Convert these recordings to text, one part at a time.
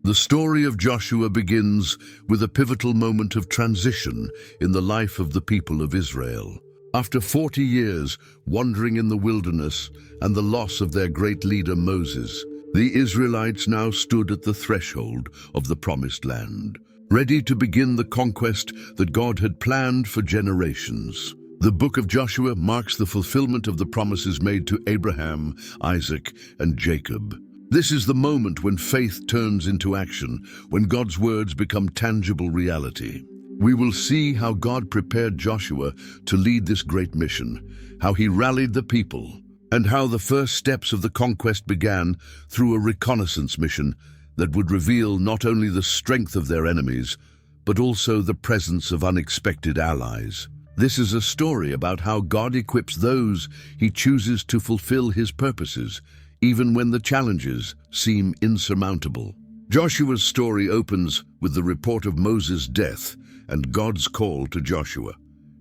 The story of Joshua begins with a pivotal moment of transition in the life of the people of Israel. After 40 years wandering in the wilderness and the loss of their great leader Moses, the Israelites now stood at the threshold of the Promised Land, ready to begin the conquest that God had planned for generations. The book of Joshua marks the fulfillment of the promises made to Abraham, Isaac, and Jacob. This is the moment when faith turns into action, when God's words become tangible reality. We will see how God prepared Joshua to lead this great mission, how he rallied the people, and how the first steps of the conquest began through a reconnaissance mission that would reveal not only the strength of their enemies, but also the presence of unexpected allies. This is a story about how God equips those he chooses to fulfill his purposes, even when the challenges seem insurmountable. Joshua's story opens with the report of Moses' death and God's call to Joshua.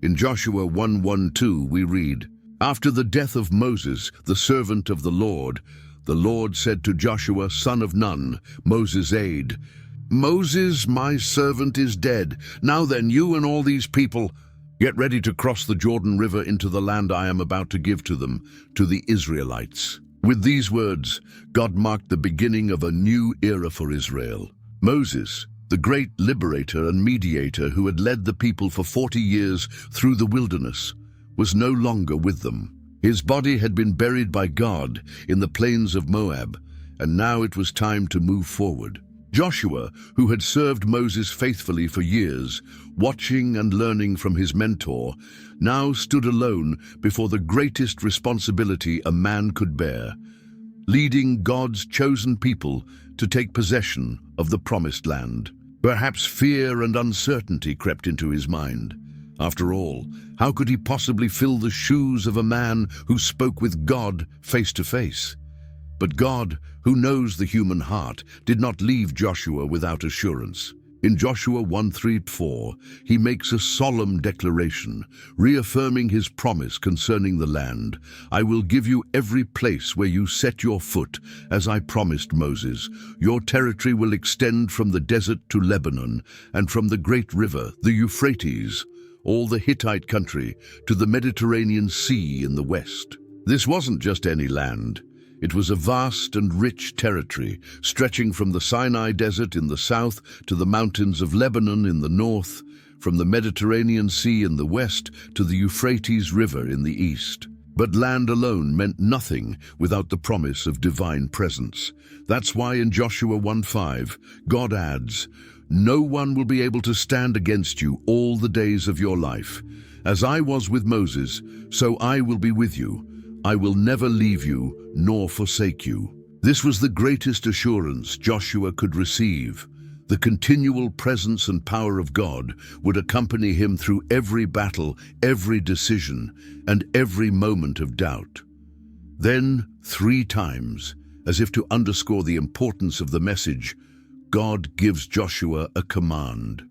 In Joshua 1:1-2 we read, "After the death of Moses, the servant of the Lord said to Joshua, son of Nun, Moses' aide, 'Moses, my servant, is dead. Now then, you and all these people, get ready to cross the Jordan River into the land I am about to give to them, to the Israelites.'" With these words, God marked the beginning of a new era for Israel. Moses, the great liberator and mediator who had led the people for 40 years through the wilderness, was no longer with them. His body had been buried by God in the plains of Moab, and now it was time to move forward. Joshua, who had served Moses faithfully for years, watching and learning from his mentor, now stood alone before the greatest responsibility a man could bear, leading God's chosen people to take possession of the Promised Land. Perhaps fear and uncertainty crept into his mind. After all, how could he possibly fill the shoes of a man who spoke with God face to face? But God, who knows the human heart, did not leave Joshua without assurance. In Joshua 1:3-4, he makes a solemn declaration, reaffirming his promise concerning the land. "I will give you every place where you set your foot, as I promised Moses. Your territory will extend from the desert to Lebanon, and from the great river, the Euphrates, all the Hittite country, to the Mediterranean Sea in the west." This wasn't just any land. It was a vast and rich territory, stretching from the Sinai Desert in the south to the mountains of Lebanon in the north, from the Mediterranean Sea in the west to the Euphrates River in the east. But land alone meant nothing without the promise of divine presence. That's why in Joshua 1:5, God adds, "No one will be able to stand against you all the days of your life. As I was with Moses, so I will be with you. I will never leave you nor forsake you." This was the greatest assurance Joshua could receive. The continual presence and power of God would accompany him through every battle, every decision, and every moment of doubt. Then, 3 times, as if to underscore the importance of the message, God gives Joshua a command.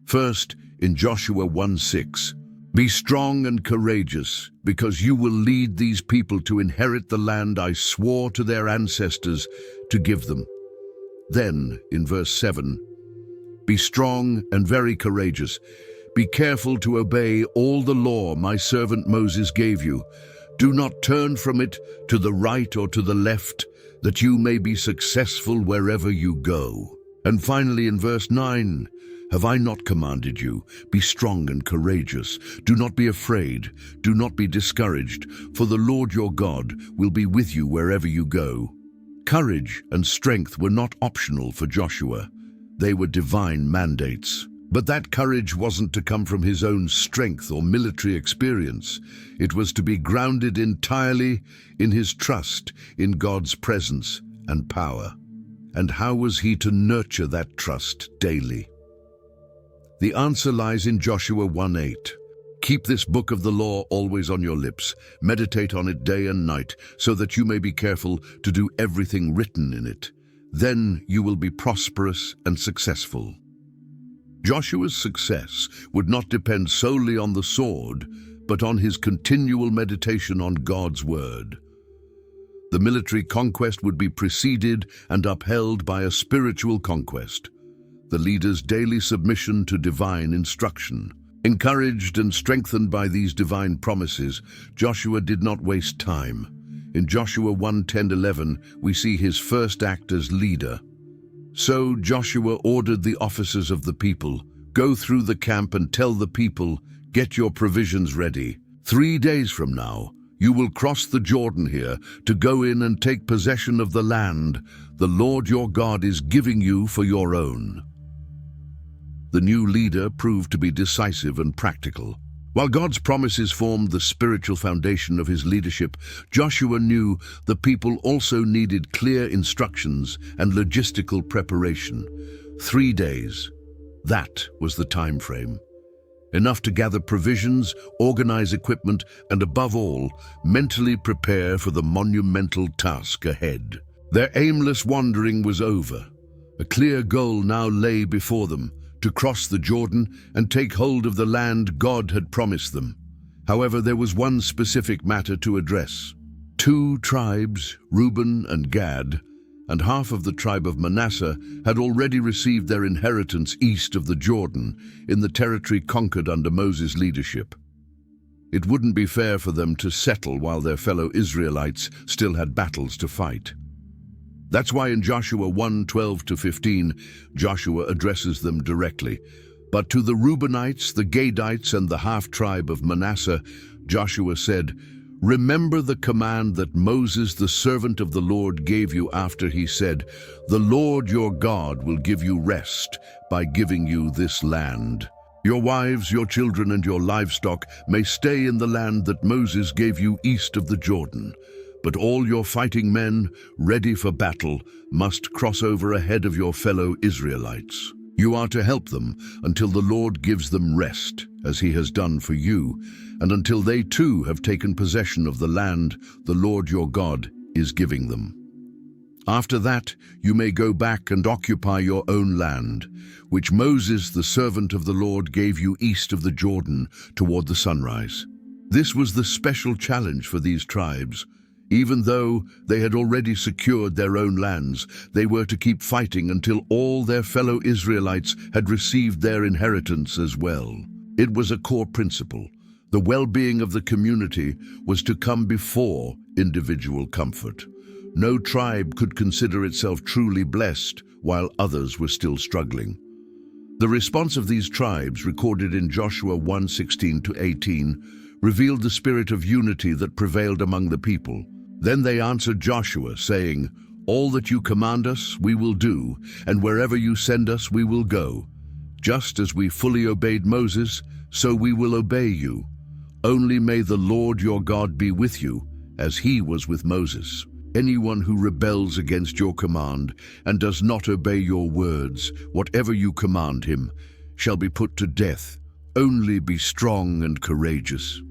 First, in Joshua 1:6, "Be strong and courageous, because you will lead these people to inherit the land I swore to their ancestors to give them." Then, in verse 7, "Be strong and very courageous. Be careful to obey all the law my servant Moses gave you. Do not turn from it to the right or to the left, that you may be successful wherever you go." And finally, in verse 9, "Have I not commanded you? Be strong and courageous. Do not be afraid. Do not be discouraged, for the Lord your God will be with you wherever you go." Courage and strength were not optional for Joshua. They were divine mandates. But that courage wasn't to come from his own strength or military experience. It was to be grounded entirely in his trust in God's presence and power. And how was he to nurture that trust daily? The answer lies in Joshua 1:8. "Keep this book of the law always on your lips. Meditate on it day and night, so that you may be careful to do everything written in it. Then you will be prosperous and successful." Joshua's success would not depend solely on the sword, but on his continual meditation on God's word. The military conquest would be preceded and upheld by a spiritual conquest, the leader's daily submission to divine instruction. Encouraged and strengthened by these divine promises, Joshua did not waste time. In Joshua 1:10-11, we see his first act as leader. So Joshua ordered the officers of the people, "Go through the camp and tell the people, get your provisions ready. 3 days from now, you will cross the Jordan here to go in and take possession of the land the Lord your God is giving you for your own." The new leader proved to be decisive and practical. While God's promises formed the spiritual foundation of his leadership, Joshua knew the people also needed clear instructions and logistical preparation. 3 days. That was the time frame. Enough to gather provisions, organize equipment, and above all, mentally prepare for the monumental task ahead. Their aimless wandering was over. A clear goal now lay before them: to cross the Jordan and take hold of the land God had promised them. However, there was one specific matter to address. 2 tribes, Reuben and Gad, and half of the tribe of Manasseh had already received their inheritance east of the Jordan in the territory conquered under Moses' leadership. It wouldn't be fair for them to settle while their fellow Israelites still had battles to fight. That's why in Joshua 1:12-15, Joshua addresses them directly. But to the Reubenites, the Gadites, and the half-tribe of Manasseh, Joshua said, "Remember the command that Moses, the servant of the Lord, gave you after he said, 'The Lord your God will give you rest by giving you this land. Your wives, your children, and your livestock may stay in the land that Moses gave you east of the Jordan. But all your fighting men, ready for battle, must cross over ahead of your fellow Israelites. You are to help them until the Lord gives them rest, as he has done for you, and until they too have taken possession of the land the Lord your God is giving them. After that, you may go back and occupy your own land, which Moses, the servant of the Lord, gave you east of the Jordan toward the sunrise." This was the special challenge for these tribes. Even though they had already secured their own lands, they were to keep fighting until all their fellow Israelites had received their inheritance as well. It was a core principle. The well-being of the community was to come before individual comfort. No tribe could consider itself truly blessed while others were still struggling. The response of these tribes, recorded in Joshua 1:16-18, revealed the spirit of unity that prevailed among the people. Then they answered Joshua, saying, "All that you command us, we will do, and wherever you send us, we will go. Just as we fully obeyed Moses, so we will obey you. Only may the Lord your God be with you, as he was with Moses. Anyone who rebels against your command and does not obey your words, whatever you command him, shall be put to death. Only be strong and courageous."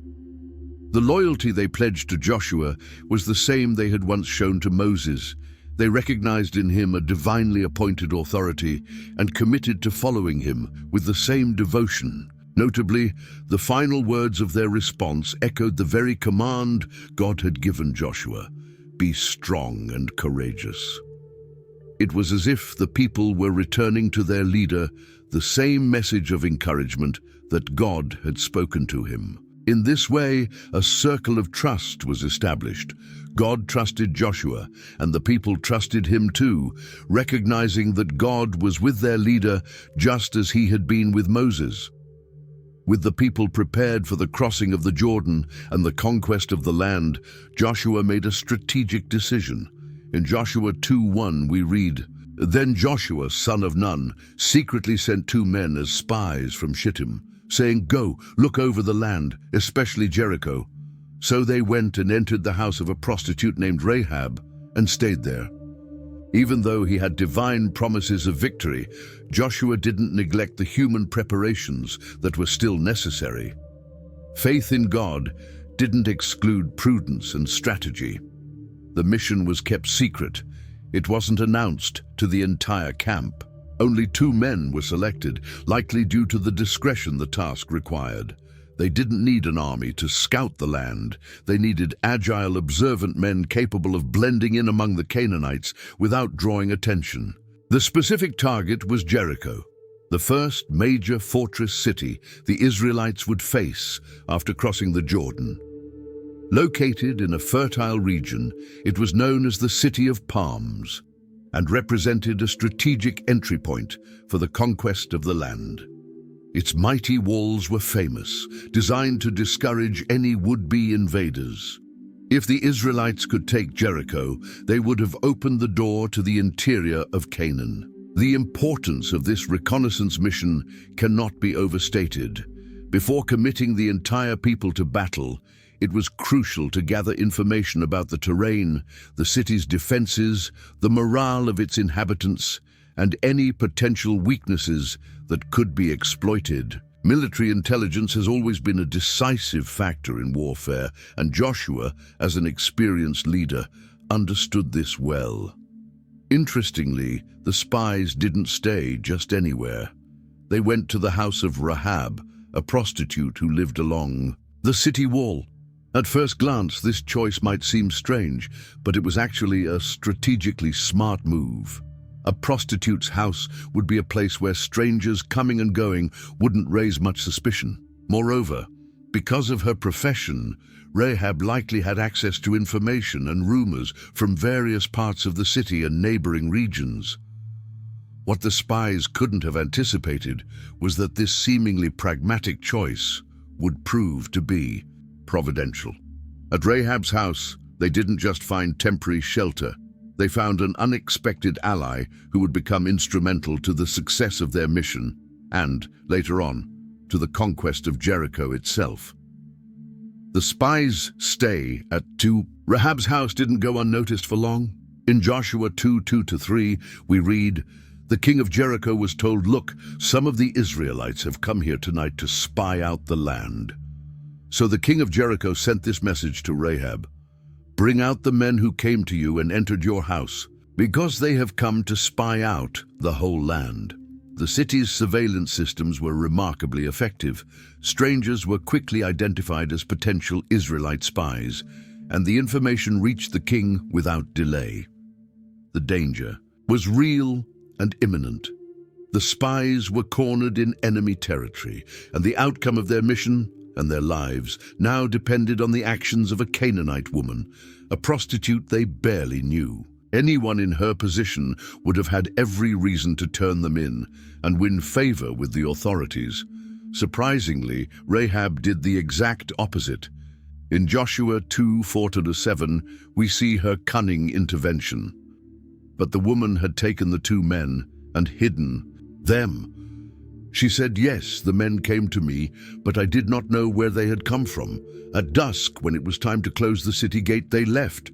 The loyalty they pledged to Joshua was the same they had once shown to Moses. They recognized in him a divinely appointed authority and committed to following him with the same devotion. Notably, the final words of their response echoed the very command God had given Joshua: "Be strong and courageous." It was as if the people were returning to their leader the same message of encouragement that God had spoken to him. In this way, a circle of trust was established. God trusted Joshua, and the people trusted him too, recognizing that God was with their leader just as he had been with Moses. With the people prepared for the crossing of the Jordan and the conquest of the land, Joshua made a strategic decision. In Joshua 2:1 we read, "Then Joshua, son of Nun, secretly sent 2 men as spies from Shittim, saying, 'Go, look over the land, especially Jericho.' So they went and entered the house of a prostitute named Rahab and stayed there." Even though he had divine promises of victory, Joshua didn't neglect the human preparations that were still necessary. Faith in God didn't exclude prudence and strategy. The mission was kept secret. It wasn't announced to the entire camp. Only 2 men were selected, likely due to the discretion the task required. They didn't need an army to scout the land. They needed agile, observant men capable of blending in among the Canaanites without drawing attention. The specific target was Jericho, the first major fortress city the Israelites would face after crossing the Jordan. Located in a fertile region, it was known as the City of Palms and represented a strategic entry point for the conquest of the land. Its mighty walls were famous, designed to discourage any would-be invaders. If the Israelites could take Jericho, they would have opened the door to the interior of Canaan. The importance of this reconnaissance mission cannot be overstated. Before committing the entire people to battle, it was crucial to gather information about the terrain, the city's defenses, the morale of its inhabitants, and any potential weaknesses that could be exploited. Military intelligence has always been a decisive factor in warfare, and Joshua, as an experienced leader, understood this well. Interestingly, the spies didn't stay just anywhere. They went to the house of Rahab, a prostitute who lived along the city wall. At first glance, this choice might seem strange, but it was actually a strategically smart move. A prostitute's house would be a place where strangers coming and going wouldn't raise much suspicion. Moreover, because of her profession, Rahab likely had access to information and rumors from various parts of the city and neighboring regions. What the spies couldn't have anticipated was that this seemingly pragmatic choice would prove to be providential. At Rahab's house, they didn't just find temporary shelter. They found an unexpected ally who would become instrumental to the success of their mission and, later on, to the conquest of Jericho itself. The spies' stay at Rahab's house didn't go unnoticed for long. In Joshua 2:2-3, we read, "The king of Jericho was told, 'Look, some of the Israelites have come here tonight to spy out the land.' So the king of Jericho sent this message to Rahab, 'Bring out the men who came to you and entered your house, because they have come to spy out the whole land.'" The city's surveillance systems were remarkably effective. Strangers were quickly identified as potential Israelite spies, and the information reached the king without delay. The danger was real and imminent. The spies were cornered in enemy territory, and the outcome of their mission and their lives now depended on the actions of a Canaanite woman, a prostitute they barely knew. Anyone in her position would have had every reason to turn them in and win favor with the authorities. Surprisingly, Rahab did the exact opposite. In Joshua 2:4-7, we see her cunning intervention. But the woman had taken the two men and hidden them. She said, "Yes, the men came to me, but I did not know where they had come from. At dusk, when it was time to close the city gate, they left.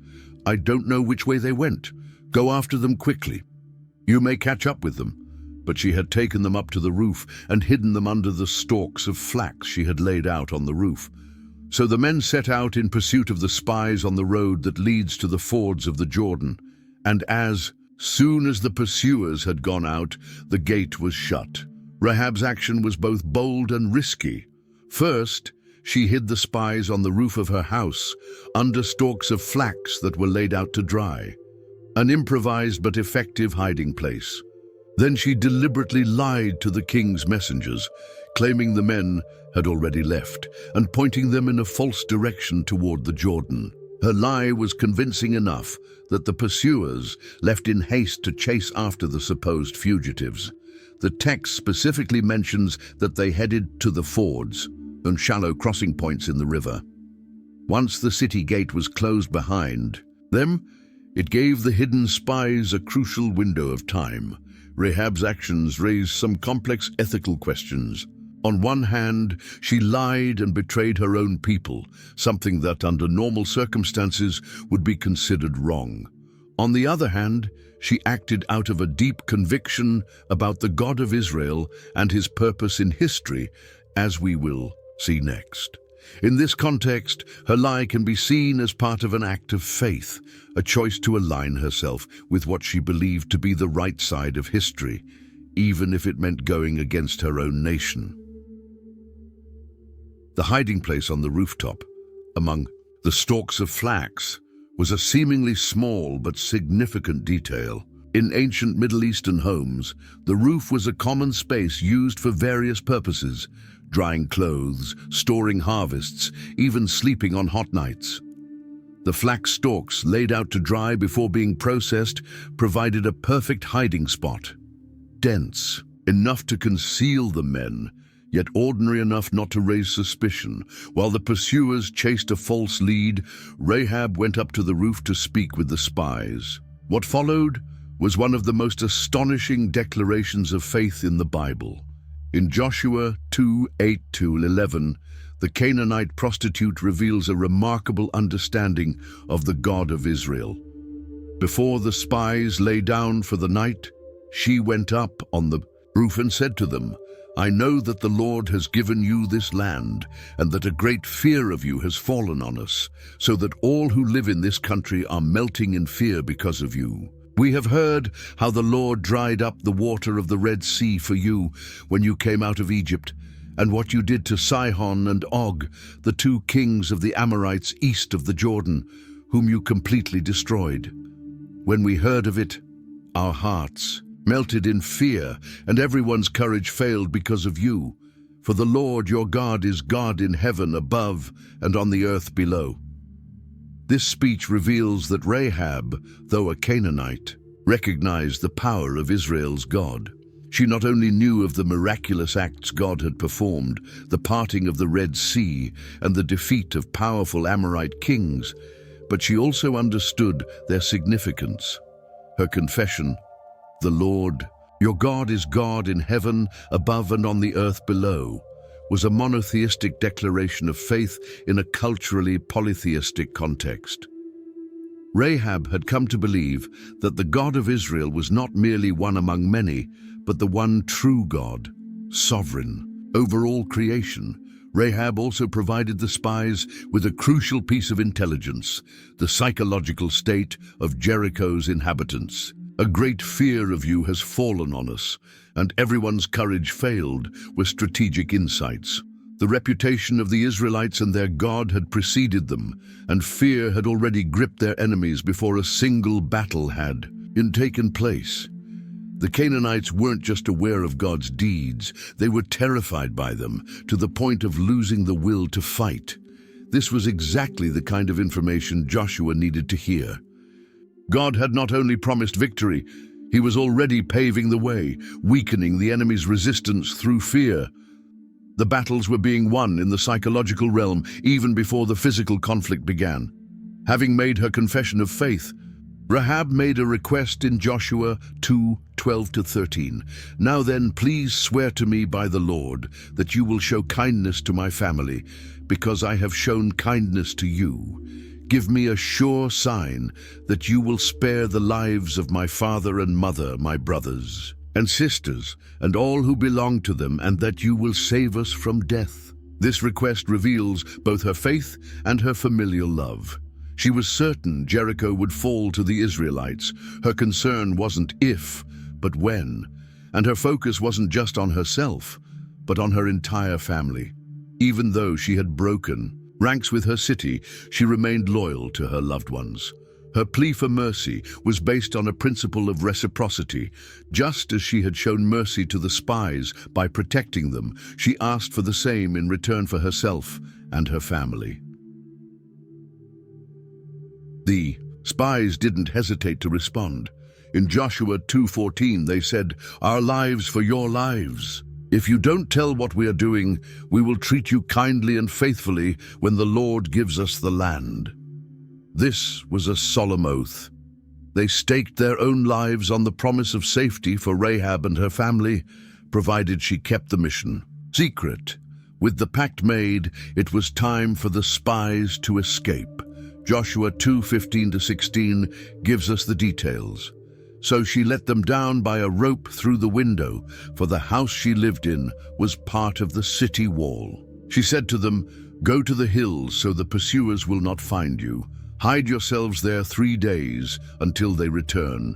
I don't know which way they went. Go after them quickly. You may catch up with them." But she had taken them up to the roof and hidden them under the stalks of flax she had laid out on the roof. So the men set out in pursuit of the spies on the road that leads to the fords of the Jordan. And as soon as the pursuers had gone out, the gate was shut. Rahab's action was both bold and risky. First, she hid the spies on the roof of her house, under stalks of flax that were laid out to dry, an improvised but effective hiding place. Then she deliberately lied to the king's messengers, claiming the men had already left and pointing them in a false direction toward the Jordan. Her lie was convincing enough that the pursuers left in haste to chase after the supposed fugitives. The text specifically mentions that they headed to the fords and shallow crossing points in the river. Once the city gate was closed behind them, it gave the hidden spies a crucial window of time. Rahab's actions raised some complex ethical questions. On one hand, she lied and betrayed her own people, something that under normal circumstances would be considered wrong. On the other hand, she acted out of a deep conviction about the God of Israel and his purpose in history, as we will see next. In this context, her lie can be seen as part of an act of faith, a choice to align herself with what she believed to be the right side of history, even if it meant going against her own nation. The hiding place on the rooftop, among the stalks of flax, was a seemingly small but significant detail. In ancient Middle Eastern homes, the roof was a common space used for various purposes: drying clothes, storing harvests, even sleeping on hot nights. The flax stalks, laid out to dry before being processed, provided a perfect hiding spot. Dense, enough to conceal the men, yet ordinary enough not to raise suspicion. While the pursuers chased a false lead, Rahab went up to the roof to speak with the spies. What followed was one of the most astonishing declarations of faith in the Bible. In Joshua 2:8-11, the Canaanite prostitute reveals a remarkable understanding of the God of Israel. Before the spies lay down for the night, she went up on the roof and said to them, "I know that the Lord has given you this land, and that a great fear of you has fallen on us, so that all who live in this country are melting in fear because of you. We have heard how the Lord dried up the water of the Red Sea for you when you came out of Egypt, and what you did to Sihon and Og, the two kings of the Amorites east of the Jordan, whom you completely destroyed. When we heard of it, our hearts melted in fear, and everyone's courage failed because of you. For the Lord your God is God in heaven above and on the earth below." This speech reveals that Rahab, though a Canaanite, recognized the power of Israel's God. She not only knew of the miraculous acts God had performed, the parting of the Red Sea and the defeat of powerful Amorite kings, but she also understood their significance. Her confession, "The Lord, your God is God in heaven above and on the earth below," was a monotheistic declaration of faith in a culturally polytheistic context. Rahab had come to believe that the God of Israel was not merely one among many, but the one true God, sovereign over all creation. Rahab also provided the spies with a crucial piece of intelligence: the psychological state of Jericho's inhabitants. "A great fear of you has fallen on us, and everyone's courage failed," were strategic insights. The reputation of the Israelites and their God had preceded them, and fear had already gripped their enemies before a single battle had taken place. The Canaanites weren't just aware of God's deeds, they were terrified by them, to the point of losing the will to fight. This was exactly the kind of information Joshua needed to hear. God had not only promised victory, he was already paving the way, weakening the enemy's resistance through fear. The battles were being won in the psychological realm even before the physical conflict began. Having made her confession of faith, Rahab made a request in Joshua 2:12-13. "Now then, please swear to me by the Lord that you will show kindness to my family, because I have shown kindness to you. Give me a sure sign that you will spare the lives of my father and mother, my brothers and sisters, and all who belong to them, and that you will save us from death." This request reveals both her faith and her familial love. She was certain Jericho would fall to the Israelites. Her concern wasn't if, but when. And her focus wasn't just on herself, but on her entire family. Even though she had broken ranks with her city, she remained loyal to her loved ones. Her plea for mercy was based on a principle of reciprocity. Just as she had shown mercy to the spies by protecting them, she asked for the same in return for herself and her family. The spies didn't hesitate to respond. In Joshua 2:14, they said, "Our lives for your lives. If you don't tell what we are doing, we will treat you kindly and faithfully when the Lord gives us the land." This was a solemn oath. They staked their own lives on the promise of safety for Rahab and her family, provided she kept the mission secret. With the pact made, it was time for the spies to escape. Joshua 2:15-16 gives us the details. "So she let them down by a rope through the window, for the house she lived in was part of the city wall. She said to them, 'Go to the hills so the pursuers will not find you. Hide yourselves there 3 days until they return,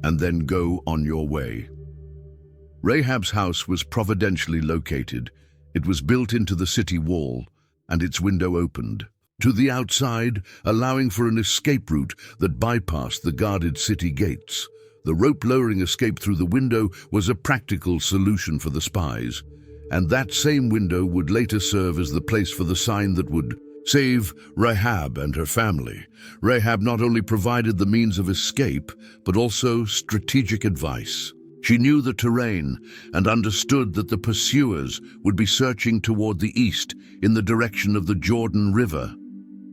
and then go on your way.'" Rahab's house was providentially located. It was built into the city wall, and its window opened to the outside, allowing for an escape route that bypassed the guarded city gates. The rope-lowering escape through the window was a practical solution for the spies, and that same window would later serve as the place for the sign that would save Rahab and her family. Rahab not only provided the means of escape, but also strategic advice. She knew the terrain and understood that the pursuers would be searching toward the east in the direction of the Jordan River.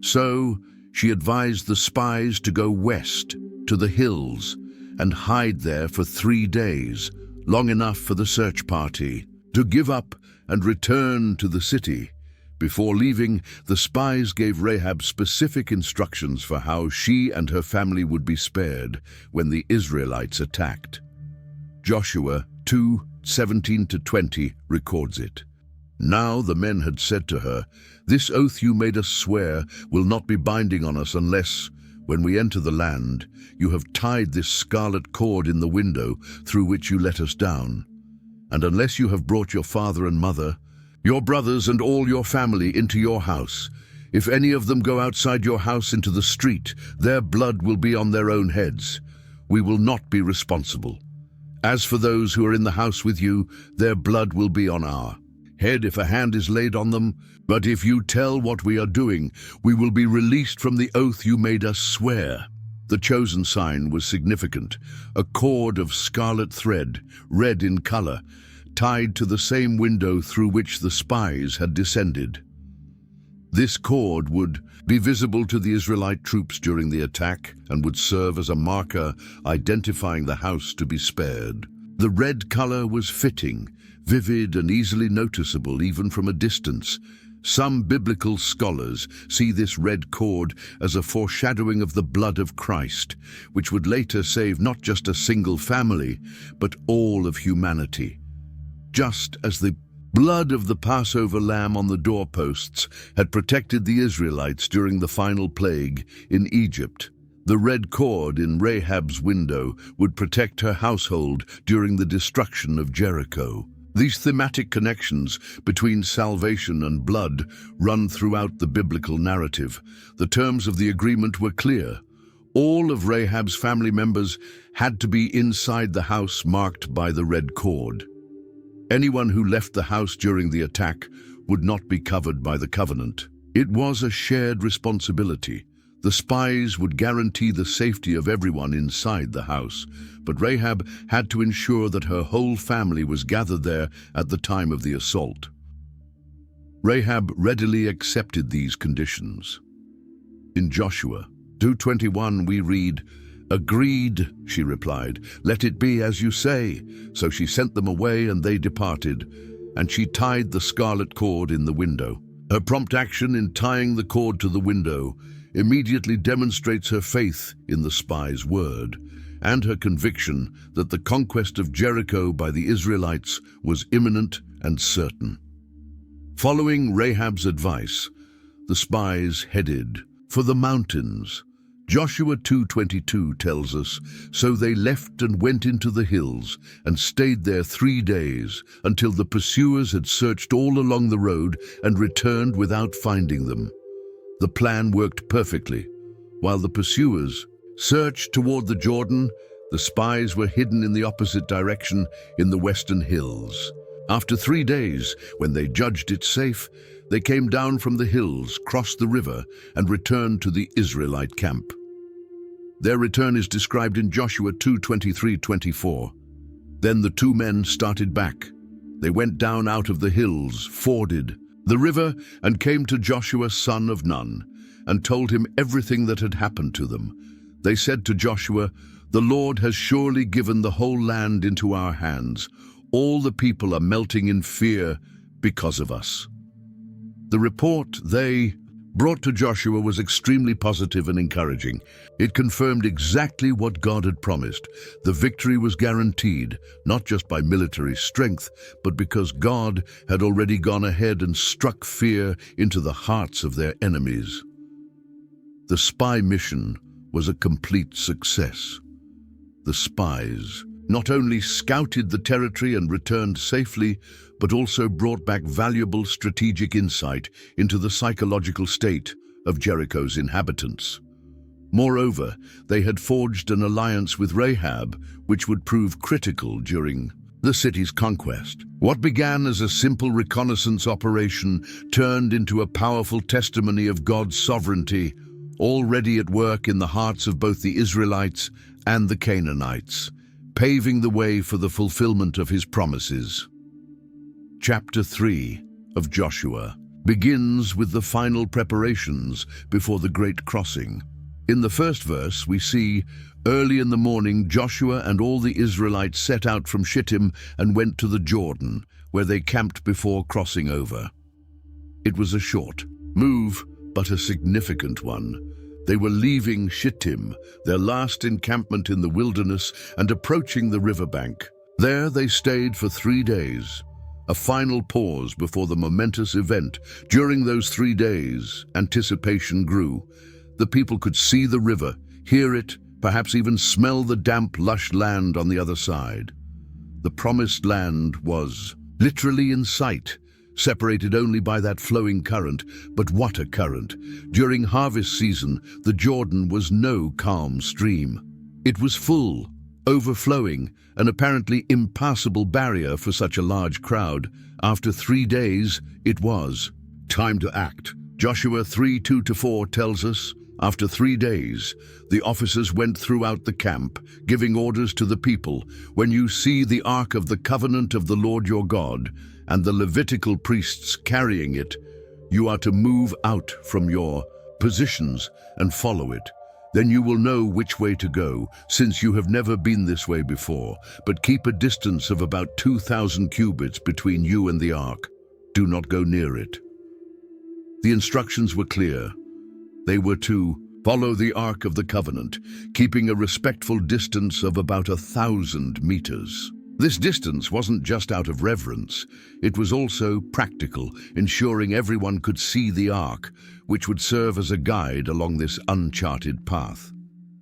So, she advised the spies to go west to the hills and hide there for 3 days, long enough for the search party to give up and return to the city. Before leaving, the spies gave Rahab specific instructions for how she and her family would be spared when the Israelites attacked. Joshua 2:17-20 records it. Now the men had said to her, "This oath you made us swear will not be binding on us unless, when we enter the land, you have tied this scarlet cord in the window through which you let us down, and unless you have brought your father and mother, your brothers and all your family into your house. If any of them go outside your house into the street, their blood will be on their own heads. We will not be responsible. As for those who are in the house with you, their blood will be on our head if a hand is laid on them. But if you tell what we are doing, we will be released from the oath you made us swear." The chosen sign was significant, a cord of scarlet thread, red in color, tied to the same window through which the spies had descended. This cord would be visible to the Israelite troops during the attack and would serve as a marker identifying the house to be spared. The red color was fitting, vivid and easily noticeable even from a distance. Some biblical scholars see this red cord as a foreshadowing of the blood of Christ, which would later save not just a single family, but all of humanity. Just as the blood of the Passover lamb on the doorposts had protected the Israelites during the final plague in Egypt, the red cord in Rahab's window would protect her household during the destruction of Jericho. These thematic connections between salvation and blood run throughout the biblical narrative. The terms of the agreement were clear. All of Rahab's family members had to be inside the house marked by the red cord. Anyone who left the house during the attack would not be covered by the covenant. It was a shared responsibility. The spies would guarantee the safety of everyone inside the house, but Rahab had to ensure that her whole family was gathered there at the time of the assault. Rahab readily accepted these conditions. In Joshua 2:21 we read, "Agreed," she replied, "let it be as you say." So she sent them away and they departed, and she tied the scarlet cord in the window. Her prompt action in tying the cord to the window immediately demonstrates her faith in the spy's word and her conviction that the conquest of Jericho by the Israelites was imminent and certain. Following Rahab's advice, the spies headed for the mountains. Joshua 2:22 tells us, "So they left and went into the hills and stayed there 3 days until the pursuers had searched all along the road and returned without finding them." The plan worked perfectly. While the pursuers searched toward the Jordan, the spies were hidden in the opposite direction in the western hills. After 3 days, when they judged it safe, they came down from the hills, crossed the river, and returned to the Israelite camp. Their return is described in Joshua 2:23-24. Then the 2 men started back. They went down out of the hills, forded the river, and came to Joshua son of Nun, and told him everything that had happened to them. They said to Joshua, "The Lord has surely given the whole land into our hands. All the people are melting in fear because of us." The report they brought to Joshua was extremely positive and encouraging. It confirmed exactly what God had promised. The victory was guaranteed, not just by military strength, but because God had already gone ahead and struck fear into the hearts of their enemies. The spy mission was a complete success. The spies not only scouted the territory and returned safely, but also brought back valuable strategic insight into the psychological state of Jericho's inhabitants. Moreover, they had forged an alliance with Rahab, which would prove critical during the city's conquest. What began as a simple reconnaissance operation turned into a powerful testimony of God's sovereignty, already at work in the hearts of both the Israelites and the Canaanites, paving the way for the fulfillment of his promises. Chapter 3 of Joshua begins with the final preparations before the great crossing. In the first verse, we see, early in the morning, Joshua and all the Israelites set out from Shittim and went to the Jordan, where they camped before crossing over. It was a short move, but a significant one. They were leaving Shittim, their last encampment in the wilderness, and approaching the riverbank. There they stayed for 3 days, a final pause before the momentous event. During those 3 days, anticipation grew. The people could see the river, hear it, perhaps even smell the damp, lush land on the other side. The promised land was literally in sight, separated only by that flowing current. But what a current! During harvest season, the Jordan was no calm stream. It was full, overflowing, an apparently impassable barrier for such a large crowd. After 3 days, it was time to act. Joshua 3:2-4 tells us, after 3 days, the officers went throughout the camp, giving orders to the people, "When you see the Ark of the Covenant of the Lord your God, and the Levitical priests carrying it, you are to move out from your positions and follow it. Then you will know which way to go, since you have never been this way before. But keep a distance of about 2,000 cubits between you and the ark. Do not go near it." The instructions were clear. They were to follow the Ark of the Covenant, keeping a respectful distance of about 1,000 meters. This distance wasn't just out of reverence, it was also practical, ensuring everyone could see the Ark, which would serve as a guide along this uncharted path.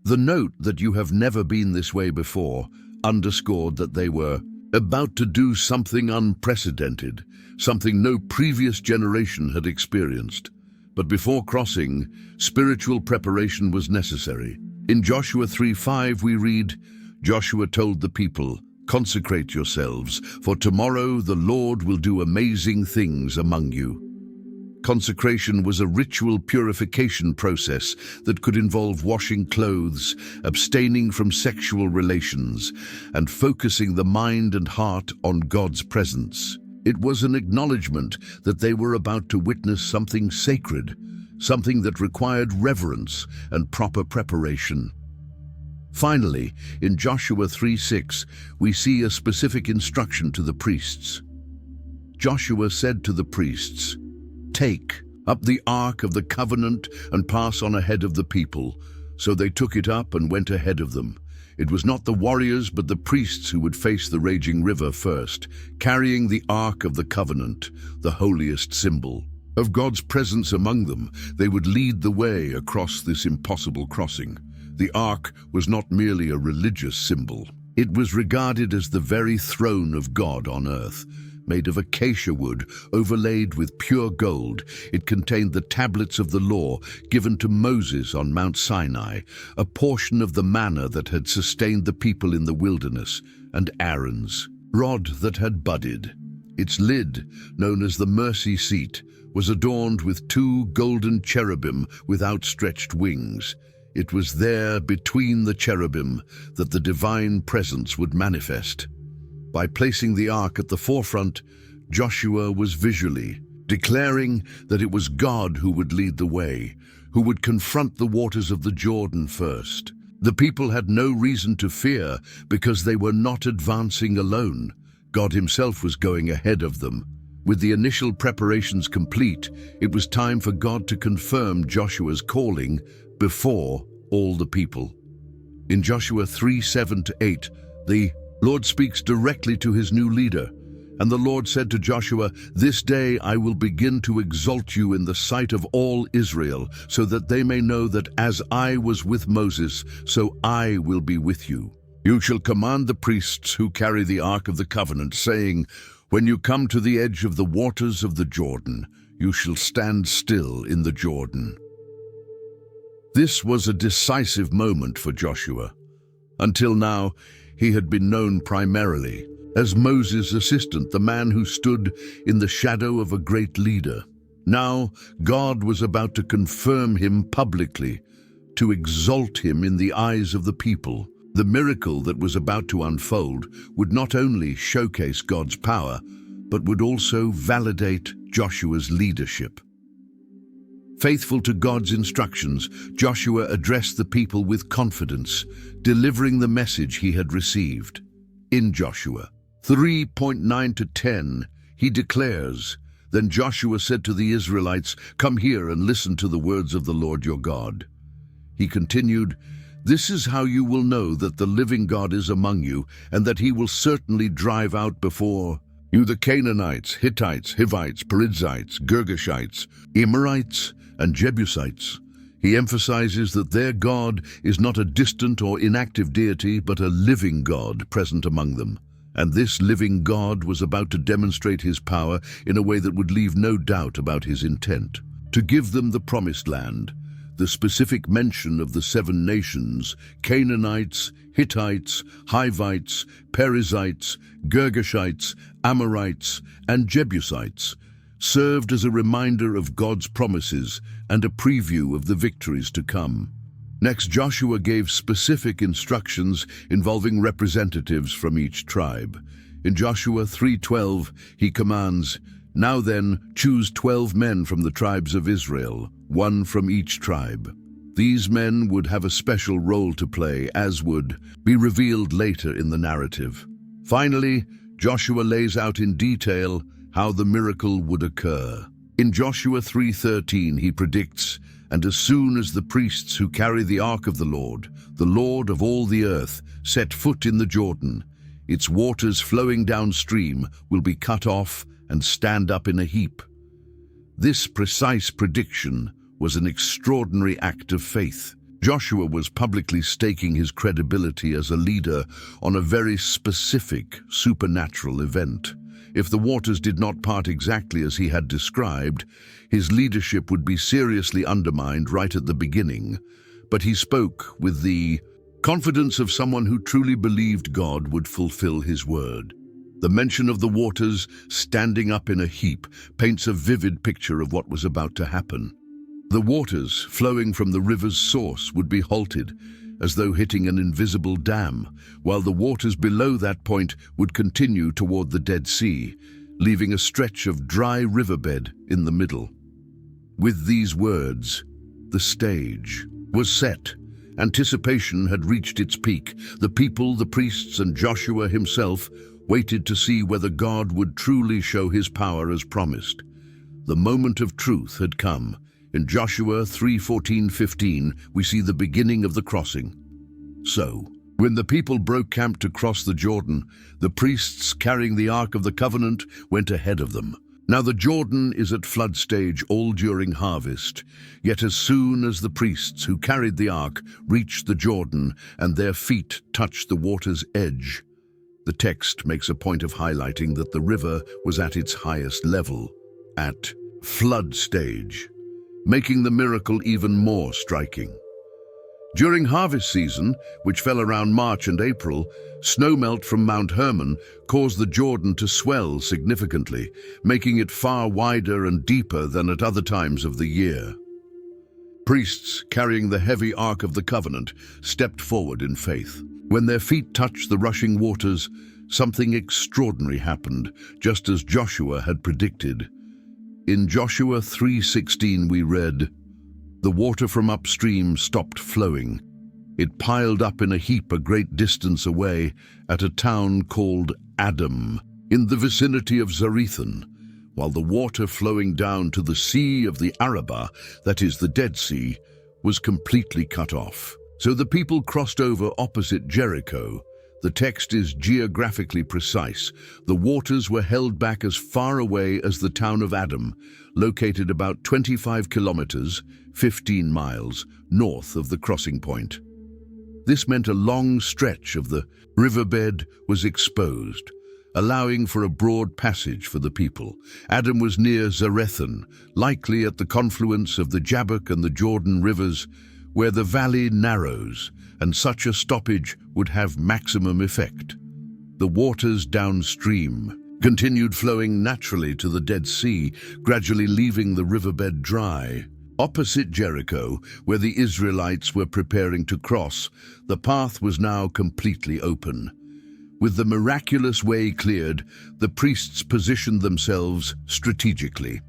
The note that you have never been this way before underscored that they were about to do something unprecedented, something no previous generation had experienced. But before crossing, spiritual preparation was necessary. In Joshua 3:5 we read, Joshua told the people, "Consecrate yourselves, for tomorrow the Lord will do amazing things among you." Consecration was a ritual purification process that could involve washing clothes, abstaining from sexual relations, and focusing the mind and heart on God's presence. It was an acknowledgement that they were about to witness something sacred, something that required reverence and proper preparation. Finally, in Joshua 3:6, we see a specific instruction to the priests. Joshua said to the priests, "Take up the Ark of the Covenant and pass on ahead of the people." So they took it up and went ahead of them. It was not the warriors but the priests who would face the raging river first, carrying the Ark of the Covenant, the holiest symbol of God's presence among them. They would lead the way across this impossible crossing. The Ark was not merely a religious symbol. It was regarded as the very throne of God on earth. Made of acacia wood, overlaid with pure gold, it contained the tablets of the law given to Moses on Mount Sinai, a portion of the manna that had sustained the people in the wilderness, and Aaron's rod that had budded. Its lid, known as the mercy seat, was adorned with 2 golden cherubim with outstretched wings. It was there, between the cherubim, that the divine presence would manifest. By placing the ark at the forefront, Joshua was visually declaring that it was God who would lead the way, who would confront the waters of the Jordan first. The people had no reason to fear because they were not advancing alone. God himself was going ahead of them. With the initial preparations complete, it was time for God to confirm Joshua's calling before all the people. In Joshua 3:7-8, the Lord speaks directly to his new leader. "And the Lord said to Joshua, 'This day I will begin to exalt you in the sight of all Israel, so that they may know that as I was with Moses, so I will be with you. You shall command the priests who carry the Ark of the Covenant, saying, when you come to the edge of the waters of the Jordan, you shall stand still in the Jordan. This was a decisive moment for Joshua. Until now, he had been known primarily as Moses' assistant, the man who stood in the shadow of a great leader. Now, God was about to confirm him publicly, to exalt him in the eyes of the people. The miracle that was about to unfold would not only showcase God's power, but would also validate Joshua's leadership. Faithful to God's instructions, Joshua addressed the people with confidence, delivering the message he had received. In Joshua 3:9-10, he declares, Then Joshua said to the Israelites, Come here and listen to the words of the Lord your God. He continued, This is how you will know that the living God is among you, and that he will certainly drive out before you the Canaanites, Hittites, Hivites, Perizzites, Girgashites, Amorites, and Jebusites. He emphasizes that their God is not a distant or inactive deity, but a living God present among them. And this living God was about to demonstrate his power in a way that would leave no doubt about his intent. To give them the promised land, the specific mention of the 7 nations, Canaanites, Hittites, Hivites, Perizzites, Girgashites, Amorites, and Jebusites, served as a reminder of God's promises and a preview of the victories to come. Next, Joshua gave specific instructions involving representatives from each tribe. In Joshua 3:12, he commands, Now then, choose 12 men from the tribes of Israel, 1 from each tribe. These men would have a special role to play, as would be revealed later in the narrative. Finally, Joshua lays out in detail how the miracle would occur. In Joshua 3:13, he predicts, And as soon as the priests who carry the ark of the Lord of all the earth, set foot in the Jordan, its waters flowing downstream will be cut off and stand up in a heap. This precise prediction was an extraordinary act of faith. Joshua was publicly staking his credibility as a leader on a very specific supernatural event. If the waters did not part exactly as he had described, his leadership would be seriously undermined right at the beginning. But he spoke with the confidence of someone who truly believed God would fulfill his word. The mention of the waters standing up in a heap paints a vivid picture of what was about to happen. The waters flowing from the river's source would be halted, as though hitting an invisible dam, while the waters below that point would continue toward the Dead Sea, leaving a stretch of dry riverbed in the middle. With these words, the stage was set. Anticipation had reached its peak. The people, the priests, and Joshua himself waited to see whether God would truly show his power as promised. The moment of truth had come. In Joshua 3:14-15, we see the beginning of the crossing. So, when the people broke camp to cross the Jordan, the priests carrying the Ark of the Covenant went ahead of them. Now the Jordan is at flood stage all during harvest, yet as soon as the priests who carried the Ark reached the Jordan and their feet touched the water's edge, the text makes a point of highlighting that the river was at its highest level, at flood stage, making the miracle even more striking. During harvest season, which fell around March and April, snowmelt from Mount Hermon caused the Jordan to swell significantly, making it far wider and deeper than at other times of the year. Priests carrying the heavy Ark of the Covenant stepped forward in faith. When their feet touched the rushing waters, something extraordinary happened, just as Joshua had predicted. In Joshua 3:16 we read, The water from upstream stopped flowing. It piled up in a heap a great distance away at a town called Adam, in the vicinity of Zarethan, while the water flowing down to the Sea of the Arabah, that is the Dead Sea, was completely cut off. So the people crossed over opposite Jericho. The text is geographically precise. The waters were held back as far away as the town of Adam, located about 25 kilometers, 15 miles, north of the crossing point. This meant a long stretch of the riverbed was exposed, allowing for a broad passage for the people. Adam was near Zarethan, likely at the confluence of the Jabbok and the Jordan rivers, where the valley narrows, and such a stoppage would have maximum effect. The waters downstream continued flowing naturally to the Dead Sea, gradually leaving the riverbed dry. Opposite Jericho, where the Israelites were preparing to cross, the path was now completely open. With the miraculous way cleared, the priests positioned themselves strategically.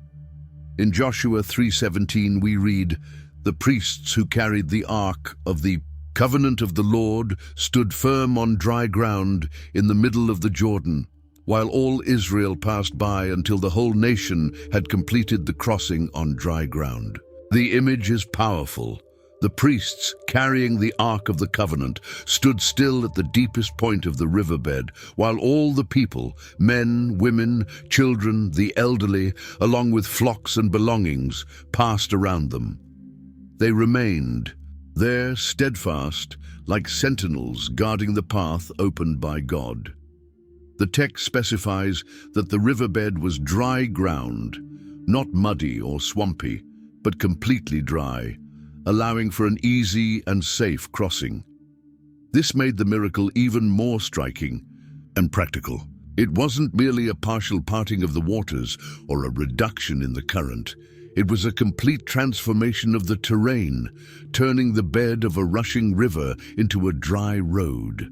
In Joshua 3:17 we read, "The priests who carried the ark of the covenant of the Lord stood firm on dry ground in the middle of the Jordan, while all Israel passed by until the whole nation had completed the crossing on dry ground." The image is powerful. The priests, carrying the Ark of the Covenant, stood still at the deepest point of the riverbed, while all the people, men, women, children, the elderly, along with flocks and belongings, passed around them. They remained there, steadfast, like sentinels guarding the path opened by God. The text specifies that the riverbed was dry ground, not muddy or swampy, but completely dry, allowing for an easy and safe crossing. This made the miracle even more striking and practical. It wasn't merely a partial parting of the waters or a reduction in the current. It was a complete transformation of the terrain, turning the bed of a rushing river into a dry road.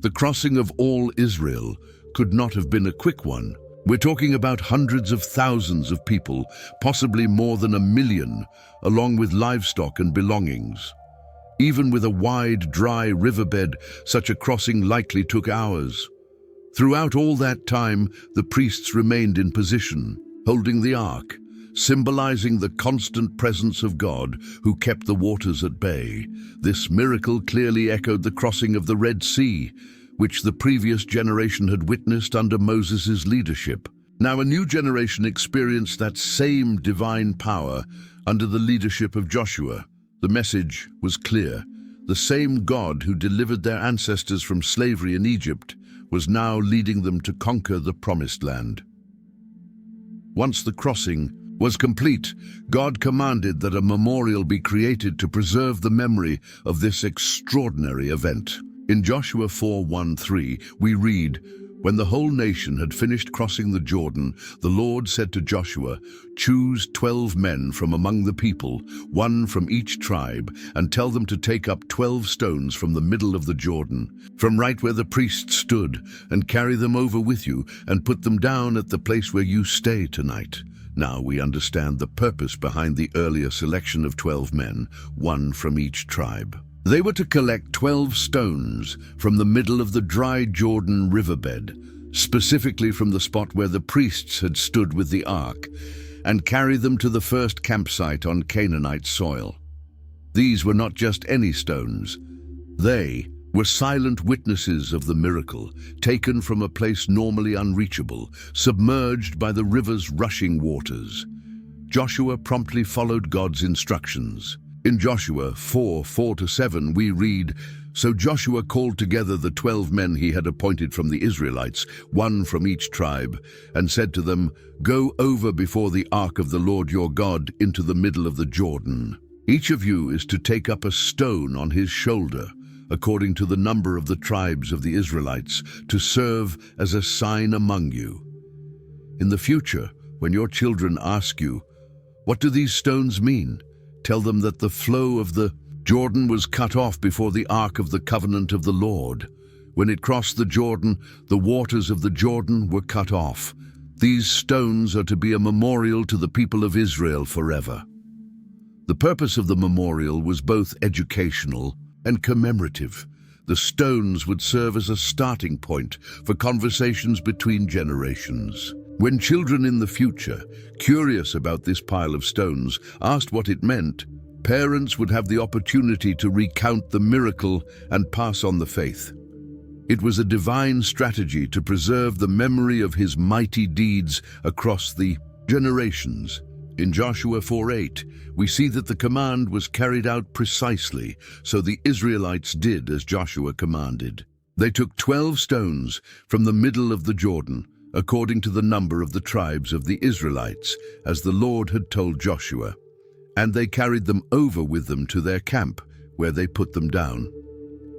The crossing of all Israel could not have been a quick one. We're talking about hundreds of thousands of people, possibly more than 1 million, along with livestock and belongings. Even with a wide, dry riverbed, such a crossing likely took hours. Throughout all that time, the priests remained in position, holding the ark, symbolizing the constant presence of God who kept the waters at bay. This miracle clearly echoed the crossing of the Red Sea, which the previous generation had witnessed under Moses' leadership. Now a new generation experienced that same divine power under the leadership of Joshua. The message was clear. The same God who delivered their ancestors from slavery in Egypt was now leading them to conquer the Promised Land. Once the crossing was complete, God commanded that a memorial be created to preserve the memory of this extraordinary event. In Joshua 4:1-3, we read, "When the whole nation had finished crossing the Jordan, the Lord said to Joshua, 'Choose 12 men from among the people, 1 from each tribe, and tell them to take up 12 stones from the middle of the Jordan, from right where the priests stood, and carry them over with you, and put them down at the place where you stay tonight.'" Now we understand the purpose behind the earlier selection of 12 men, 1 from each tribe. They were to collect 12 stones from the middle of the dry Jordan riverbed, specifically from the spot where the priests had stood with the ark, and carry them to the first campsite on Canaanite soil. These were not just any stones. They were silent witnesses of the miracle, taken from a place normally unreachable, submerged by the river's rushing waters. Joshua promptly followed God's instructions. In Joshua 4:4-7 we read, "So Joshua called together the 12 men he had appointed from the Israelites, 1 from each tribe, and said to them, 'Go over before the ark of the Lord your God into the middle of the Jordan. Each of you is to take up a stone on his shoulder, according to the number of the tribes of the Israelites, to serve as a sign among you. In the future, when your children ask you, 'What do these stones mean?' tell them that the flow of the Jordan was cut off before the Ark of the Covenant of the Lord. When it crossed the Jordan, the waters of the Jordan were cut off. These stones are to be a memorial to the people of Israel forever." The purpose of the memorial was both educational and commemorative. The stones would serve as a starting point for conversations between generations. When children in the future, curious about this pile of stones, asked what it meant, parents would have the opportunity to recount the miracle and pass on the faith. It was a divine strategy to preserve the memory of his mighty deeds across the generations. In Joshua 4:8, we see that the command was carried out precisely, so the Israelites did as Joshua commanded. They took 12 stones from the middle of the Jordan, according to the number of the tribes of the Israelites, as the Lord had told Joshua, and they carried them over with them to their camp, where they put them down.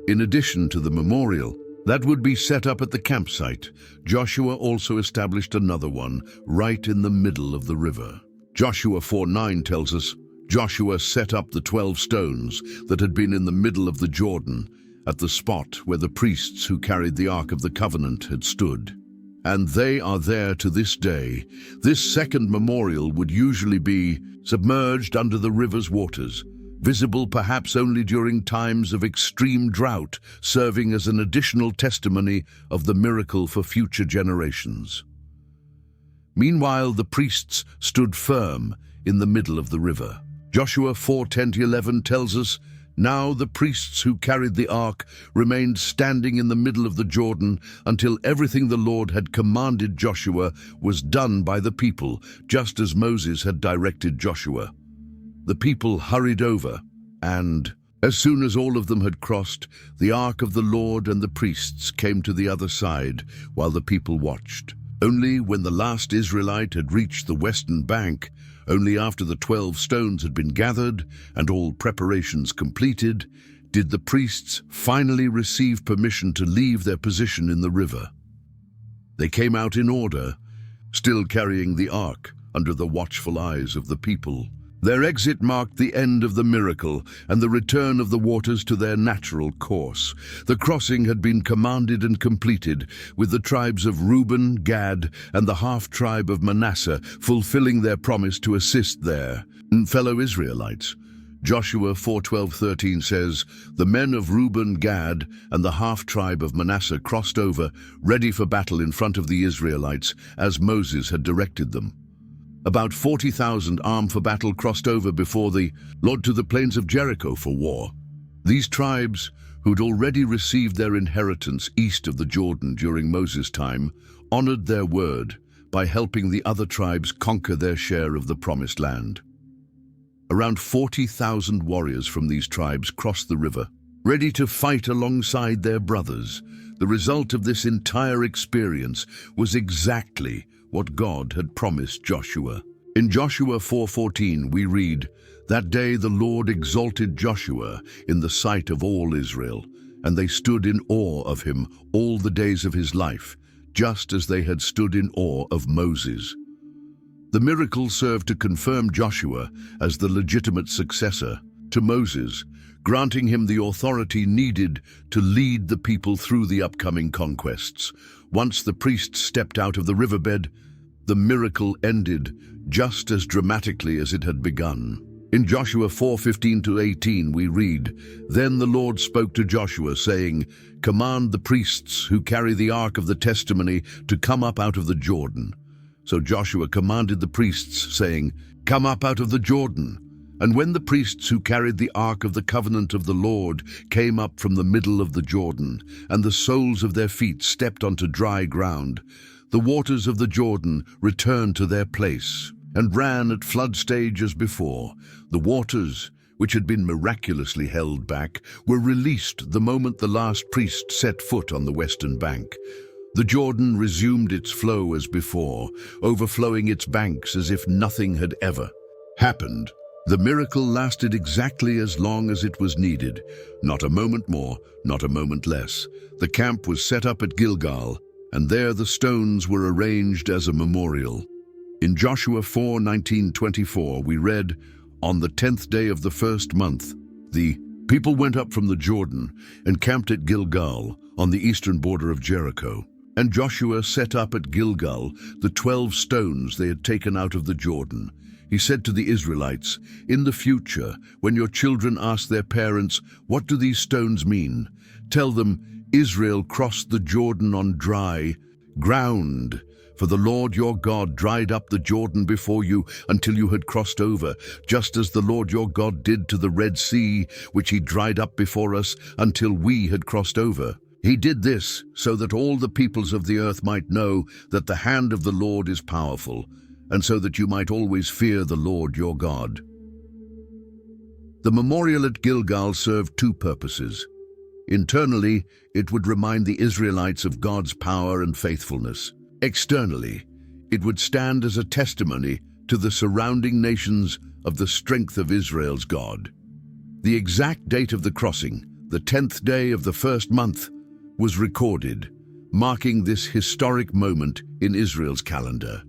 In addition to the memorial that would be set up at the campsite, Joshua also established another one right in the middle of the river. Joshua 4:9 tells us, Joshua set up the 12 stones that had been in the middle of the Jordan at the spot where the priests who carried the Ark of the Covenant had stood. And they are there to this day. This second memorial would usually be submerged under the river's waters, visible perhaps only during times of extreme drought, serving as an additional testimony of the miracle for future generations. Meanwhile, the priests stood firm in the middle of the river. Joshua 4:10-11 tells us, now the priests who carried the ark remained standing in the middle of the Jordan until everything the Lord had commanded Joshua was done by the people, just as Moses had directed Joshua. The people hurried over, and as soon as all of them had crossed, the ark of the Lord and the priests came to the other side while the people watched. Only when the last Israelite had reached the western bank, only after the 12 stones had been gathered and all preparations completed, did the priests finally receive permission to leave their position in the river. They came out in order, still carrying the ark under the watchful eyes of the people. Their exit marked the end of the miracle and the return of the waters to their natural course. The crossing had been commanded and completed, with the tribes of Reuben, Gad, and the half-tribe of Manasseh fulfilling their promise to assist their fellow Israelites. Joshua 4:12-13 says, the men of Reuben, Gad, and the half-tribe of Manasseh crossed over, ready for battle in front of the Israelites, as Moses had directed them. About 40,000 armed for battle crossed over before the Lord to the plains of Jericho for war. These tribes, who'd already received their inheritance east of the Jordan during Moses' time, honored their word by helping the other tribes conquer their share of the promised land. Around 40,000 warriors from these tribes crossed the river, ready to fight alongside their brothers. The result of this entire experience was exactly what God had promised Joshua. In Joshua 4:14 we read, that day the Lord exalted Joshua in the sight of all Israel, and they stood in awe of him all the days of his life, just as they had stood in awe of Moses. The miracle served to confirm Joshua as the legitimate successor to Moses, granting him the authority needed to lead the people through the upcoming conquests. Once the priests stepped out of the riverbed, the miracle ended just as dramatically as it had begun. In Joshua 4:15-18 we read, then the Lord spoke to Joshua, saying, command the priests who carry the ark of the testimony to come up out of the Jordan. So Joshua commanded the priests, saying, come up out of the Jordan. And when the priests who carried the ark of the covenant of the Lord came up from the middle of the Jordan, and the soles of their feet stepped onto dry ground, the waters of the Jordan returned to their place and ran at flood stage as before. The waters, which had been miraculously held back, were released the moment the last priest set foot on the western bank. The Jordan resumed its flow as before, overflowing its banks as if nothing had ever happened. The miracle lasted exactly as long as it was needed, not a moment more, not a moment less. The camp was set up at Gilgal, and there the stones were arranged as a memorial. In Joshua 4:19-24 we read, on the 10th day of the first month, the people went up from the Jordan and camped at Gilgal on the eastern border of Jericho. And Joshua set up at Gilgal the 12 stones they had taken out of the Jordan. He said to the Israelites, in the future, when your children ask their parents, what do these stones mean? Tell them, Israel crossed the Jordan on dry ground. For the Lord your God dried up the Jordan before you until you had crossed over, just as the Lord your God did to the Red Sea, which he dried up before us until we had crossed over. He did this so that all the peoples of the earth might know that the hand of the Lord is powerful, and so that you might always fear the Lord your God. The memorial at Gilgal served two purposes. Internally, it would remind the Israelites of God's power and faithfulness. Externally, it would stand as a testimony to the surrounding nations of the strength of Israel's God. The exact date of the crossing, the 10th day of the first month, was recorded, marking this historic moment in Israel's calendar.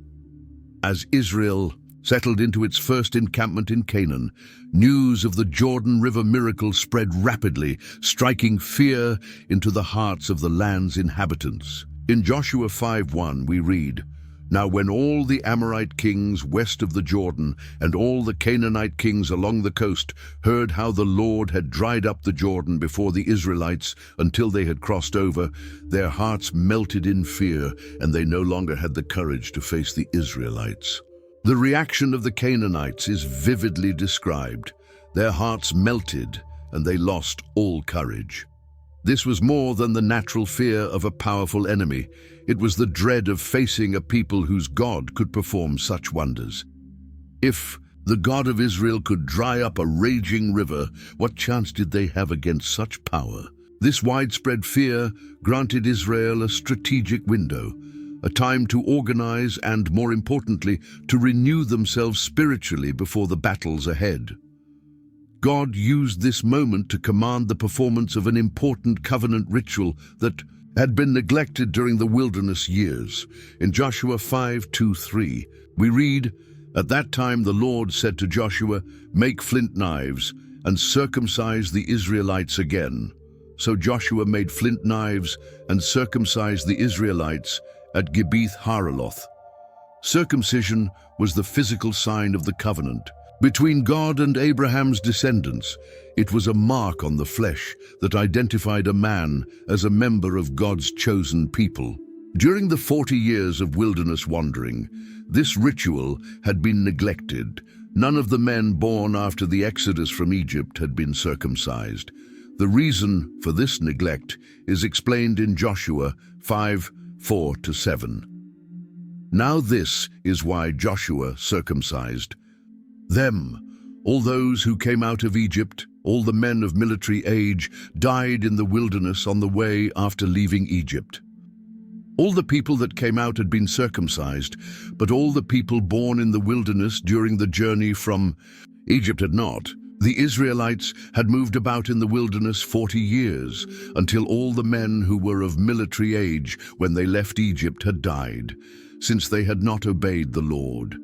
As Israel settled into its first encampment in Canaan, news of the Jordan River miracle spread rapidly, striking fear into the hearts of the land's inhabitants. In Joshua 5:1 we read, "Now when all the Amorite kings west of the Jordan and all the Canaanite kings along the coast heard how the Lord had dried up the Jordan before the Israelites until they had crossed over, their hearts melted in fear, and they no longer had the courage to face the Israelites." The reaction of the Canaanites is vividly described. Their hearts melted, and they lost all courage. This was more than the natural fear of a powerful enemy. It was the dread of facing a people whose God could perform such wonders. If the God of Israel could dry up a raging river, what chance did they have against such power? This widespread fear granted Israel a strategic window, a time to organize and, more importantly, to renew themselves spiritually before the battles ahead. God used this moment to command the performance of an important covenant ritual that had been neglected during the wilderness years. In Joshua 5:2-3, we read, "At that time the Lord said to Joshua, 'Make flint knives and circumcise the Israelites again.' So Joshua made flint knives and circumcised the Israelites at Gibeath Haraloth." Circumcision was the physical sign of the covenant between God and Abraham's descendants. It was a mark on the flesh that identified a man as a member of God's chosen people. During the 40 years of wilderness wandering, this ritual had been neglected. None of the men born after the exodus from Egypt had been circumcised. The reason for this neglect is explained in Joshua 5:4-7. Now this is why Joshua circumcised them. All those who came out of Egypt, all the men of military age, died in the wilderness on the way after leaving Egypt. All the people that came out had been circumcised, but all the people born in the wilderness during the journey from Egypt had not. The Israelites had moved about in the wilderness 40 years, until all the men who were of military age when they left Egypt had died, since they had not obeyed the Lord.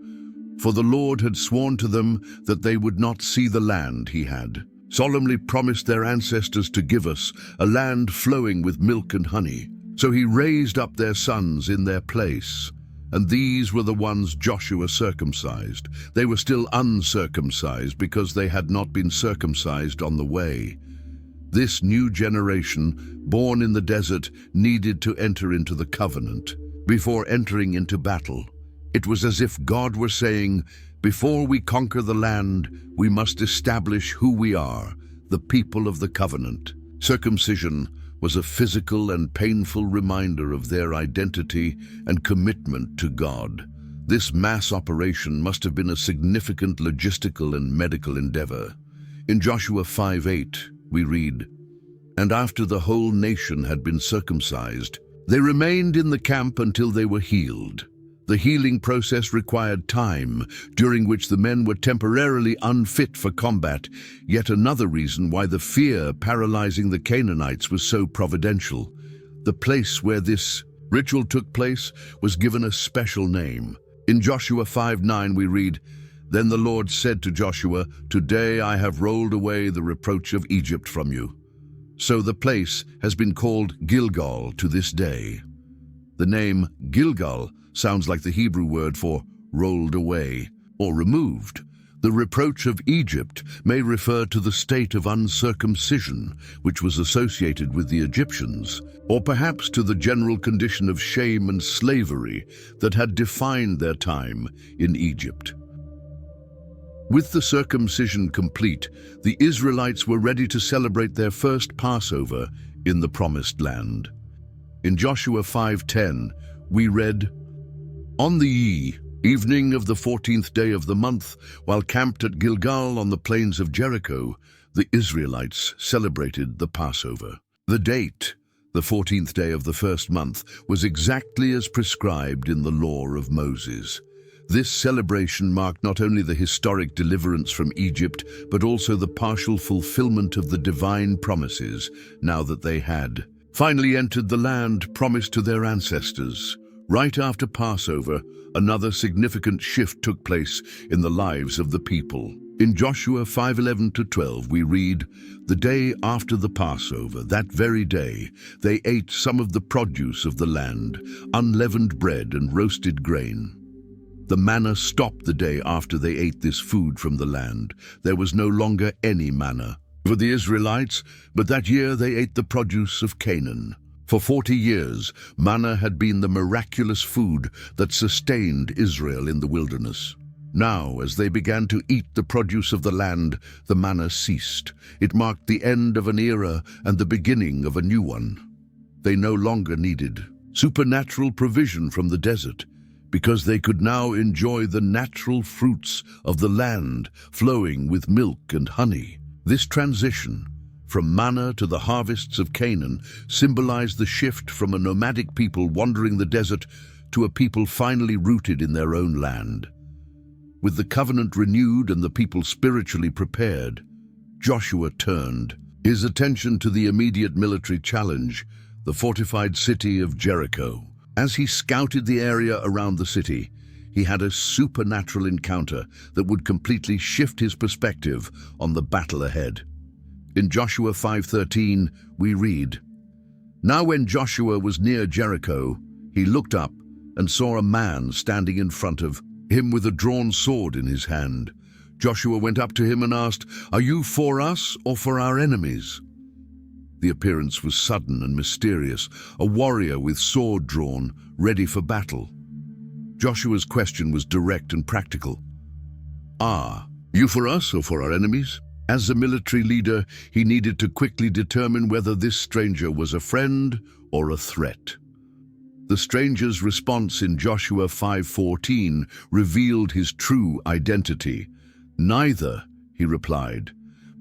For the Lord had sworn to them that they would not see the land he had solemnly promised their ancestors to give us, a land flowing with milk and honey. So he raised up their sons in their place, and these were the ones Joshua circumcised. They were still uncircumcised because they had not been circumcised on the way. This new generation, born in the desert, needed to enter into the covenant before entering into battle. It was as if God were saying, before we conquer the land, we must establish who we are, the people of the covenant. Circumcision was a physical and painful reminder of their identity and commitment to God. This mass operation must have been a significant logistical and medical endeavor. In Joshua 5:8, we read, "And after the whole nation had been circumcised, they remained in the camp until they were healed." The healing process required time, during which the men were temporarily unfit for combat, yet another reason why the fear paralyzing the Canaanites was so providential. The place where this ritual took place was given a special name. In Joshua 5:9 we read, "Then the Lord said to Joshua, 'Today I have rolled away the reproach of Egypt from you.'" So the place has been called Gilgal to this day. The name Gilgal sounds like the Hebrew word for rolled away or removed. The reproach of Egypt may refer to the state of uncircumcision which was associated with the Egyptians, or perhaps to the general condition of shame and slavery that had defined their time in Egypt. With the circumcision complete, the Israelites were ready to celebrate their first Passover in the Promised Land. In Joshua 5:10, we read, "On the Evening of the 14th day of the month, while camped at Gilgal on the plains of Jericho, the Israelites celebrated the Passover. The date, the 14th day of the first month, was exactly as prescribed in the law of Moses. This celebration marked not only the historic deliverance from Egypt, but also the partial fulfillment of the divine promises, now that they had finally entered the land promised to their ancestors. Right after Passover, another significant shift took place in the lives of the people. In Joshua 5:11-12 we read, "The day after the Passover, that very day, they ate some of the produce of the land, unleavened bread and roasted grain." The manna stopped the day after they ate this food from the land. There was no longer any manna for the Israelites, but that year they ate the produce of Canaan. For 40 years, manna had been the miraculous food that sustained Israel in the wilderness. Now, as they began to eat the produce of the land, the manna ceased. It marked the end of an era and the beginning of a new one. They no longer needed supernatural provision from the desert, because they could now enjoy the natural fruits of the land flowing with milk and honey. This transition from manna to the harvests of Canaan symbolized the shift from a nomadic people wandering the desert to a people finally rooted in their own land. With the covenant renewed and the people spiritually prepared, Joshua turned his attention to the immediate military challenge, the fortified city of Jericho. As he scouted the area around the city, he had a supernatural encounter that would completely shift his perspective on the battle ahead. In Joshua 5:13, we read, "Now when Joshua was near Jericho, he looked up and saw a man standing in front of him with a drawn sword in his hand. Joshua went up to him and asked, 'Are you for us or for our enemies?' The appearance was sudden and mysterious, a warrior with sword drawn, ready for battle. Joshua's question was direct and practical. "Are you for us or for our enemies?" As a military leader, he needed to quickly determine whether this stranger was a friend or a threat. The stranger's response in Joshua 5:14 revealed his true identity. "Neither," he replied,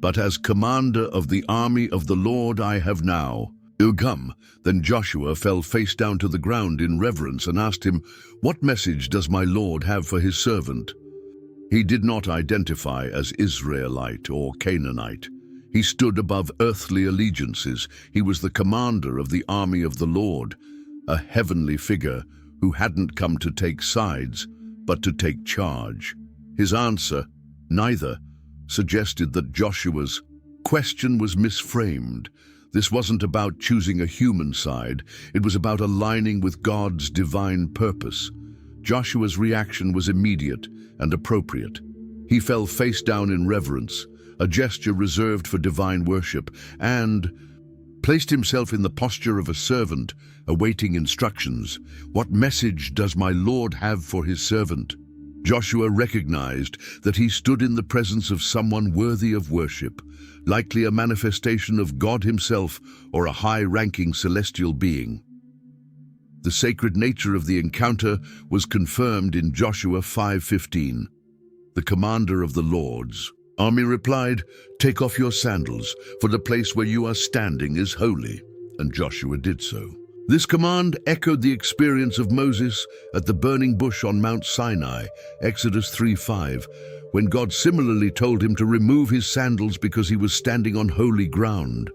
"but as commander of the army of the Lord I have now come." Then Joshua fell face down to the ground in reverence and asked him, "What message does my Lord have for his servant?" He did not identify as Israelite or Canaanite. He stood above earthly allegiances. He was the commander of the army of the Lord, a heavenly figure who hadn't come to take sides, but to take charge. His answer, "Neither," suggested that Joshua's question was misframed. This wasn't about choosing a human side, it was about aligning with God's divine purpose. Joshua's reaction was immediate and appropriate. He fell face down in reverence, a gesture reserved for divine worship, and placed himself in the posture of a servant, awaiting instructions. "What message does my Lord have for his servant?" Joshua recognized that he stood in the presence of someone worthy of worship, likely a manifestation of God himself or a high-ranking celestial being. The sacred nature of the encounter was confirmed in Joshua 5:15. The commander of the Lord's army replied, "Take off your sandals, for the place where you are standing is holy." And Joshua did so. This command echoed the experience of Moses at the burning bush on Mount Sinai, Exodus 3:5, when God similarly told him to remove his sandals because he was standing on holy ground.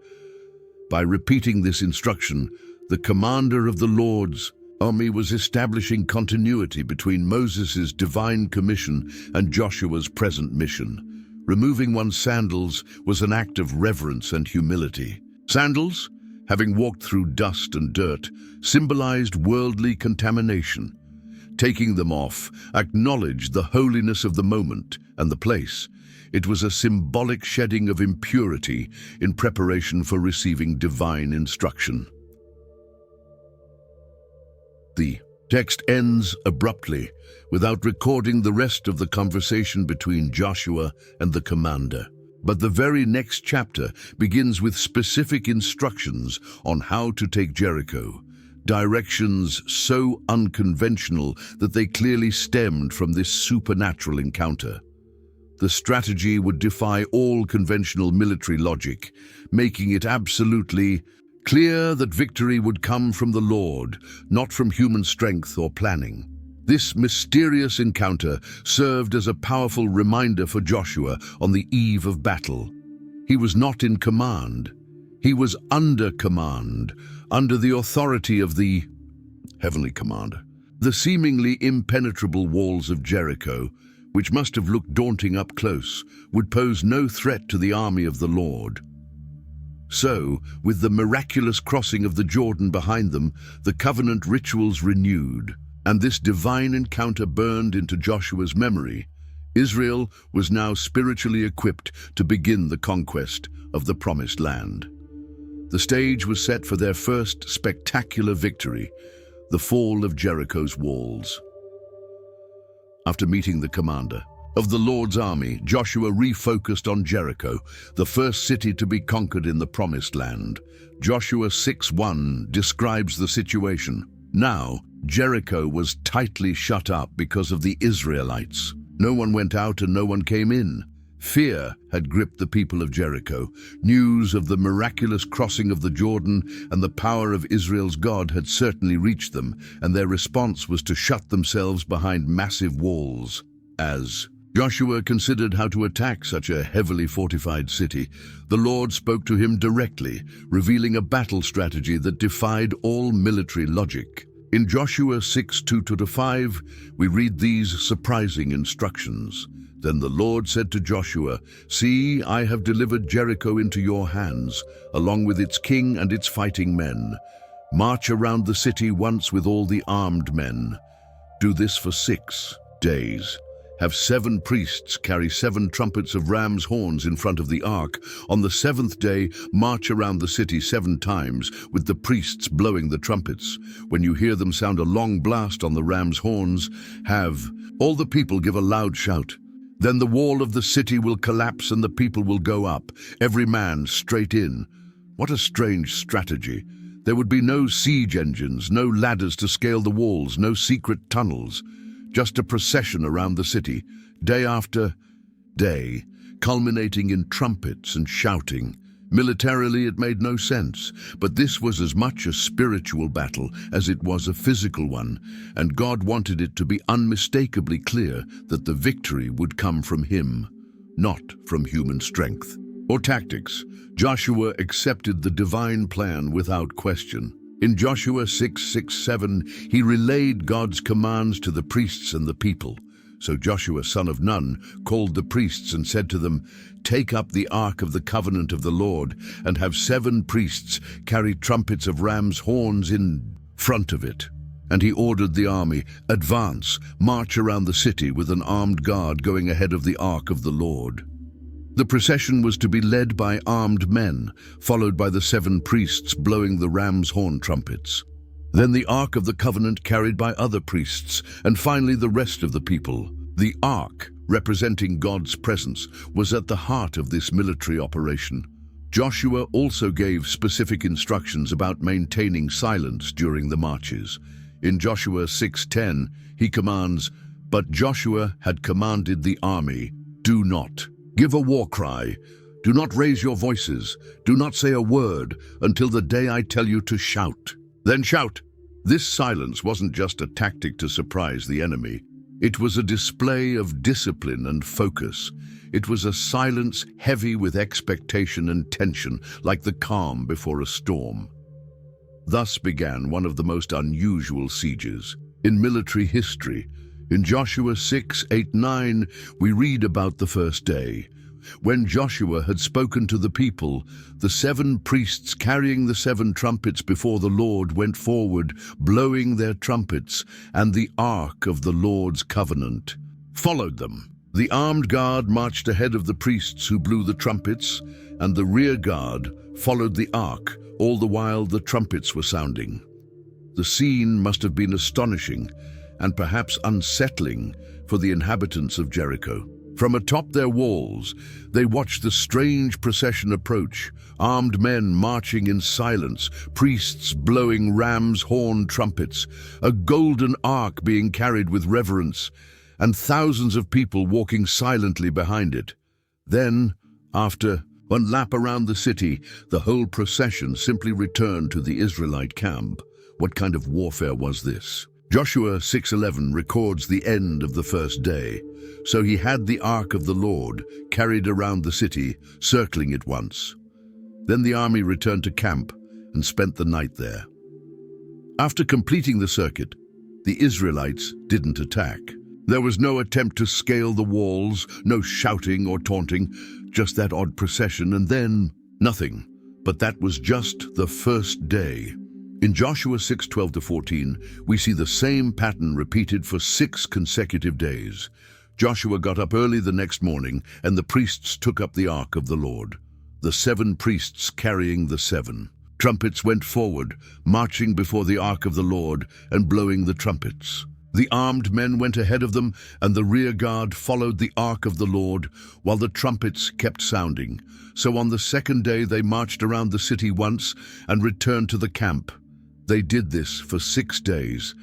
By repeating this instruction, the commander of the Lord's army was establishing continuity between Moses' divine commission and Joshua's present mission. Removing one's sandals was an act of reverence and humility. Sandals, having walked through dust and dirt, symbolized worldly contamination. Taking them off acknowledged the holiness of the moment and the place. It was a symbolic shedding of impurity in preparation for receiving divine instruction. The text ends abruptly, without recording the rest of the conversation between Joshua and the commander. But the very next chapter begins with specific instructions on how to take Jericho. directions so unconventional that they clearly stemmed from this supernatural encounter. The strategy would defy all conventional military logic, making it absolutely clear that victory would come from the Lord, not from human strength or planning. This mysterious encounter served as a powerful reminder for Joshua on the eve of battle. He was not in command. He was under command, under the authority of the heavenly commander. The seemingly impenetrable walls of Jericho, which must have looked daunting up close, would pose no threat to the army of the Lord. So, with the miraculous crossing of the Jordan behind them, the covenant rituals renewed, and this divine encounter burned into Joshua's memory. Israel was now spiritually equipped to begin the conquest of the Promised Land. The stage was set for their first spectacular victory, the fall of Jericho's walls. After meeting the commander of the Lord's army, Joshua refocused on Jericho, the first city to be conquered in the Promised Land. Joshua 6:1 describes the situation. Now, Jericho was tightly shut up because of the Israelites. No one went out and no one came in. Fear had gripped the people of Jericho. News of the miraculous crossing of the Jordan and the power of Israel's God had certainly reached them, and their response was to shut themselves behind massive walls. As Joshua considered how to attack such a heavily fortified city, the Lord spoke to him directly, revealing a battle strategy that defied all military logic. In Joshua 6:2-5, we read these surprising instructions. Then the Lord said to Joshua, "See, I have delivered Jericho into your hands, along with its king and its fighting men. March around the city once with all the armed men. Do this for 6 days. Have 7 priests carry 7 trumpets of ram's horns in front of the ark. On the 7th day, march around the city 7 times, with the priests blowing the trumpets. When you hear them sound a long blast on the ram's horns, have all the people give a loud shout. Then the wall of the city will collapse and the people will go up, every man straight in." What a strange strategy. There would be no siege engines, no ladders to scale the walls, no secret tunnels. Just a procession around the city, day after day, culminating in trumpets and shouting. Militarily, it made no sense, but this was as much a spiritual battle as it was a physical one, and God wanted it to be unmistakably clear that the victory would come from Him, not from human strength or tactics. Joshua accepted the divine plan without question. In Joshua 6:6-7, he relayed God's commands to the priests and the people. So Joshua, son of Nun, called the priests and said to them, "Take up the ark of the covenant of the Lord, and have 7 priests carry trumpets of ram's horns in front of it." And he ordered the army, "Advance, march around the city with an armed guard going ahead of the ark of the Lord." The procession was to be led by armed men, followed by the 7 priests blowing the ram's horn trumpets. Then the Ark of the Covenant carried by other priests, and finally the rest of the people. The Ark, representing God's presence, was at the heart of this military operation. Joshua also gave specific instructions about maintaining silence during the marches. In Joshua 6:10, he commands, "But Joshua had commanded the army, 'Do not give a war cry. Do not raise your voices. Do not say a word until the day I tell you to shout. Then shout.'" This silence wasn't just a tactic to surprise the enemy. It was a display of discipline and focus. It was a silence heavy with expectation and tension, like the calm before a storm. Thus began one of the most unusual sieges in military history. In Joshua 6:8-9, we read about the first day. When Joshua had spoken to the people, the 7 priests carrying the 7 trumpets before the Lord went forward, blowing their trumpets, and the ark of the Lord's covenant followed them. The armed guard marched ahead of the priests who blew the trumpets, and the rear guard followed the ark, all the while the trumpets were sounding. The scene must have been astonishing and perhaps unsettling for the inhabitants of Jericho. From atop their walls, they watched the strange procession approach, armed men marching in silence, priests blowing ram's horn trumpets, a golden ark being carried with reverence, and thousands of people walking silently behind it. Then, after one lap around the city, the whole procession simply returned to the Israelite camp. What kind of warfare was this? Joshua 6:11 records the end of the first day. So he had the ark of the Lord carried around the city, circling it once. Then the army returned to camp and spent the night there. After completing the circuit, the Israelites didn't attack. There was no attempt to scale the walls, no shouting or taunting, just that odd procession, and then nothing. But that was just the first day. In Joshua 6:12-14, we see the same pattern repeated for 6 consecutive days. Joshua got up early the next morning, and the priests took up the ark of the Lord. The 7 priests carrying the 7. Trumpets went forward, marching before the ark of the Lord and blowing the trumpets. The armed men went ahead of them, and the rear guard followed the ark of the Lord, while the trumpets kept sounding. So on the second day they marched around the city once and returned to the camp. They did this for 6 days.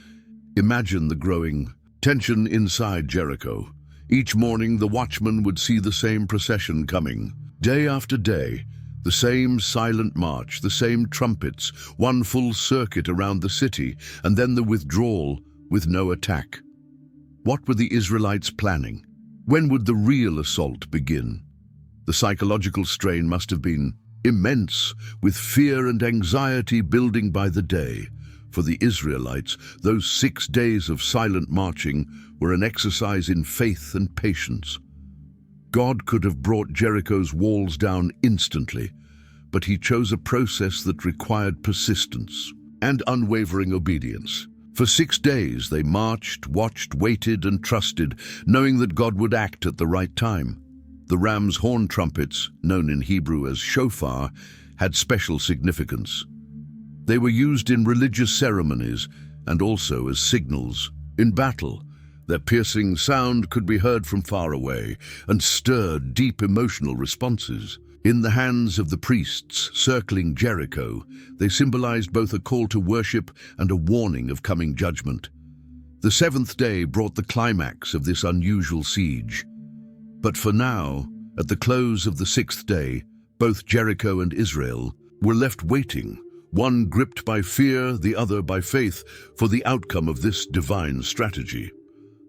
Imagine the growing tension inside Jericho. Each morning the watchman would see the same procession coming. Day after day, the same silent march, the same trumpets, one full circuit around the city, and then the withdrawal with no attack. What were the Israelites planning? When would the real assault begin? The psychological strain must have been immense, with fear and anxiety building by the day. For the Israelites, those 6 days of silent marching were an exercise in faith and patience. God could have brought Jericho's walls down instantly, but he chose a process that required persistence and unwavering obedience. For 6 days they marched, watched, waited, and trusted, knowing that God would act at the right time. The ram's horn trumpets, known in Hebrew as shofar, had special significance. They were used in religious ceremonies and also as signals. In battle, their piercing sound could be heard from far away and stirred deep emotional responses. In the hands of the priests circling Jericho, they symbolized both a call to worship and a warning of coming judgment. The 7th day brought the climax of this unusual siege. But for now, at the close of the 6th day, both Jericho and Israel were left waiting, one gripped by fear, the other by faith, for the outcome of this divine strategy.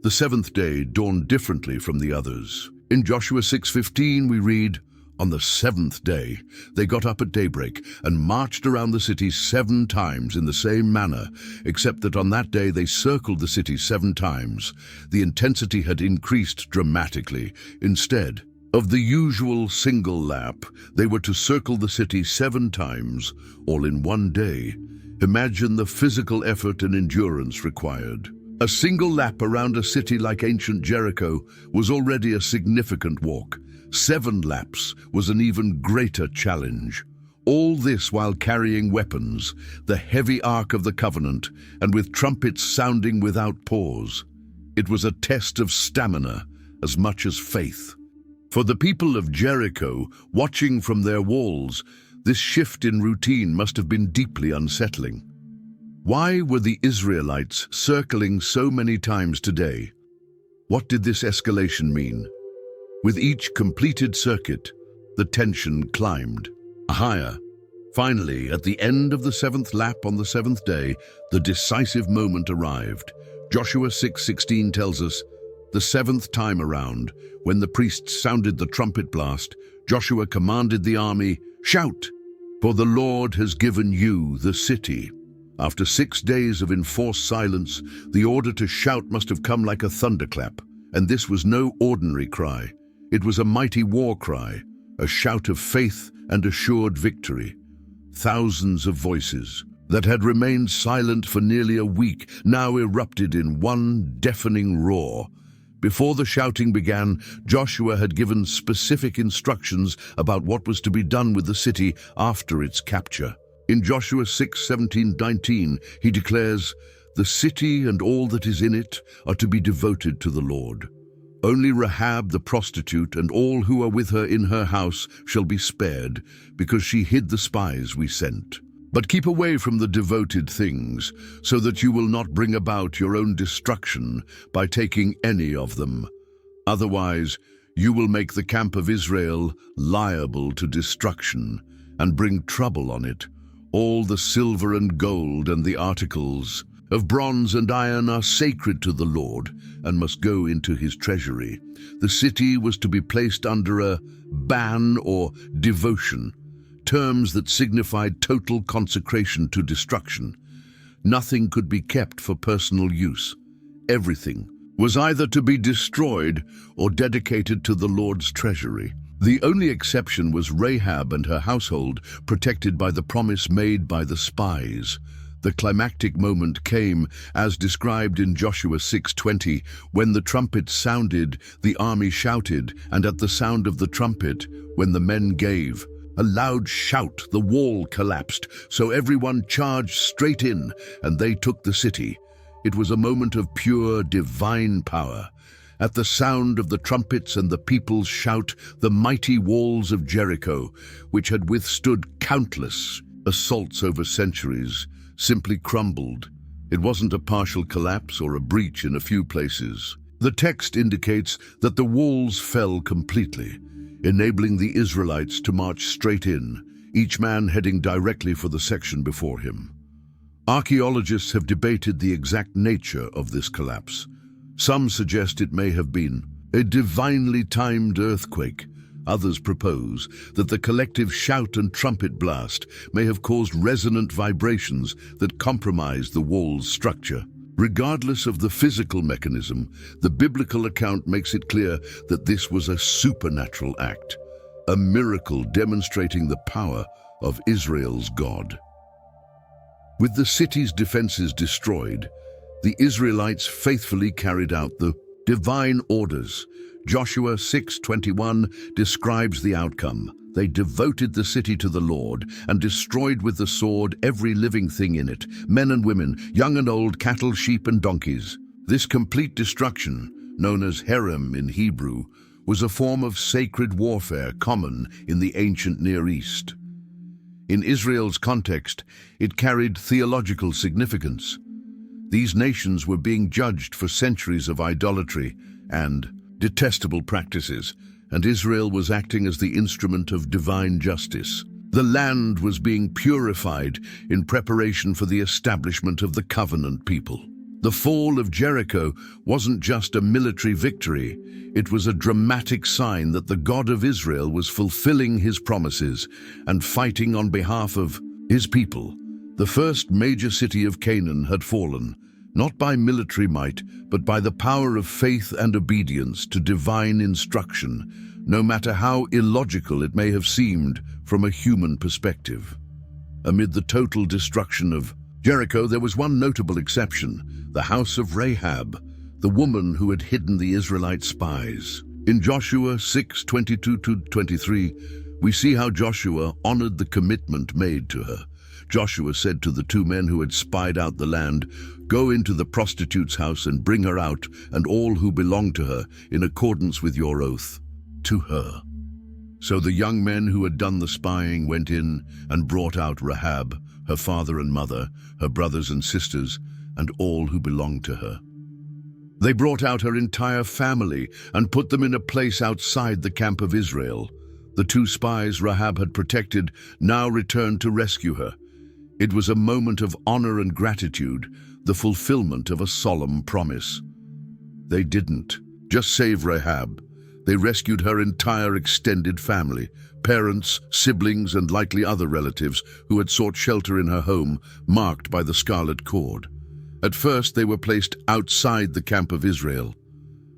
The 7th day dawned differently from the others. In Joshua 6:15 we read, "On the 7th day, they got up at daybreak and marched around the city 7 times in the same manner, except that on that day they circled the city 7 times. The intensity had increased dramatically. Instead of the usual single lap, they were to circle the city 7 times, all in one day. Imagine the physical effort and endurance required. A single lap around a city like ancient Jericho was already a significant walk. 7 laps was an even greater challenge. All this while carrying weapons, the heavy Ark of the Covenant, and with trumpets sounding without pause. It was a test of stamina as much as faith. For the people of Jericho, watching from their walls, this shift in routine must have been deeply unsettling. Why were the Israelites circling so many times today? What did this escalation mean? With each completed circuit, the tension climbed higher. Finally, at the end of the 7th lap on the 7th day, the decisive moment arrived. Joshua 6:16 tells us, the 7th time around, when the priests sounded the trumpet blast, Joshua commanded the army, "Shout, for the Lord has given you the city." After 6 days of enforced silence, the order to shout must have come like a thunderclap. And this was no ordinary cry. It was a mighty war cry, a shout of faith and assured victory. Thousands of voices that had remained silent for nearly a week now erupted in one deafening roar. Before the shouting began, Joshua had given specific instructions about what was to be done with the city after its capture. In Joshua 6:17-19, he declares, "The city and all that is in it are to be devoted to the Lord. Only Rahab the prostitute and all who are with her in her house shall be spared, because she hid the spies we sent. But keep away from the devoted things, so that you will not bring about your own destruction by taking any of them. Otherwise, you will make the camp of Israel liable to destruction and bring trouble on it. All the silver and gold and the articles of bronze and iron are sacred to the Lord and must go into his treasury. The city was to be placed under a ban or devotion, terms that signified total consecration to destruction. Nothing could be kept for personal use. Everything was either to be destroyed or dedicated to the Lord's treasury. The only exception was Rahab and her household, protected by the promise made by the spies. The climactic moment came, as described in Joshua 6:20, when the trumpet sounded, the army shouted, and at the sound of the trumpet, when the men gave a loud shout, the wall collapsed, so everyone charged straight in, and they took the city. It was a moment of pure divine power. At the sound of the trumpets and the people's shout, the mighty walls of Jericho, which had withstood countless assaults over centuries, simply crumbled. It wasn't a partial collapse or a breach in a few places. The text indicates that the walls fell completely, enabling the Israelites to march straight in, each man heading directly for the section before him. Archaeologists have debated the exact nature of this collapse. Some suggest it may have been a divinely timed earthquake. Others propose that the collective shout and trumpet blast may have caused resonant vibrations that compromised the wall's structure. Regardless of the physical mechanism, the biblical account makes it clear that this was a supernatural act, a miracle demonstrating the power of Israel's God. With the city's defenses destroyed, the Israelites faithfully carried out the divine orders. Joshua 6:21 describes the outcome. They devoted the city to the Lord and destroyed with the sword every living thing in it, men and women, young and old, cattle, sheep and donkeys. This complete destruction, known as herem in Hebrew, was a form of sacred warfare common in the ancient Near East. In Israel's context, it carried theological significance. These nations were being judged for centuries of idolatry and detestable practices, and Israel was acting as the instrument of divine justice. The land was being purified in preparation for the establishment of the covenant people. The fall of Jericho wasn't just a military victory, it was a dramatic sign that the God of Israel was fulfilling his promises and fighting on behalf of his people. The first major city of Canaan had fallen, not by military might, but by the power of faith and obedience to divine instruction, no matter how illogical it may have seemed from a human perspective. Amid the total destruction of Jericho, there was one notable exception: the house of Rahab, the woman who had hidden the Israelite spies. In Joshua 6:22-23, we see how Joshua honored the commitment made to her. Joshua said to the two men who had spied out the land, "Go into the prostitute's house and bring her out and all who belong to her in accordance with your oath." To her. So the young men who had done the spying went in and brought out Rahab, her father and mother, her brothers and sisters, and all who belonged to her. They brought out her entire family and put them in a place outside the camp of Israel. The two spies Rahab had protected now returned to rescue her. It was a moment of honor and gratitude, the fulfillment of a solemn promise. They didn't just save Rahab. They rescued her entire extended family, parents, siblings, and likely other relatives who had sought shelter in her home, marked by the scarlet cord. At first, they were placed outside the camp of Israel,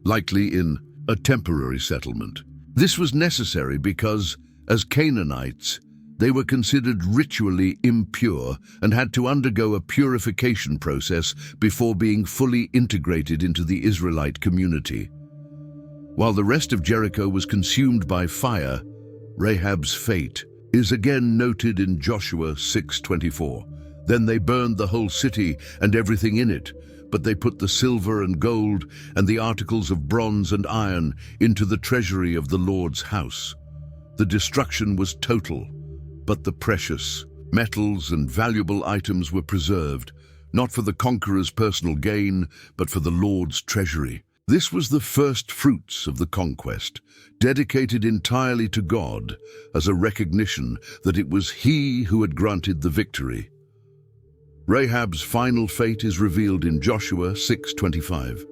likely in a temporary settlement. This was necessary because, as Canaanites, they were considered ritually impure and had to undergo a purification process before being fully integrated into the Israelite community. While the rest of Jericho was consumed by fire, Rahab's fate is again noted in Joshua 6:24. Then they burned the whole city and everything in it, but they put the silver and gold and the articles of bronze and iron into the treasury of the Lord's house. The destruction was total, but the precious metals and valuable items were preserved, not for the conqueror's personal gain, but for the Lord's treasury. This was the first fruits of the conquest, dedicated entirely to God as a recognition that it was He who had granted the victory. Rahab's final fate is revealed in Joshua 6:25.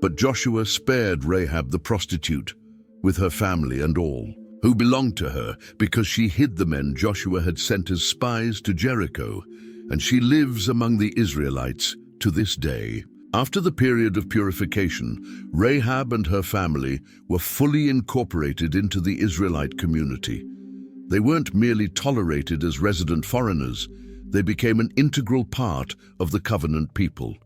But Joshua spared Rahab the prostitute, with her family and all, who belonged to her, because she hid the men Joshua had sent as spies to Jericho, and she lives among the Israelites to this day. After the period of purification, Rahab and her family were fully incorporated into the Israelite community. They weren't merely tolerated as resident foreigners, they became an integral part of the covenant people.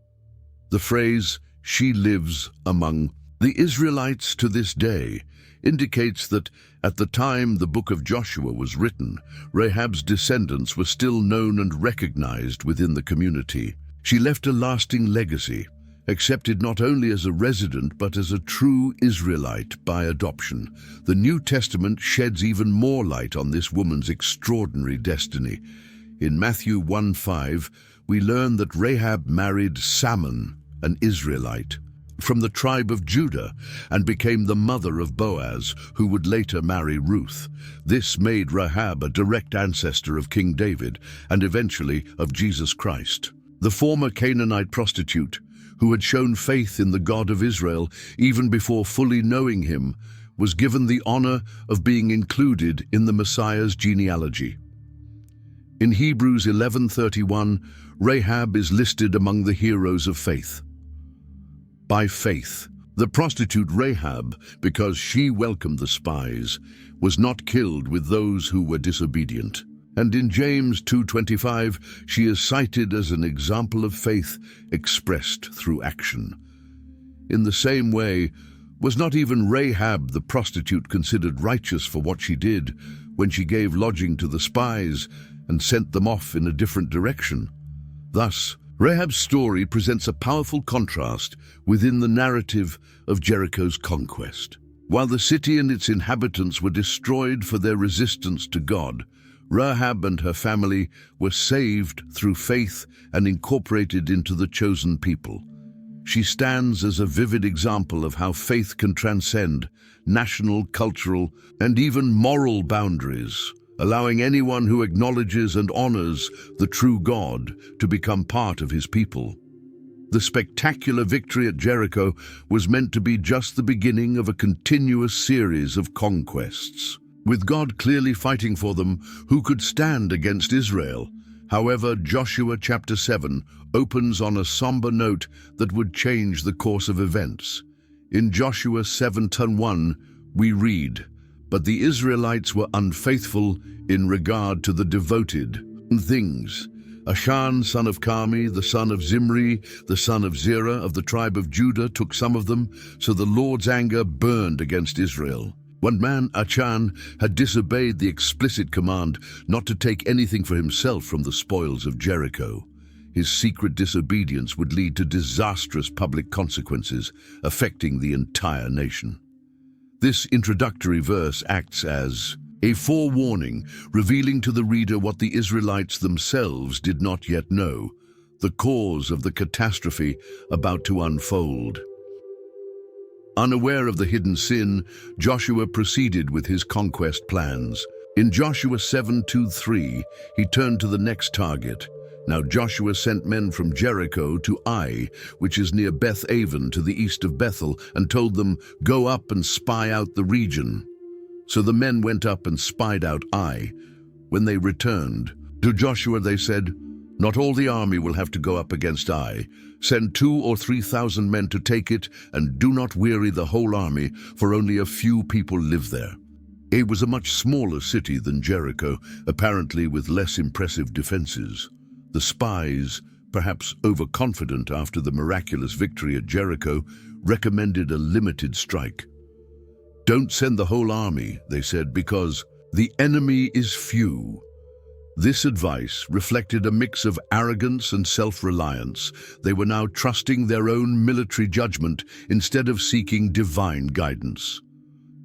The phrase, "she lives among the Israelites to this day," indicates that at the time the book of Joshua was written, Rahab's descendants were still known and recognized within the community. She left a lasting legacy, accepted not only as a resident but as a true Israelite by adoption. The New Testament sheds even more light on this woman's extraordinary destiny. In Matthew 1:5, we learn that Rahab married Salmon, an Israelite, from the tribe of Judah, and became the mother of Boaz, who would later marry Ruth. This made Rahab a direct ancestor of King David and eventually of Jesus Christ. The former Canaanite prostitute, who had shown faith in the God of Israel even before fully knowing him, was given the honor of being included in the Messiah's genealogy. In Hebrews 11:31, Rahab is listed among the heroes of faith. By faith, the prostitute Rahab, because she welcomed the spies, was not killed with those who were disobedient. And in James 2:25, she is cited as an example of faith expressed through action. In the same way, was not even Rahab the prostitute considered righteous for what she did when she gave lodging to the spies and sent them off in a different direction? Thus, Rahab's story presents a powerful contrast within the narrative of Jericho's conquest. While the city and its inhabitants were destroyed for their resistance to God, Rahab and her family were saved through faith and incorporated into the chosen people. She stands as a vivid example of how faith can transcend national, cultural, and even moral boundaries, allowing anyone who acknowledges and honors the true God to become part of his people. The spectacular victory at Jericho was meant to be just the beginning of a continuous series of conquests. With God clearly fighting for them, who could stand against Israel? However, Joshua chapter 7 opens on a somber note that would change the course of events. In Joshua 7:1, we read, "But the Israelites were unfaithful in regard to the devoted things. Achan, son of Carmi, the son of Zimri, the son of Zerah of the tribe of Judah, took some of them, so the Lord's anger burned against Israel." One man, Achan, had disobeyed the explicit command not to take anything for himself from the spoils of Jericho. His secret disobedience would lead to disastrous public consequences, affecting the entire nation. This introductory verse acts as a forewarning, revealing to the reader what the Israelites themselves did not yet know, the cause of the catastrophe about to unfold. Unaware of the hidden sin, Joshua proceeded with his conquest plans. In Joshua 7:2-3, he turned to the next target. Now Joshua sent men from Jericho to Ai, which is near Beth Aven to the east of Bethel, and told them, "Go up and spy out the region." So the men went up and spied out Ai. When they returned, to Joshua they said, "Not all the army will have to go up against Ai. Send 2,000 or 3,000 men to take it, and do not weary the whole army, for only a few people live there." It was a much smaller city than Jericho, apparently with less impressive defenses. The spies, perhaps overconfident after the miraculous victory at Jericho, recommended a limited strike. "Don't send the whole army," they said, "because the enemy is few." This advice reflected a mix of arrogance and self-reliance. They were now trusting their own military judgment instead of seeking divine guidance.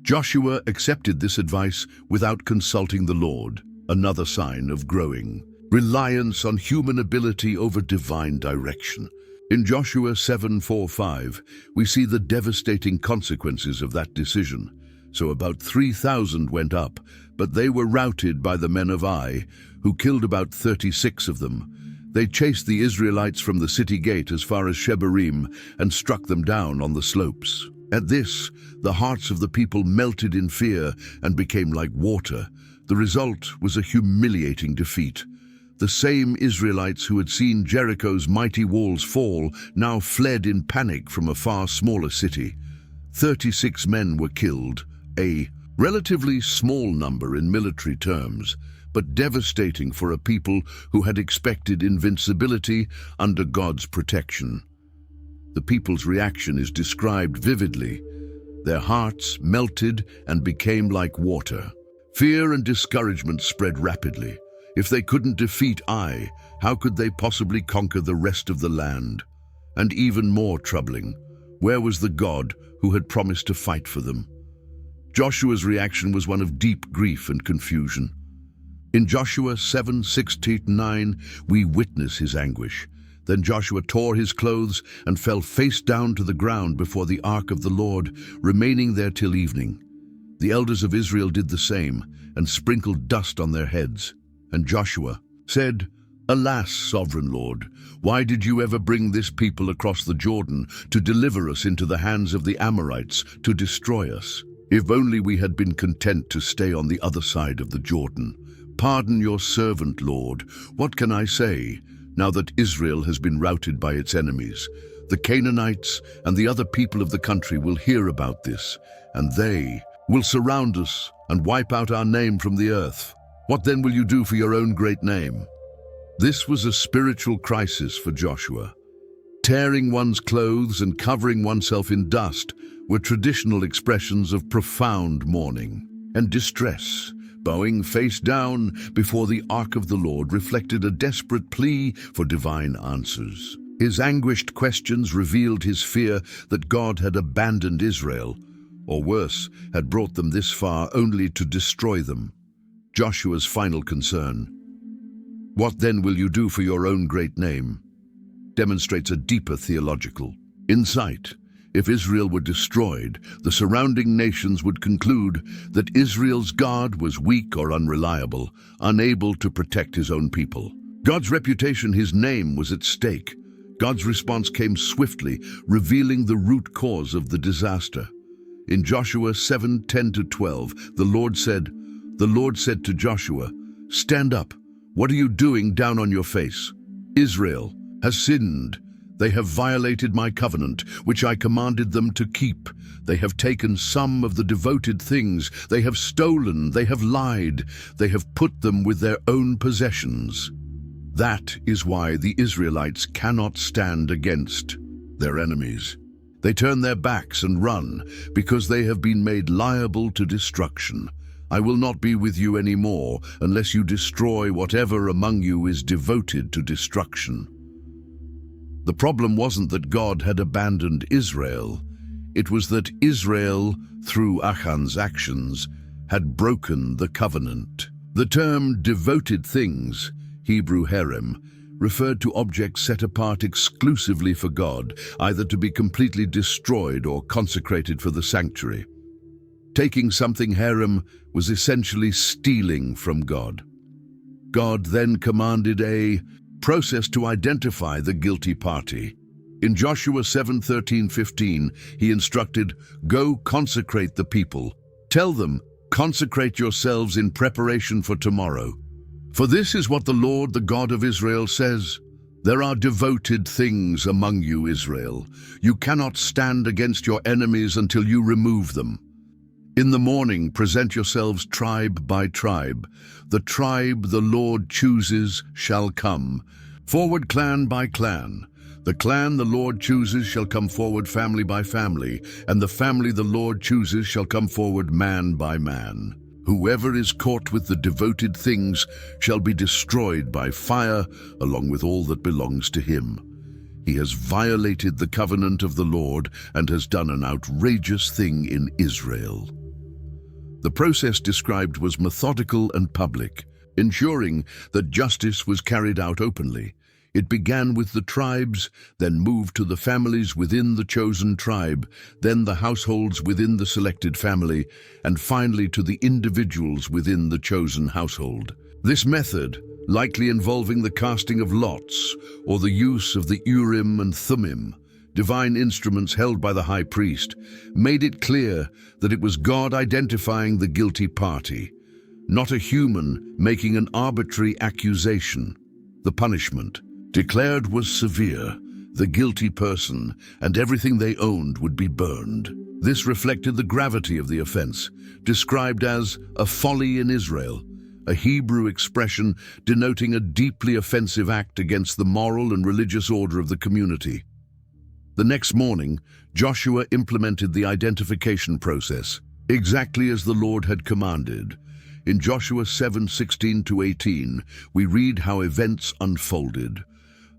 Joshua accepted this advice without consulting the Lord, another sign of growing reliance on human ability over divine direction. In Joshua 7:4-5, we see the devastating consequences of that decision. So about 3,000 went up, but they were routed by the men of Ai, who killed about 36 of them. They chased the Israelites from the city gate as far as Shebarim and struck them down on the slopes. At this, the hearts of the people melted in fear and became like water. The result was a humiliating defeat. The same Israelites who had seen Jericho's mighty walls fall now fled in panic from a far smaller city. 36 men were killed, a relatively small number in military terms, but devastating for a people who had expected invincibility under God's protection. The people's reaction is described vividly. Their hearts melted and became like water. Fear and discouragement spread rapidly. If they couldn't defeat Ai, how could they possibly conquer the rest of the land? And even more troubling, where was the God who had promised to fight for them? Joshua's reaction was one of deep grief and confusion. In Joshua 7:6-9, we witness his anguish. Then Joshua tore his clothes and fell face down to the ground before the ark of the Lord, remaining there till evening. The elders of Israel did the same and sprinkled dust on their heads. And Joshua said, "Alas, sovereign Lord, why did you ever bring this people across the Jordan to deliver us into the hands of the Amorites to destroy us? If only we had been content to stay on the other side of the Jordan. Pardon your servant, Lord. What can I say, now that Israel has been routed by its enemies? The Canaanites and the other people of the country will hear about this, and they will surround us and wipe out our name from the earth. What then will you do for your own great name?" This was a spiritual crisis for Joshua. Tearing one's clothes and covering oneself in dust were traditional expressions of profound mourning and distress. Bowing face down before the ark of the Lord reflected a desperate plea for divine answers. His anguished questions revealed his fear that God had abandoned Israel, or worse, had brought them this far only to destroy them. Joshua's final concern, "What then will you do for your own great name?" demonstrates a deeper theological insight. If Israel were destroyed, the surrounding nations would conclude that Israel's God was weak or unreliable, unable to protect his own people. God's reputation, his name, was at stake. God's response came swiftly, revealing the root cause of the disaster. In Joshua 7:10-12, the Lord said to Joshua, "Stand up. What are you doing down on your face? Israel has sinned. They have violated my covenant, which I commanded them to keep. They have taken some of the devoted things. They have stolen. They have lied. They have put them with their own possessions. That is why the Israelites cannot stand against their enemies. They turn their backs and run because they have been made liable to destruction. I will not be with you anymore unless you destroy whatever among you is devoted to destruction." The problem wasn't that God had abandoned Israel. It was that Israel, through Achan's actions, had broken the covenant. The term devoted things, Hebrew herem, referred to objects set apart exclusively for God, either to be completely destroyed or consecrated for the sanctuary. Taking something herem was essentially stealing from God. God then commanded a process to identify the guilty party. In Joshua 7:13-15, he instructed, "Go consecrate the people. Tell them, consecrate yourselves in preparation for tomorrow. For this is what the Lord, the God of Israel, says. There are devoted things among you, Israel. You cannot stand against your enemies until you remove them. In the morning, present yourselves tribe by tribe. The tribe the Lord chooses shall come, forward clan by clan. The clan the Lord chooses shall come forward family by family, and the family the Lord chooses shall come forward man by man. Whoever is caught with the devoted things shall be destroyed by fire, along with all that belongs to him. He has violated the covenant of the Lord and has done an outrageous thing in Israel. The process described was methodical and public, ensuring that justice was carried out openly. It began with the tribes, then moved to the families within the chosen tribe, then the households within the selected family, and finally to the individuals within the chosen household. This method, likely involving the casting of lots or the use of the Urim and Thummim, divine instruments held by the high priest, made it clear that it was God identifying the guilty party, not a human making an arbitrary accusation. The punishment declared was severe. The guilty person and everything they owned would be burned. This reflected the gravity of the offense, described as a folly in Israel, a Hebrew expression denoting a deeply offensive act against the moral and religious order of the community. The next morning, Joshua implemented the identification process, exactly as the Lord had commanded. In Joshua 7:16-18, we read how events unfolded.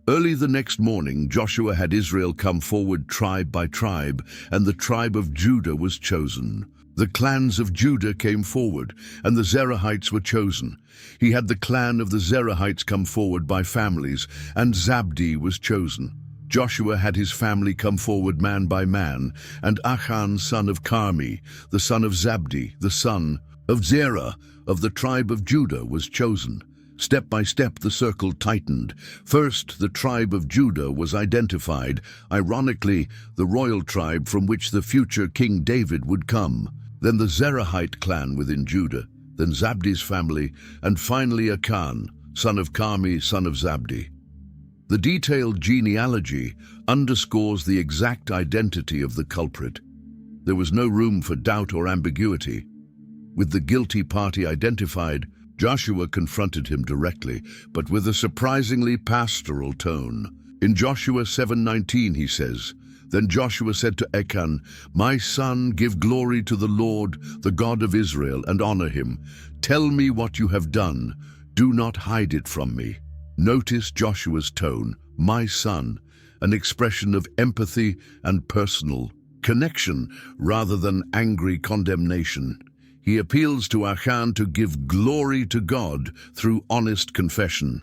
Early the next morning, Joshua had Israel come forward tribe by tribe, and the tribe of Judah was chosen. The clans of Judah came forward, and the Zerahites were chosen. He had the clan of the Zerahites come forward by families, and Zabdi was chosen. Joshua had his family come forward man by man, and Achan, son of Carmi, the son of Zabdi, the son of Zerah, of the tribe of Judah, was chosen. Step by step, the circle tightened. First, the tribe of Judah was identified, ironically, the royal tribe from which the future King David would come. Then the Zerahite clan within Judah, then Zabdi's family, and finally Achan, son of Carmi, son of Zabdi. The detailed genealogy underscores the exact identity of the culprit. There was no room for doubt or ambiguity. With the guilty party identified, Joshua confronted him directly, but with a surprisingly pastoral tone. In Joshua 7:19 he says, "Then Joshua said to Achan, 'My son, give glory to the Lord, the God of Israel, and honor him. Tell me what you have done. Do not hide it from me.'" Notice Joshua's tone, "my son," an expression of empathy and personal connection rather than angry condemnation. He appeals to Achan to give glory to God through honest confession.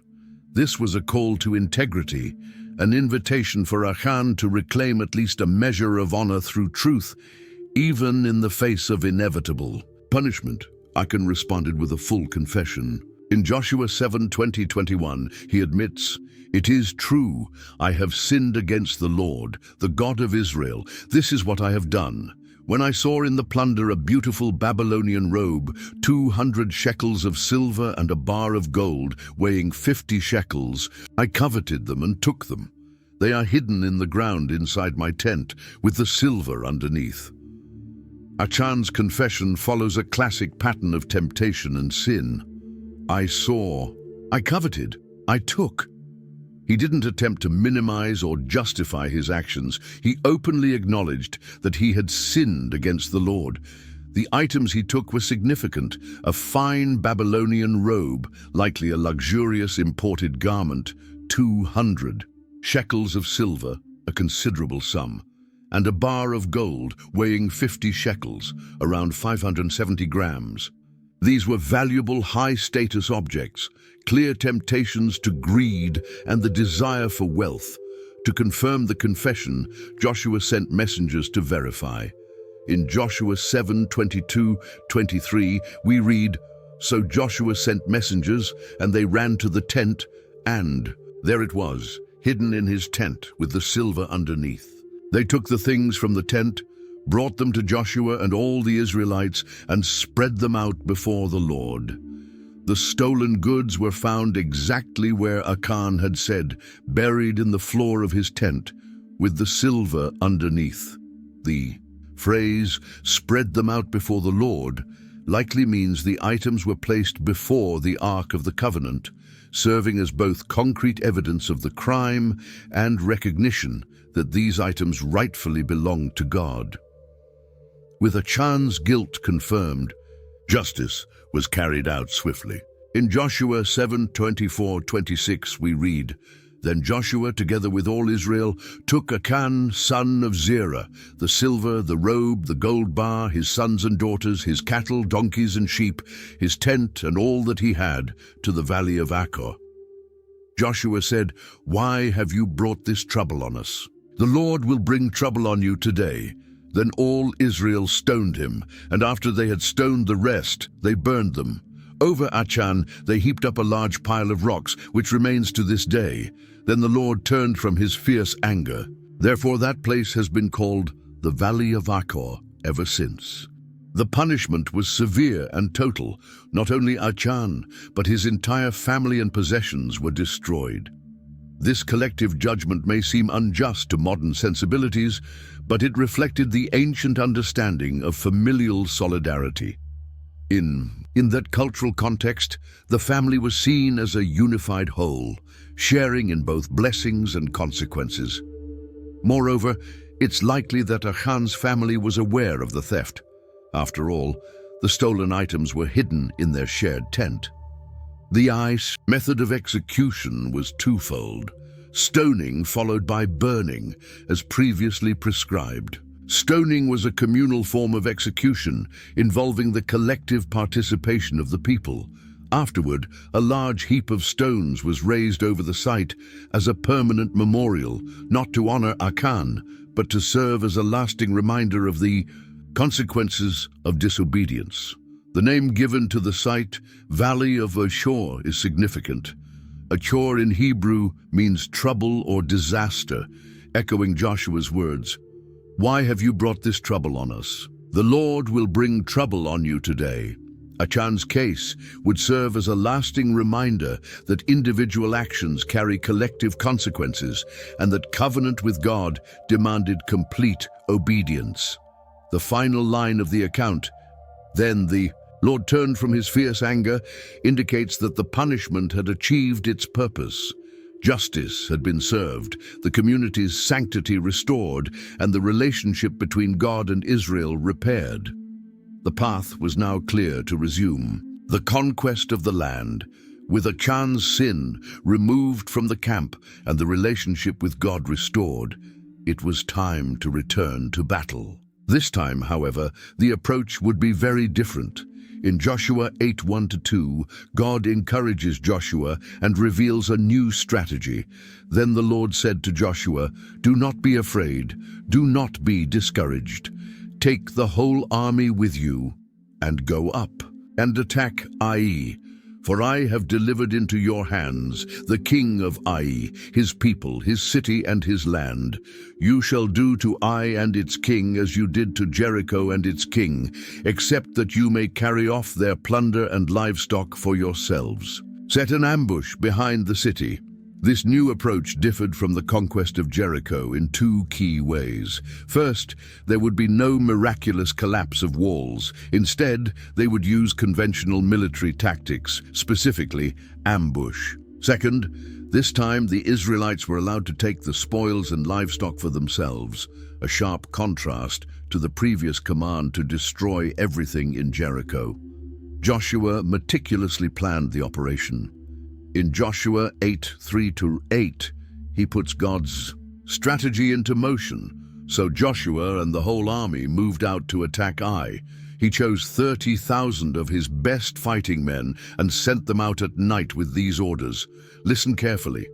This was a call to integrity, an invitation for Achan to reclaim at least a measure of honor through truth, even in the face of inevitable punishment. Achan responded with a full confession. In Joshua 7:20-21, he admits, "It is true, I have sinned against the Lord, the God of Israel. This is what I have done. When I saw in the plunder a beautiful Babylonian robe, 200 shekels of silver and a bar of gold, weighing 50 shekels, I coveted them and took them. They are hidden in the ground inside my tent, with the silver underneath." Achan's confession follows a classic pattern of temptation and sin. I saw, I coveted, I took. He didn't attempt to minimize or justify his actions. He openly acknowledged that he had sinned against the Lord. The items he took were significant: a fine Babylonian robe, likely a luxurious imported garment, 200 shekels of silver, a considerable sum, and a bar of gold weighing 50 shekels, around 570 grams. These were valuable, high-status objects, clear temptations to greed and the desire for wealth. To confirm the confession, Joshua sent messengers to verify. In Joshua 7:22-23, we read, "So Joshua sent messengers, and they ran to the tent, and there it was, hidden in his tent with the silver underneath. They took the things from the tent, brought them to Joshua and all the Israelites, and spread them out before the Lord. The stolen goods were found exactly where Achan had said, buried in the floor of his tent, with the silver underneath." The phrase, "spread them out before the Lord," likely means the items were placed before the Ark of the Covenant, serving as both concrete evidence of the crime and recognition that these items rightfully belonged to God. With Achan's guilt confirmed, Justice was carried out swiftly. In Joshua 7:24-26 we read, "Then Joshua, together with all Israel, took Achan, son of Zerah, the silver, the robe, the gold bar, his sons and daughters, his cattle, donkeys and sheep, his tent and all that he had, to the valley of Achor. Joshua said, 'Why have you brought this trouble on us? The Lord will bring trouble on you today.' Then all Israel stoned him, and after they had stoned the rest, they burned them. Over Achan they heaped up a large pile of rocks, which remains to this day. Then the Lord turned from his fierce anger. Therefore that place has been called the Valley of Achor ever since." The punishment was severe and total. Not only Achan, but his entire family and possessions were destroyed. This collective judgment may seem unjust to modern sensibilities, but it reflected the ancient understanding of familial solidarity. In that cultural context, the family was seen as a unified whole, sharing in both blessings and consequences. Moreover, it's likely that Achan's family was aware of the theft. After all, the stolen items were hidden in their shared tent. The method of execution was twofold: stoning followed by burning, as previously prescribed. Stoning was a communal form of execution involving the collective participation of the people. Afterward, a large heap of stones was raised over the site as a permanent memorial, not to honor Achan, but to serve as a lasting reminder of the consequences of disobedience. The name given to the site, Valley of Achor, is significant. Achor in Hebrew means trouble or disaster, echoing Joshua's words. "Why have you brought this trouble on us? The Lord will bring trouble on you today." Achan's case would serve as a lasting reminder that individual actions carry collective consequences and that covenant with God demanded complete obedience. The final line of the account, "Then the Lord turned from his fierce anger," indicates that the punishment had achieved its purpose. Justice had been served, the community's sanctity restored, and the relationship between God and Israel repaired. The path was now clear to resume the conquest of the land, with Achan's sin removed from the camp and the relationship with God restored. It was time to return to battle. This time, however, the approach would be very different. In Joshua 8:1-2, God encourages Joshua and reveals a new strategy. "Then the Lord said to Joshua, 'Do not be afraid, do not be discouraged. Take the whole army with you and go up and attack Ai. For I have delivered into your hands the king of Ai, his people, his city, and his land. You shall do to Ai and its king as you did to Jericho and its king, except that you may carry off their plunder and livestock for yourselves. Set an ambush behind the city." This new approach differed from the conquest of Jericho in two key ways. First, there would be no miraculous collapse of walls. Instead, they would use conventional military tactics, specifically ambush. Second, this time the Israelites were allowed to take the spoils and livestock for themselves, a sharp contrast to the previous command to destroy everything in Jericho. Joshua meticulously planned the operation. In Joshua 8:3-8, he puts God's strategy into motion. So Joshua and the whole army moved out to attack Ai. He chose 30,000 of his best fighting men and sent them out at night with these orders. Listen carefully.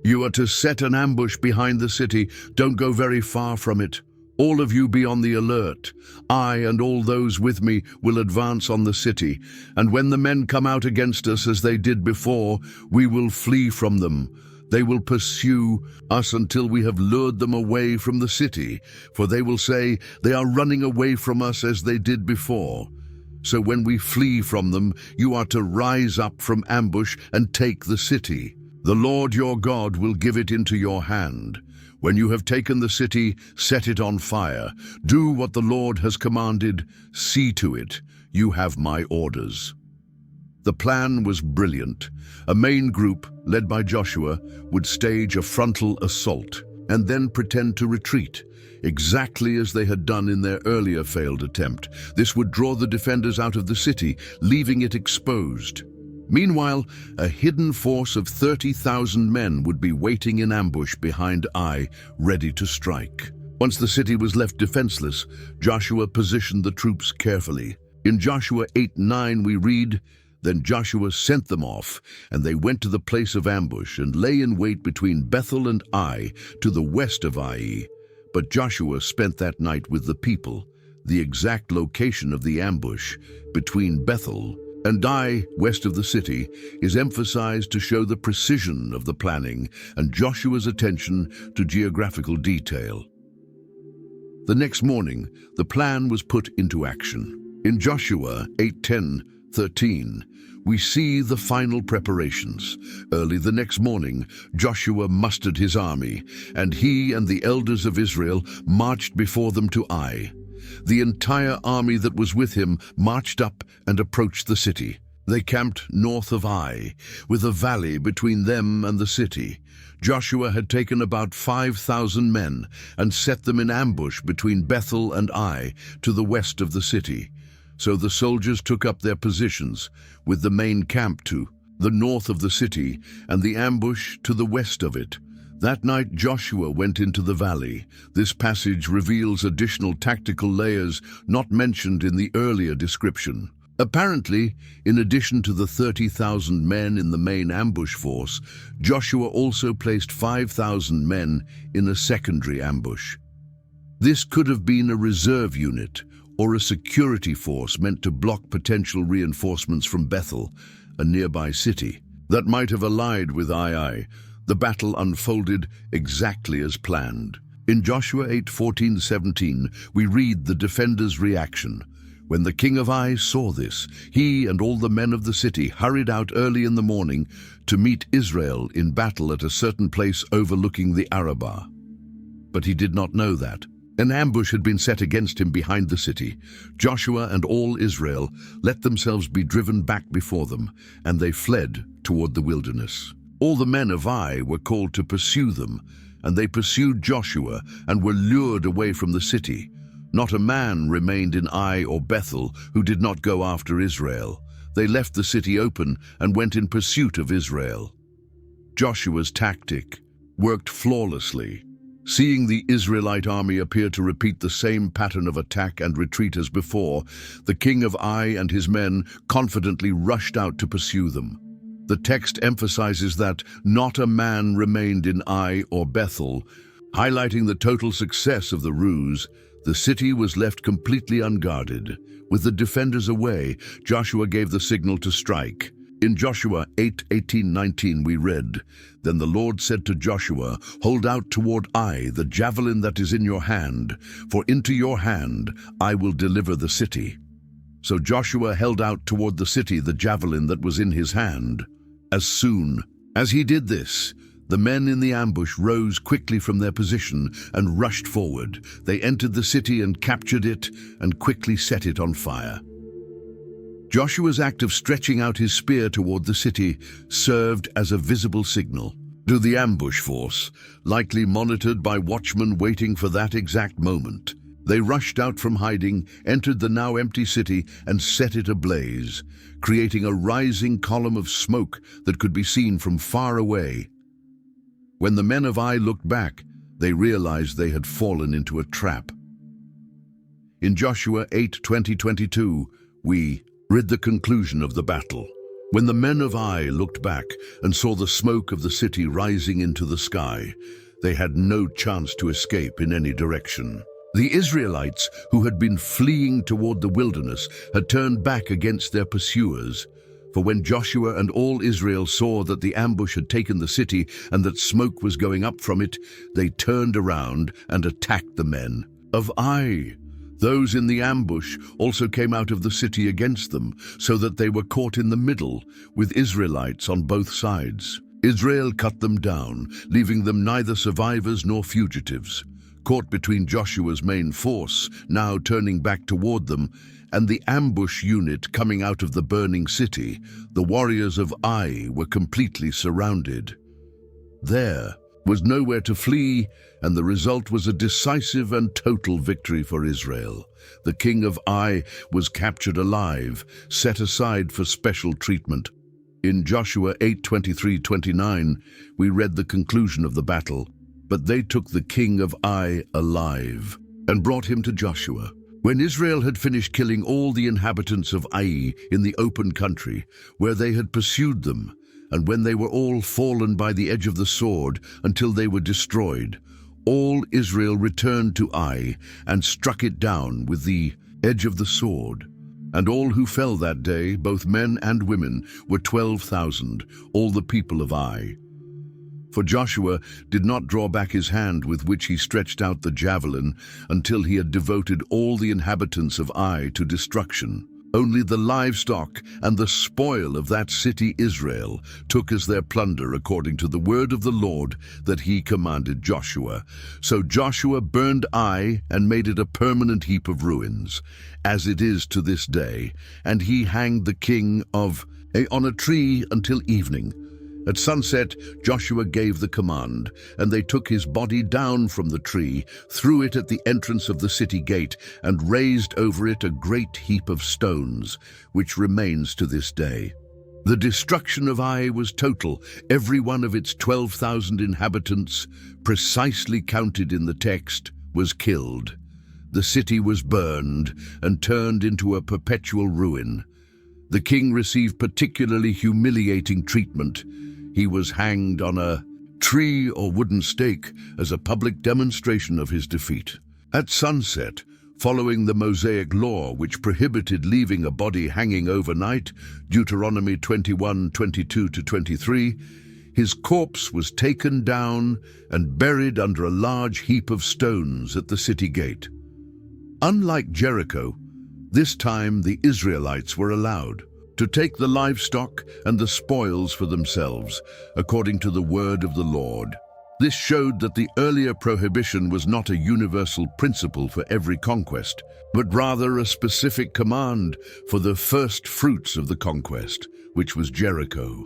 "You are to set an ambush behind the city. Don't go very far from it. All of you be on the alert. I and all those with me will advance on the city, and when the men come out against us as they did before, we will flee from them. They will pursue us until we have lured them away from the city, for they will say, 'They are running away from us as they did before.' So when we flee from them, you are to rise up from ambush and take the city. The Lord your God will give it into your hand. When you have taken the city, set it on fire. Do what the Lord has commanded. See to it. You have my orders." The plan was brilliant. A main group, led by Joshua, would stage a frontal assault and then pretend to retreat, exactly as they had done in their earlier failed attempt. This would draw the defenders out of the city, leaving it exposed. Meanwhile, a hidden force of 30,000 men would be waiting in ambush behind Ai, ready to strike. Once the city was left defenseless, Joshua positioned the troops carefully. In Joshua 8:9 we read, "Then Joshua sent them off, and they went to the place of ambush and lay in wait between Bethel and Ai, to the west of Ai. But Joshua spent that night with the people." The exact location of the ambush between Bethel and Ai, west of the city, is emphasized to show the precision of the planning and Joshua's attention to geographical detail. The next morning, the plan was put into action. In Joshua 8:10-13, we see the final preparations. Early the next morning, Joshua mustered his army, and he and the elders of Israel marched before them to Ai. The entire army that was with him marched up and approached the city. They camped north of Ai, with a valley between them and the city. Joshua had taken about 5,000 men and set them in ambush between Bethel and Ai, to the west of the city. So the soldiers took up their positions, with the main camp to the north of the city and the ambush to the west of it. That night Joshua went into the valley. This passage reveals additional tactical layers not mentioned in the earlier description. Apparently, in addition to the 30,000 men in the main ambush force, Joshua also placed 5,000 men in a secondary ambush. This could have been a reserve unit or a security force meant to block potential reinforcements from Bethel, a nearby city, that might have allied with Ai. The battle unfolded exactly as planned. In Joshua 8:14-17, we read the defenders' reaction. When the king of Ai saw this, he and all the men of the city hurried out early in the morning to meet Israel in battle at a certain place overlooking the Arabah. But he did not know that an ambush had been set against him behind the city. Joshua and all Israel let themselves be driven back before them, and they fled toward the wilderness. All the men of Ai were called to pursue them, and they pursued Joshua and were lured away from the city. Not a man remained in Ai or Bethel who did not go after Israel. They left the city open and went in pursuit of Israel. Joshua's tactic worked flawlessly. Seeing the Israelite army appear to repeat the same pattern of attack and retreat as before, the king of Ai and his men confidently rushed out to pursue them. The text emphasizes that not a man remained in Ai or Bethel, highlighting the total success of the ruse. The city was left completely unguarded. With the defenders away, Joshua gave the signal to strike. In Joshua 8:18-19 we read, "Then the Lord said to Joshua, 'Hold out toward Ai the javelin that is in your hand, for into your hand I will deliver the city.' So Joshua held out toward the city the javelin that was in his hand. As soon as he did this, the men in the ambush rose quickly from their position and rushed forward. They entered the city and captured it and quickly set it on fire." Joshua's act of stretching out his spear toward the city served as a visible signal to the ambush force, likely monitored by watchmen waiting for that exact moment. They rushed out from hiding, entered the now empty city, and set it ablaze, creating a rising column of smoke that could be seen from far away. When the men of Ai looked back, they realized they had fallen into a trap. In Joshua 8:20-22, we read the conclusion of the battle. When the men of Ai looked back and saw the smoke of the city rising into the sky, they had no chance to escape in any direction. The Israelites, who had been fleeing toward the wilderness, had turned back against their pursuers. For when Joshua and all Israel saw that the ambush had taken the city and that smoke was going up from it, they turned around and attacked the men of Ai. Those in the ambush also came out of the city against them, so that they were caught in the middle, with Israelites on both sides. Israel cut them down, leaving them neither survivors nor fugitives. Caught between Joshua's main force, now turning back toward them, and the ambush unit coming out of the burning city, the warriors of Ai were completely surrounded. There, was nowhere to flee, and the result was a decisive and total victory for Israel. The king of Ai was captured alive, set aside for special treatment. In Joshua 8:23-29, we read the conclusion of the battle. But they took the king of Ai alive and brought him to Joshua. When Israel had finished killing all the inhabitants of Ai in the open country, where they had pursued them, and when they were all fallen by the edge of the sword until they were destroyed, all Israel returned to Ai and struck it down with the edge of the sword. And all who fell that day, both men and women, were 12,000, all the people of Ai. For Joshua did not draw back his hand with which he stretched out the javelin until he had devoted all the inhabitants of Ai to destruction. Only the livestock and the spoil of that city Israel took as their plunder according to the word of the Lord that he commanded Joshua. So Joshua burned Ai and made it a permanent heap of ruins, as it is to this day, and he hanged the king of Ai on a tree until evening. At sunset, Joshua gave the command, and they took his body down from the tree, threw it at the entrance of the city gate, and raised over it a great heap of stones, which remains to this day. The destruction of Ai was total. Every one of its 12,000 inhabitants, precisely counted in the text, was killed. The city was burned and turned into a perpetual ruin. The king received particularly humiliating treatment. He was hanged on a tree or wooden stake as a public demonstration of his defeat. At sunset, following the Mosaic law which prohibited leaving a body hanging overnight, Deuteronomy 21:22-23, his corpse was taken down and buried under a large heap of stones at the city gate. Unlike Jericho, this time the Israelites were allowed to take the livestock and the spoils for themselves, according to the word of the Lord. This showed that the earlier prohibition was not a universal principle for every conquest, but rather a specific command for the first fruits of the conquest, which was Jericho.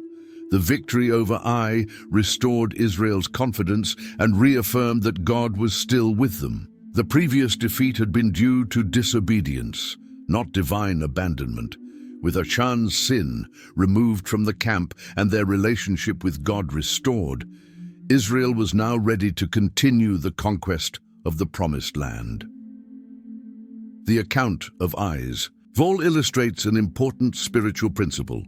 The victory over Ai restored Israel's confidence and reaffirmed that God was still with them. The previous defeat had been due to disobedience, not divine abandonment. With Achan's sin removed from the camp and their relationship with God restored, Israel was now ready to continue the conquest of the Promised Land. The account of Ai's Vol illustrates an important spiritual principle.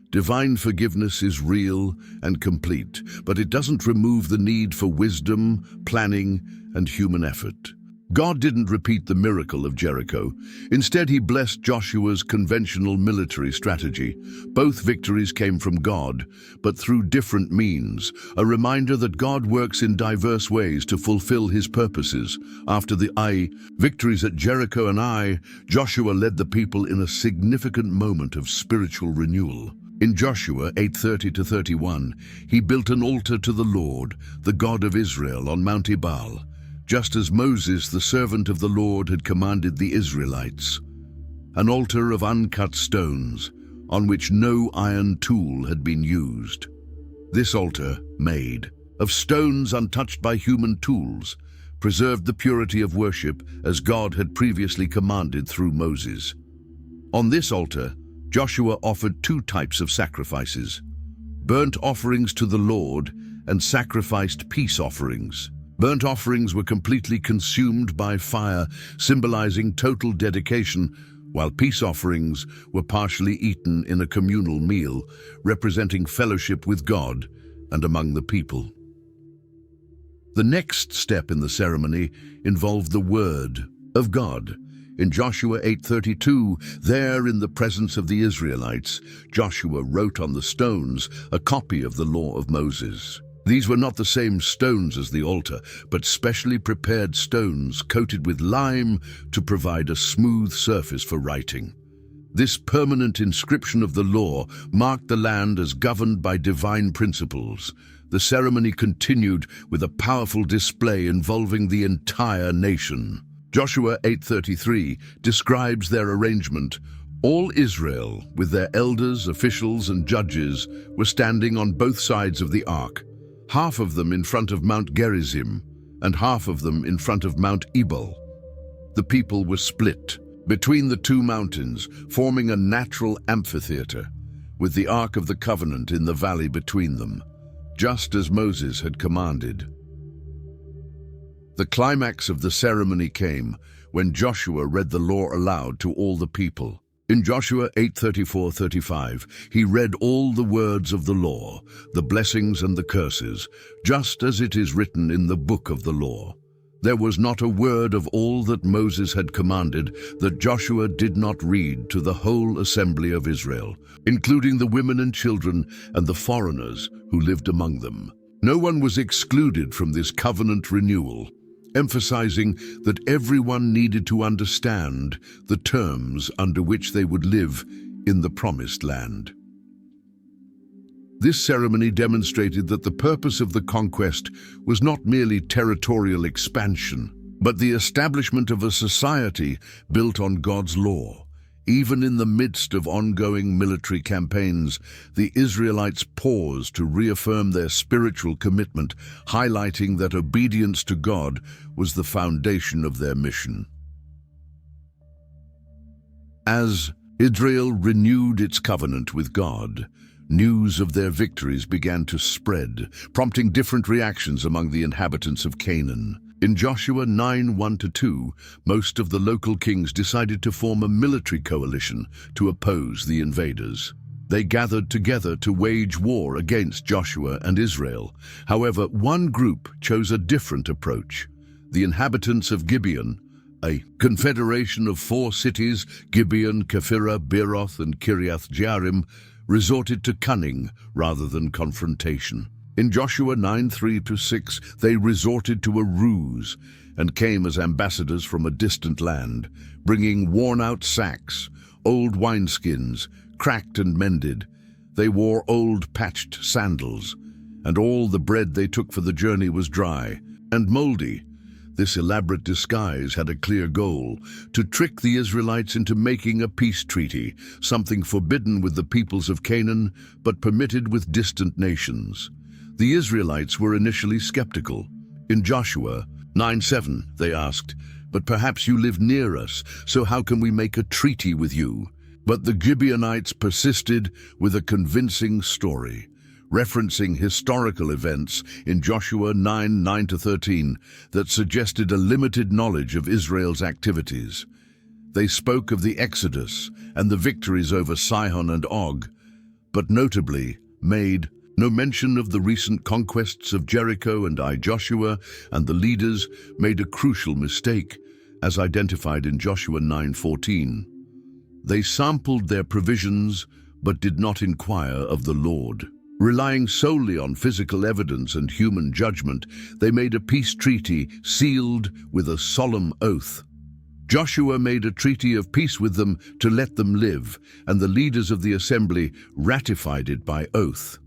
Divine forgiveness is real and complete, but it doesn't remove the need for wisdom, planning, and human effort. God didn't repeat the miracle of Jericho. Instead, he blessed Joshua's conventional military strategy. Both victories came from God, but through different means, a reminder that God works in diverse ways to fulfill his purposes. After the Ai victories at Jericho and Ai, Joshua led the people in a significant moment of spiritual renewal. In Joshua 8:30-31, he built an altar to the Lord, the God of Israel, on Mount Ebal, just as Moses, the servant of the Lord, had commanded the Israelites. An altar of uncut stones, on which no iron tool had been used. This altar, made of stones untouched by human tools, preserved the purity of worship as God had previously commanded through Moses. On this altar, Joshua offered two types of sacrifices: burnt offerings to the Lord and sacrificed peace offerings. Burnt offerings were completely consumed by fire, symbolizing total dedication, while peace offerings were partially eaten in a communal meal, representing fellowship with God and among the people. The next step in the ceremony involved the Word of God. In Joshua 8:32, there in the presence of the Israelites, Joshua wrote on the stones a copy of the law of Moses. These were not the same stones as the altar, but specially prepared stones coated with lime to provide a smooth surface for writing. This permanent inscription of the law marked the land as governed by divine principles. The ceremony continued with a powerful display involving the entire nation. Joshua 8:33 describes their arrangement. All Israel, with their elders, officials, and judges, were standing on both sides of the ark. half of them in front of Mount Gerizim, and half of them in front of Mount Ebal. The people were split between the two mountains, forming a natural amphitheater, with the Ark of the Covenant in the valley between them, just as Moses had commanded. The climax of the ceremony came when Joshua read the law aloud to all the people. In Joshua 8:34-35, he read all the words of the law, the blessings and the curses, just as it is written in the book of the law. There was not a word of all that Moses had commanded that Joshua did not read to the whole assembly of Israel, including the women and children and the foreigners who lived among them. No one was excluded from this covenant renewal, emphasizing that everyone needed to understand the terms under which they would live in the Promised Land. This ceremony demonstrated that the purpose of the conquest was not merely territorial expansion, but the establishment of a society built on God's law. Even in the midst of ongoing military campaigns, the Israelites paused to reaffirm their spiritual commitment, highlighting that obedience to God was the foundation of their mission. As Israel renewed its covenant with God, news of their victories began to spread, prompting different reactions among the inhabitants of Canaan. In Joshua 9:1-2, most of the local kings decided to form a military coalition to oppose the invaders. They gathered together to wage war against Joshua and Israel. However, one group chose a different approach. The inhabitants of Gibeon, a confederation of 4 cities, Gibeon, Kephirah, Beeroth, and Kiriath Jearim, resorted to cunning rather than confrontation. In Joshua 9:3-6, they resorted to a ruse and came as ambassadors from a distant land, bringing worn-out sacks, old wineskins, cracked and mended. They wore old patched sandals, and all the bread they took for the journey was dry and moldy. This elaborate disguise had a clear goal: to trick the Israelites into making a peace treaty, something forbidden with the peoples of Canaan, but permitted with distant nations. The Israelites were initially skeptical. In Joshua 9:7, they asked, "But perhaps you live near us, so how can we make a treaty with you?" But the Gibeonites persisted with a convincing story, referencing historical events in Joshua 9:9-13 that suggested a limited knowledge of Israel's activities. They spoke of the Exodus and the victories over Sihon and Og, but notably made no mention of the recent conquests of Jericho and Joshua, and the leaders made a crucial mistake, as identified in Joshua 9:14. They sampled their provisions, but did not inquire of the Lord. Relying solely on physical evidence and human judgment, they made a peace treaty sealed with a solemn oath. Joshua made a treaty of peace with them to let them live, and the leaders of the assembly ratified it by oath.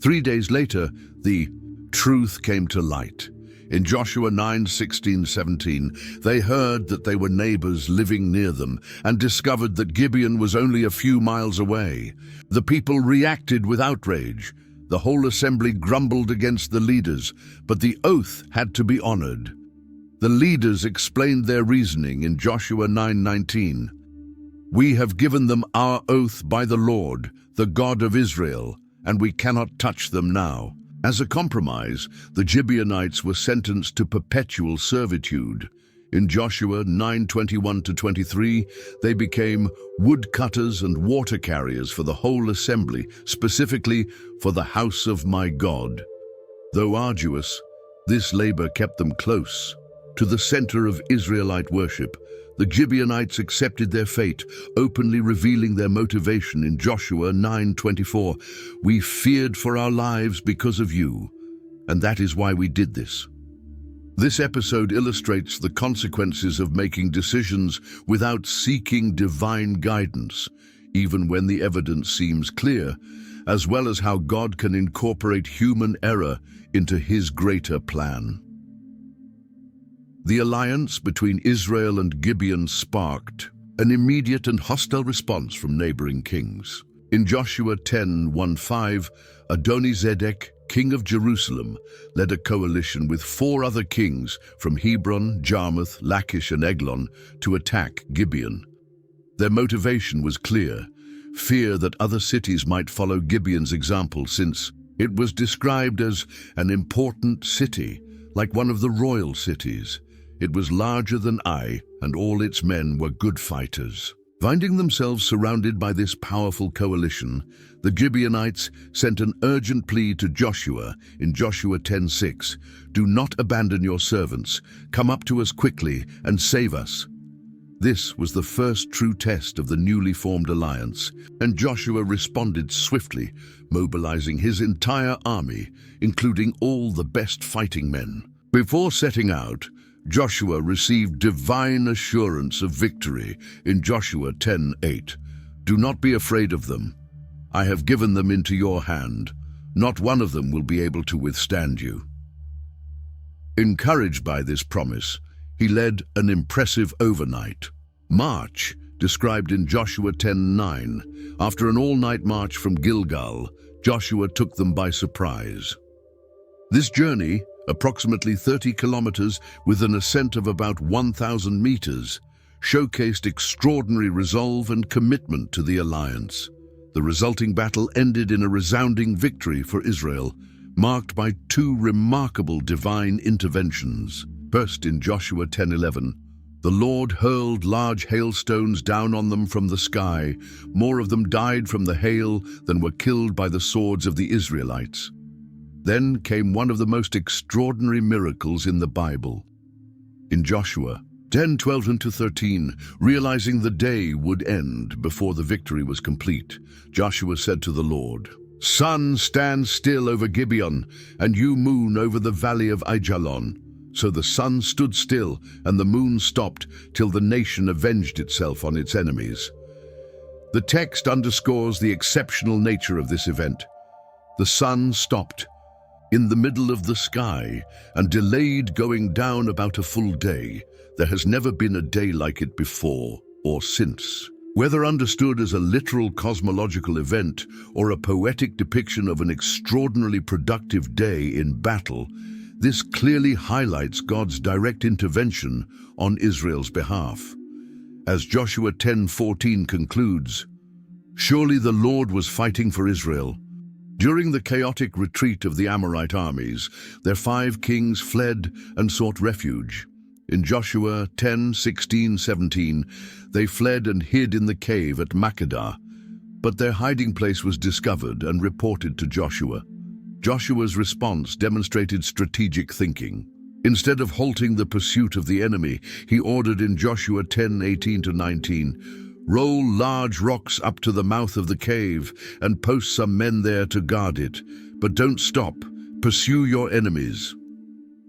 3 days later, the truth came to light. In Joshua 9:16-17, they heard that they were neighbors living near them and discovered that Gibeon was only a few miles away. The people reacted with outrage. The whole assembly grumbled against the leaders, but the oath had to be honored. The leaders explained their reasoning in Joshua 9:19. "We have given them our oath by the Lord, the God of Israel, and we cannot touch them now." As a compromise, the Gibeonites were sentenced to perpetual servitude. In Joshua 9:21-23, they became woodcutters and water carriers for the whole assembly, specifically for the house of my God. Though arduous, this labor kept them close to the center of Israelite worship. The Gibeonites accepted their fate, openly revealing their motivation in Joshua 9:24. "We feared for our lives because of you, and that is why we did this." This episode illustrates the consequences of making decisions without seeking divine guidance, even when the evidence seems clear, as well as how God can incorporate human error into His greater plan. The alliance between Israel and Gibeon sparked an immediate and hostile response from neighboring kings. In Joshua 10:1-5, Adoni-Zedek, king of Jerusalem, led a coalition with 4 other kings from Hebron, Jarmuth, Lachish, and Eglon to attack Gibeon. Their motivation was clear: fear that other cities might follow Gibeon's example, since it was described as an important city, like one of the royal cities. It was larger than Ai, and all its men were good fighters. Finding themselves surrounded by this powerful coalition, the Gibeonites sent an urgent plea to Joshua in Joshua 10:6, "Do not abandon your servants. Come up to us quickly and save us." This was the first true test of the newly formed alliance, and Joshua responded swiftly, mobilizing his entire army, including all the best fighting men. Before setting out, Joshua received divine assurance of victory in Joshua 10:8. "Do not be afraid of them. I have given them into your hand. Not one of them will be able to withstand you." Encouraged by this promise, he led an impressive overnight march, described in Joshua 10:9. After an all-night march from Gilgal, Joshua took them by surprise. This journey, approximately 30 kilometers with an ascent of about 1,000 meters, showcased extraordinary resolve and commitment to the alliance. The resulting battle ended in a resounding victory for Israel, marked by 2 remarkable divine interventions. First, in Joshua 10:11, the Lord hurled large hailstones down on them from the sky. More of them died from the hail than were killed by the swords of the Israelites. Then came one of the most extraordinary miracles in the Bible. In Joshua 10:12-13, realizing the day would end before the victory was complete, Joshua said to the Lord, "Sun, stand still over Gibeon, and you, moon, over the valley of Aijalon." So the sun stood still, and the moon stopped, till the nation avenged itself on its enemies. The text underscores the exceptional nature of this event. The sun stopped in the middle of the sky and delayed going down about a full day. There has never been a day like it before or since. Whether understood as a literal cosmological event or a poetic depiction of an extraordinarily productive day in battle, this clearly highlights God's direct intervention on Israel's behalf. As Joshua 10:14 concludes, "Surely the Lord was fighting for Israel." During the chaotic retreat of the Amorite armies, their 5 kings fled and sought refuge. In Joshua 10:16-17, they fled and hid in the cave at Makkedah, but their hiding place was discovered and reported to Joshua. Joshua's response demonstrated strategic thinking. Instead of halting the pursuit of the enemy, he ordered in Joshua 10:18-19, "Roll large rocks up to the mouth of the cave and post some men there to guard it. But don't stop. Pursue your enemies."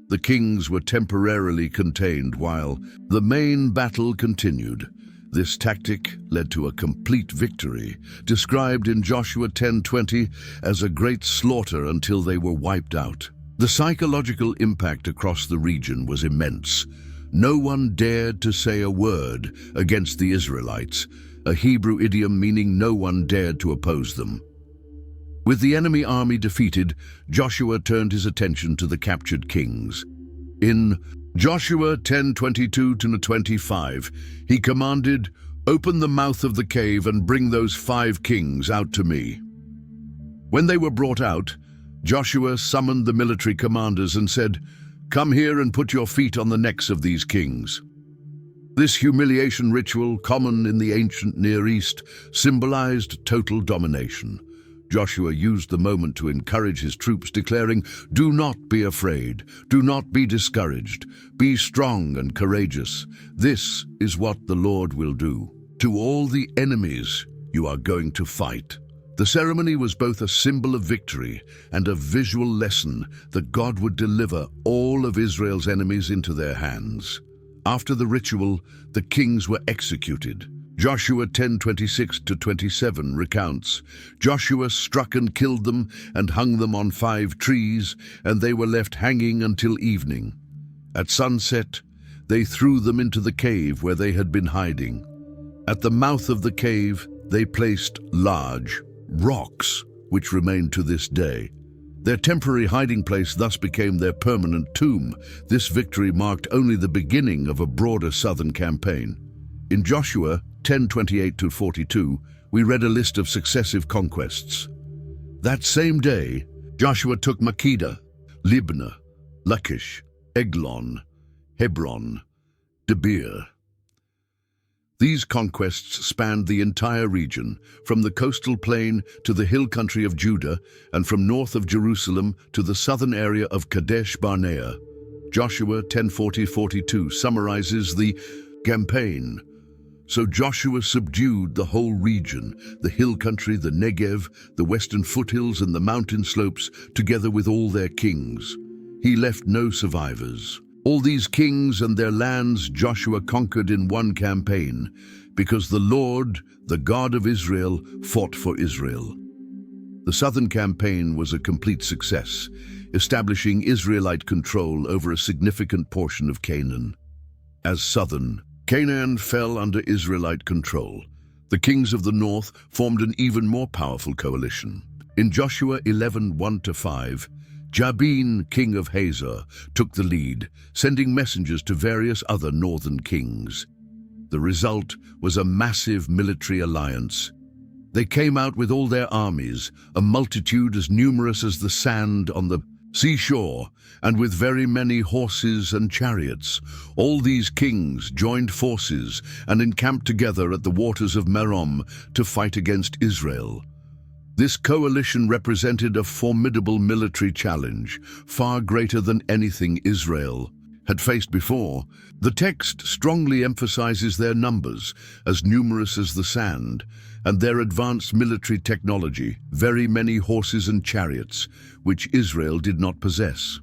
The kings were temporarily contained while the main battle continued. This tactic led to a complete victory, described in Joshua 10:20 as a great slaughter until they were wiped out. The psychological impact across the region was immense. No one dared to say a word against the Israelites, a Hebrew idiom meaning no one dared to oppose them. With the enemy army defeated, Joshua turned his attention to the captured kings. In Joshua 10:22-25, he commanded, "Open the mouth of the cave and bring those 5 kings out to me." When they were brought out, Joshua summoned the military commanders and said, "Come here and put your feet on the necks of these kings." This humiliation ritual, common in the ancient Near East, symbolized total domination. Joshua used the moment to encourage his troops, declaring, "Do not be afraid, do not be discouraged, be strong and courageous. This is what the Lord will do to all the enemies you are going to fight." The ceremony was both a symbol of victory and a visual lesson that God would deliver all of Israel's enemies into their hands. After the ritual, the kings were executed. Joshua 10:26-27 recounts, "Joshua struck and killed them and hung them on 5 trees, and they were left hanging until evening. At sunset, they threw them into the cave where they had been hiding. At the mouth of the cave, they placed large rocks, which remain to this day. Their temporary hiding place thus became their permanent tomb. This victory marked only the beginning of a broader southern campaign. In Joshua 10:28-42, we read a list of successive conquests. That same day, Joshua took Makkedah, Libnah, Lachish, Eglon, Hebron, Debir. These conquests spanned the entire region, from the coastal plain to the hill country of Judah, and from north of Jerusalem to the southern area of Kadesh Barnea. Joshua 10:40-42 summarizes the campaign. So Joshua subdued the whole region, the hill country, the Negev, the western foothills and the mountain slopes, together with all their kings. He left no survivors. All these kings and their lands Joshua conquered in one campaign, because the Lord, the God of Israel, fought for Israel. The southern campaign was a complete success, establishing Israelite control over a significant portion of Canaan. As southern Canaan fell under Israelite control, the kings of the north formed an even more powerful coalition. In Joshua 11:1-5, Jabin, king of Hazor, took the lead, sending messengers to various other northern kings. The result was a massive military alliance. They came out with all their armies, a multitude as numerous as the sand on the seashore, and with very many horses and chariots. All these kings joined forces and encamped together at the waters of Merom to fight against Israel. This coalition represented a formidable military challenge, far greater than anything Israel had faced before. The text strongly emphasizes their numbers, as numerous as the sand, and their advanced military technology, very many horses and chariots, which Israel did not possess.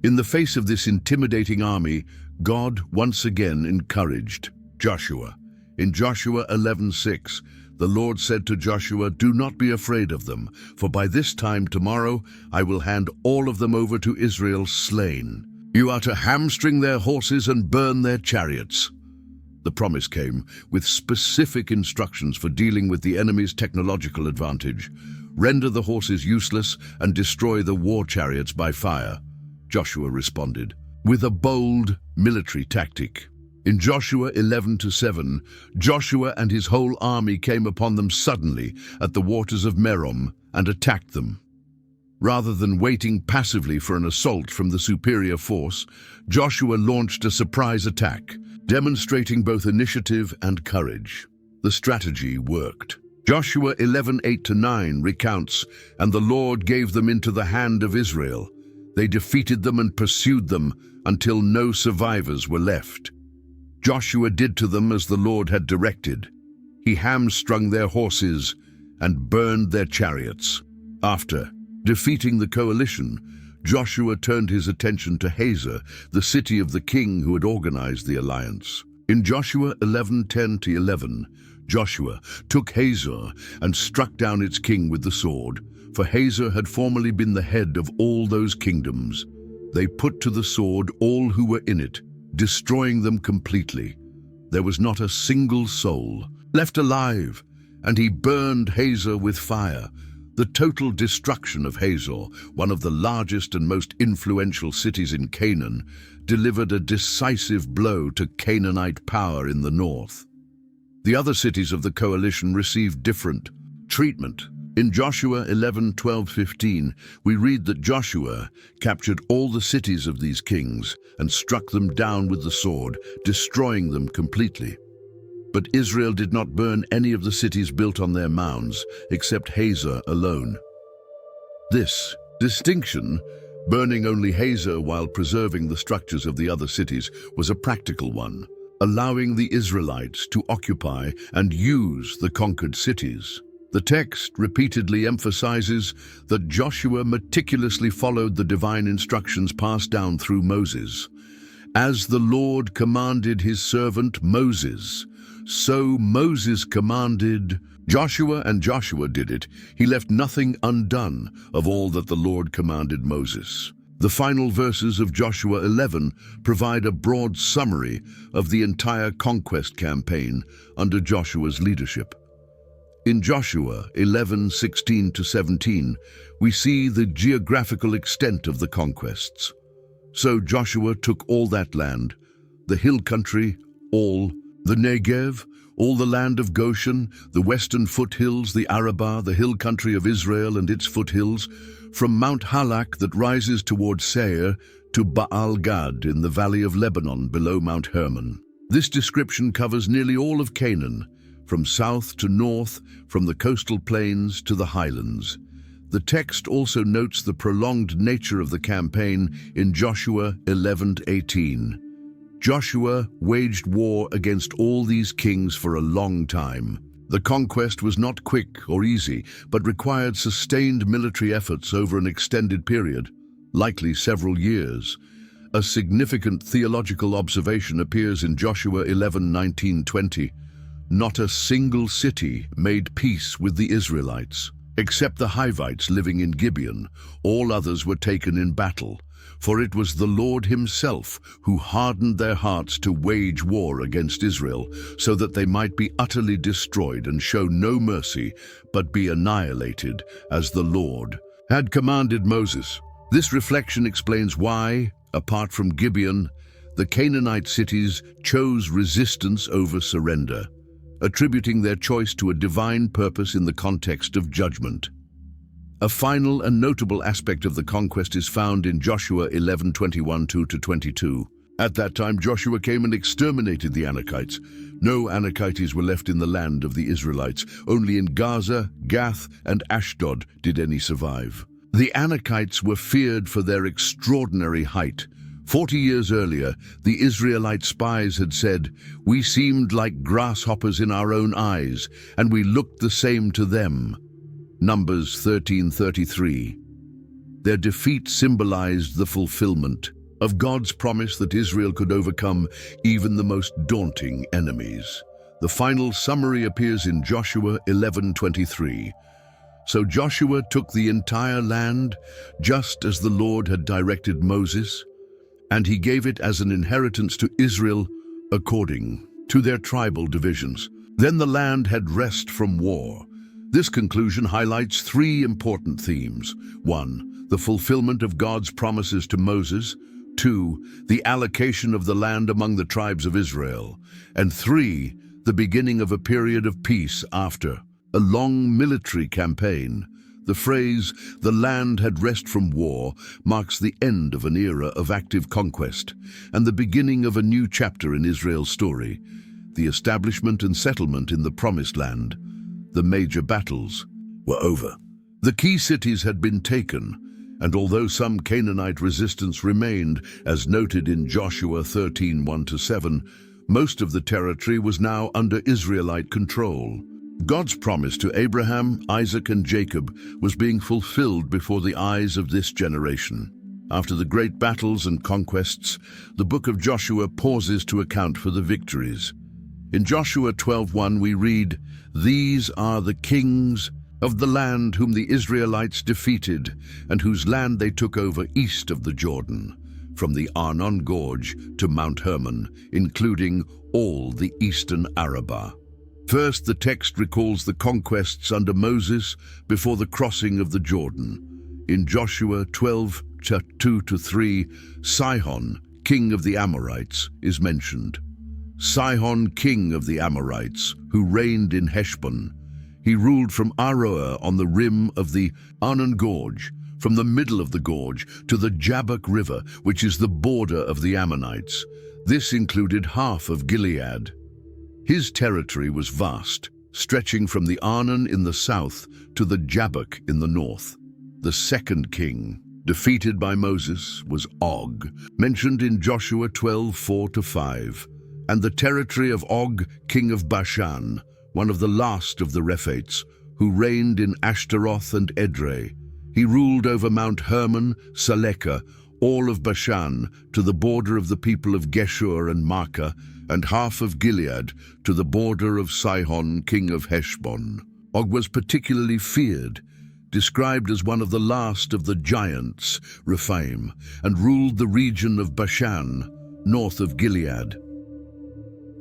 In the face of this intimidating army, God once again encouraged Joshua. In Joshua 11:6, the Lord said to Joshua, "Do not be afraid of them, for by this time tomorrow I will hand all of them over to Israel slain. You are to hamstring their horses and burn their chariots." The promise came with specific instructions for dealing with the enemy's technological advantage. Render the horses useless and destroy the war chariots by fire. Joshua responded with a bold military tactic. In Joshua 11:7, Joshua and his whole army came upon them suddenly at the waters of Merom and attacked them. Rather than waiting passively for an assault from the superior force, Joshua launched a surprise attack, demonstrating both initiative and courage. The strategy worked. Joshua 11:8-9 recounts, "And the Lord gave them into the hand of Israel. They defeated them and pursued them until no survivors were left. Joshua did to them as the Lord had directed. He hamstrung their horses and burned their chariots." After defeating the coalition, Joshua turned his attention to Hazor, the city of the king who had organized the alliance. In Joshua 11:10-11, Joshua took Hazor and struck down its king with the sword, for Hazor had formerly been the head of all those kingdoms. They put to the sword all who were in it, destroying them completely. There was not a single soul left alive, and he burned Hazor with fire. The total destruction of Hazor, one of the largest and most influential cities in Canaan, delivered a decisive blow to Canaanite power in the north. The other cities of the coalition received different treatment. In Joshua 11:12-15, we read that Joshua captured all the cities of these kings and struck them down with the sword, destroying them completely. But Israel did not burn any of the cities built on their mounds, except Hazor alone. This distinction, burning only Hazor while preserving the structures of the other cities, was a practical one, allowing the Israelites to occupy and use the conquered cities. The text repeatedly emphasizes that Joshua meticulously followed the divine instructions passed down through Moses. As the Lord commanded his servant Moses, so Moses commanded Joshua, and Joshua did it. He left nothing undone of all that the Lord commanded Moses. The final verses of Joshua 11 provide a broad summary of the entire conquest campaign under Joshua's leadership. In Joshua 11:16-17, we see the geographical extent of the conquests. So Joshua took all that land, the hill country, all, the Negev, all the land of Goshen, the western foothills, the Arabah, the hill country of Israel and its foothills, from Mount Halak that rises toward Seir to Baal Gad in the valley of Lebanon below Mount Hermon. This description covers nearly all of Canaan, from south to north, from the coastal plains to the highlands. The text also notes the prolonged nature of the campaign in Joshua 11:18. Joshua waged war against all these kings for a long time. The conquest was not quick or easy, but required sustained military efforts over an extended period, likely several years. A significant theological observation appears in Joshua 11:19-20. Not a single city made peace with the Israelites. Except the Hivites living in Gibeon, all others were taken in battle. For it was the Lord himself who hardened their hearts to wage war against Israel, so that they might be utterly destroyed and show no mercy, but be annihilated, as the Lord had commanded Moses. This reflection explains why, apart from Gibeon, the Canaanite cities chose resistance over surrender, attributing their choice to a divine purpose in the context of judgment. A final and notable aspect of the conquest is found in Joshua 11:21-22. At that time Joshua came and exterminated the Anakites. No Anakites were left in the land of the Israelites. Only in Gaza, Gath, and Ashdod did any survive. The Anakites were feared for their extraordinary height. 40 years earlier, the Israelite spies had said, "We seemed like grasshoppers in our own eyes, and we looked the same to them." Numbers 13:33. Their defeat symbolized the fulfillment of God's promise that Israel could overcome even the most daunting enemies. The final summary appears in Joshua 11:23. So Joshua took the entire land, just as the Lord had directed Moses, and he gave it as an inheritance to Israel according to their tribal divisions. Then the land had rest from war. This conclusion highlights three important themes. 1. The fulfillment of God's promises to Moses. 2. The allocation of the land among the tribes of Israel. And 3. The beginning of a period of peace after a long military campaign. The phrase, "the land had rest from war," marks the end of an era of active conquest and the beginning of a new chapter in Israel's story, the establishment and settlement in the Promised Land. The major battles were over. The key cities had been taken, and although some Canaanite resistance remained, as noted in Joshua 13:1-7, most of the territory was now under Israelite control. God's promise to Abraham, Isaac, and Jacob was being fulfilled before the eyes of this generation. After the great battles and conquests, the book of Joshua pauses to account for the victories. In Joshua 12:1 we read, "These are the kings of the land whom the Israelites defeated, and whose land they took over east of the Jordan, from the Arnon Gorge to Mount Hermon, including all the eastern Arabah." First, the text recalls the conquests under Moses before the crossing of the Jordan. In Joshua 12:2-3, Sihon, king of the Amorites, is mentioned. Sihon, king of the Amorites, who reigned in Heshbon. He ruled from Aroer on the rim of the Arnon Gorge, from the middle of the gorge to the Jabbok River, which is the border of the Ammonites. This included half of Gilead. His territory was vast, stretching from the Arnon in the south to the Jabbok in the north. The second king, defeated by Moses, was Og, mentioned in Joshua 12:4-5. And the territory of Og, king of Bashan, one of the last of the Rephaites, who reigned in Ashtaroth and Edrei. He ruled over Mount Hermon, Salekah, all of Bashan, to the border of the people of Geshur and Maacah, and half of Gilead, to the border of Sihon, king of Heshbon. Og was particularly feared, described as one of the last of the giants, Rephaim, and ruled the region of Bashan, north of Gilead.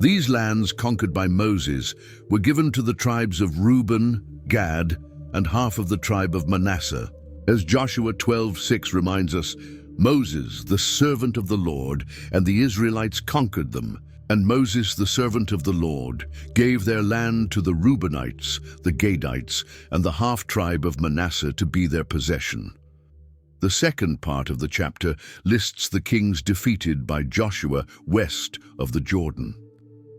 These lands conquered by Moses were given to the tribes of Reuben, Gad, and half of the tribe of Manasseh. As Joshua 12:6 reminds us, Moses, the servant of the Lord, and the Israelites conquered them, and Moses, the servant of the Lord, gave their land to the Reubenites, the Gadites, and the half-tribe of Manasseh to be their possession. The second part of the chapter lists the kings defeated by Joshua west of the Jordan.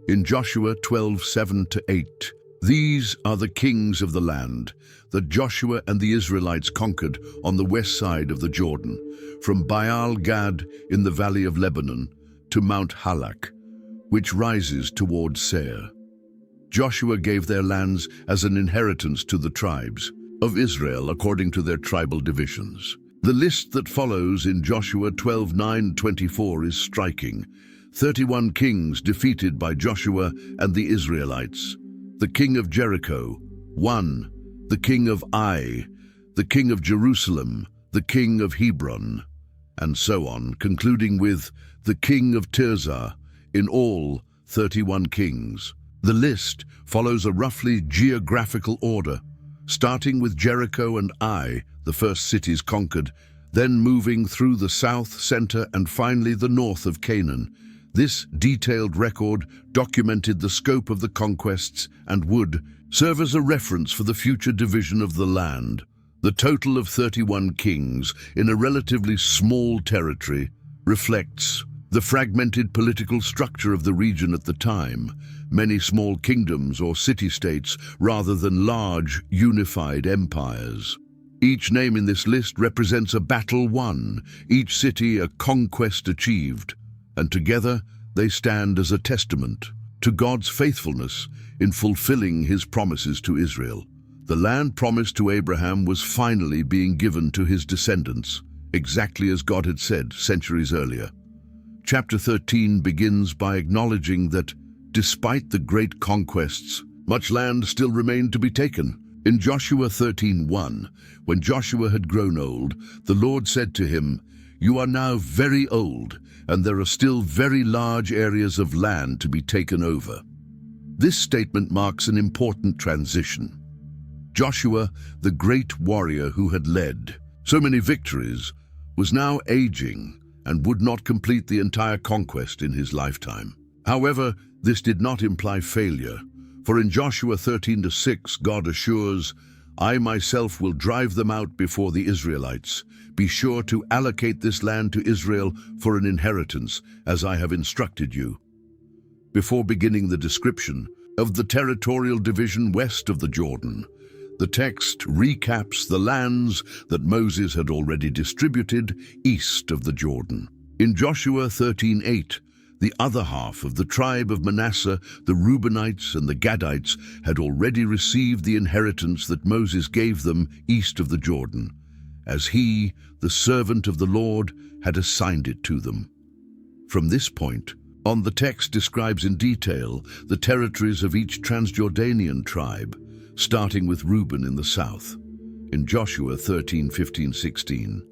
In Joshua 12:7-8, these are the kings of the land that Joshua and the Israelites conquered on the west side of the Jordan, from Baal-Gad in the valley of Lebanon to Mount Halak, which rises towards Seir. Joshua gave their lands as an inheritance to the tribes of Israel according to their tribal divisions. The list that follows in Joshua 12:9-24 is striking. 31 kings defeated by Joshua and the Israelites. The king of Jericho, 1. The king of Ai, the king of Jerusalem, the king of Hebron, and so on, concluding with the king of Tirzah, in all 31 kings. The list follows a roughly geographical order, starting with Jericho and Ai, the first cities conquered, then moving through the south, center, and finally the north of Canaan. This detailed record documented the scope of the conquests and would serve as a reference for the future division of the land. The total of 31 kings in a relatively small territory reflects the fragmented political structure of the region at the time, many small kingdoms or city-states rather than large, unified empires. Each name in this list represents a battle won, each city a conquest achieved, and together they stand as a testament to God's faithfulness in fulfilling his promises to Israel. The land promised to Abraham was finally being given to his descendants, exactly as God had said centuries earlier. Chapter 13 begins by acknowledging that, despite the great conquests, much land still remained to be taken. In Joshua 13:1, when Joshua had grown old, the Lord said to him, "You are now very old, and there are still very large areas of land to be taken over." This statement marks an important transition. Joshua, the great warrior who had led so many victories, was now aging and would not complete the entire conquest in his lifetime. However, this did not imply failure, for in Joshua 13:6, God assures, "I myself will drive them out before the Israelites. Be sure to allocate this land to Israel for an inheritance, as I have instructed you." Before beginning the description of the territorial division west of the Jordan, the text recaps the lands that Moses had already distributed east of the Jordan. In Joshua 13:8, the other half of the tribe of Manasseh, the Reubenites and the Gadites, had already received the inheritance that Moses gave them east of the Jordan, as he, the servant of the Lord, had assigned it to them. From this point on, the text describes in detail the territories of each Transjordanian tribe, starting with Reuben in the south. In Joshua 13:15-16,